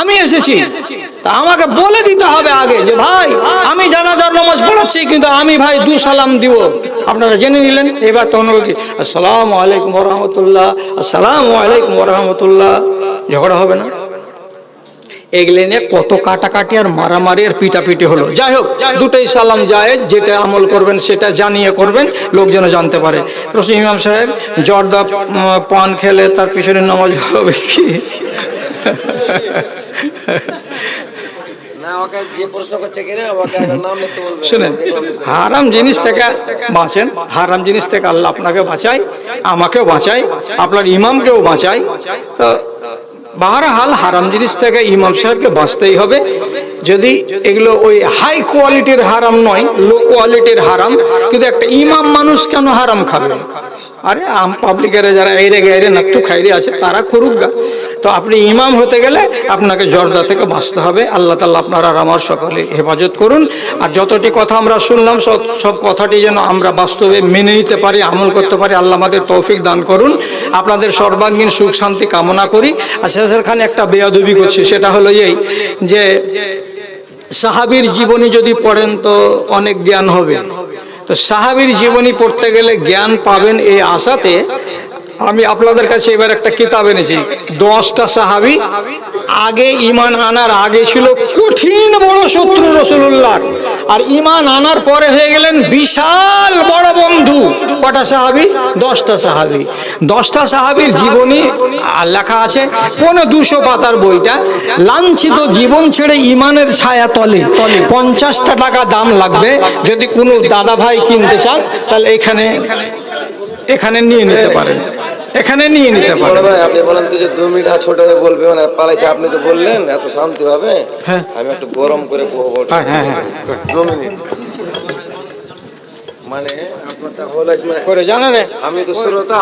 আমি এসেছি, তা আমাকে বলে দিতে হবে আগে যে ভাই আমি জানাজার নামাজ পড়াচ্ছি, কিন্তু আমি ভাই 2 সালাম দিব। আপনারা জেনে নিলেন। এবার তখন কি আসসালামু আলাইকুম ওয়া রাহমাতুল্লাহ, আসসালামু আলাইকুম ওয়া রাহমাতুল্লাহ, ঝগড়া হবে না? এগুলো নিয়ে কত কাটাকাটি আর মারামারি আর পিটাপিটি হলো। যাই হোক, দুটোই সালাম জায়েজ, যেটা আমল করবেন সেটা জানিয়ে করবেন, লোক যেন জানতে পারে। প্রশ্ন, ইমাম সাহেব জর্দা পান খেলে তার পিছনে নামাজ হবে কি? শুনেন, হারাম জিনিস থেকে বাঁচেন, হারাম জিনিস থেকে আল্লাহ আপনাকে বাঁচায়, আমাকেও বাঁচায়, আপনার ইমামকেও বাঁচায়। তো বাহরহাল হারাম জিনিস থেকে ইমাম সাহেবকে বাঁচতেই হবে। যদি এগুলো ওই হাই কোয়ালিটির হারাম নয়, লো কোয়ালিটির হারাম, কিন্তু একটা ইমাম মানুষ কেন হারাম খাবে? আরে আম পাবলিকের যারা এরে গাইরে নাত্তু খাইরে আছে তারা করুক গা। তো আপনি ইমাম হতে গেলে আপনাকে জর্দা থেকে বাঁচতে হবে। আল্লাহ তাআলা আপনারা আর আমার সকলে হেফাজত করুন। আর যতটি কথা আমরা শুনলাম সব কথাটি যেন আমরা বাস্তবে মেনে নিতে পারি, আমল করতে পারি। আল্লাহ আমাদের তৌফিক দান করুন। আপনাদের সর্বাঙ্গীন সুখ শান্তি কামনা করি। আর শেষের খানে একটা বেয়াদবি করছি, সেটা হলো এই যে সাহাবীর জীবনী যদি পড়েন তো অনেক জ্ঞান হবে। তো সাহাবীর জীবনী পড়তে গেলে জ্ঞান পাবেন এই আশাতে আমি আপনাদের কাছে এবার একটা কিতাব এনেছি। 10টা সাহাবী আগে ঈমান আনার আগে ছিল কঠিন বড় শত্রু রাসূলুল্লাহর, আর ঈমান আনার পরে হয়ে গেলেন বিশাল বড় বন্ধু। কটা সাহাবী? 10টা সাহাবী। 10টা সাহাবীর জীবনী লেখা আছে 200 পাতার বইটা। লাঞ্ছিত জীবন ছেড়ে ঈমানের ছায়া তলে 50 টাকা দাম লাগবে। যদি কোনো দাদা ভাই কিনতে চান তাহলে এখানে নিয়ে নিতে পারেন, এখানে নিয়ে নিতে পারেন। ভাই আপনি বলেন তো যে 2 মিনিট ছোট করে বলবে, মানে পালাইছে, আপনি তো বললেন এত শান্তি হবে। হ্যাঁ, আমি একটু গরম করে বলবো। হ্যাঁ 2 মিনিট মানে আপনারটা হলো, করে জানেন, আমি তো শ্রোতা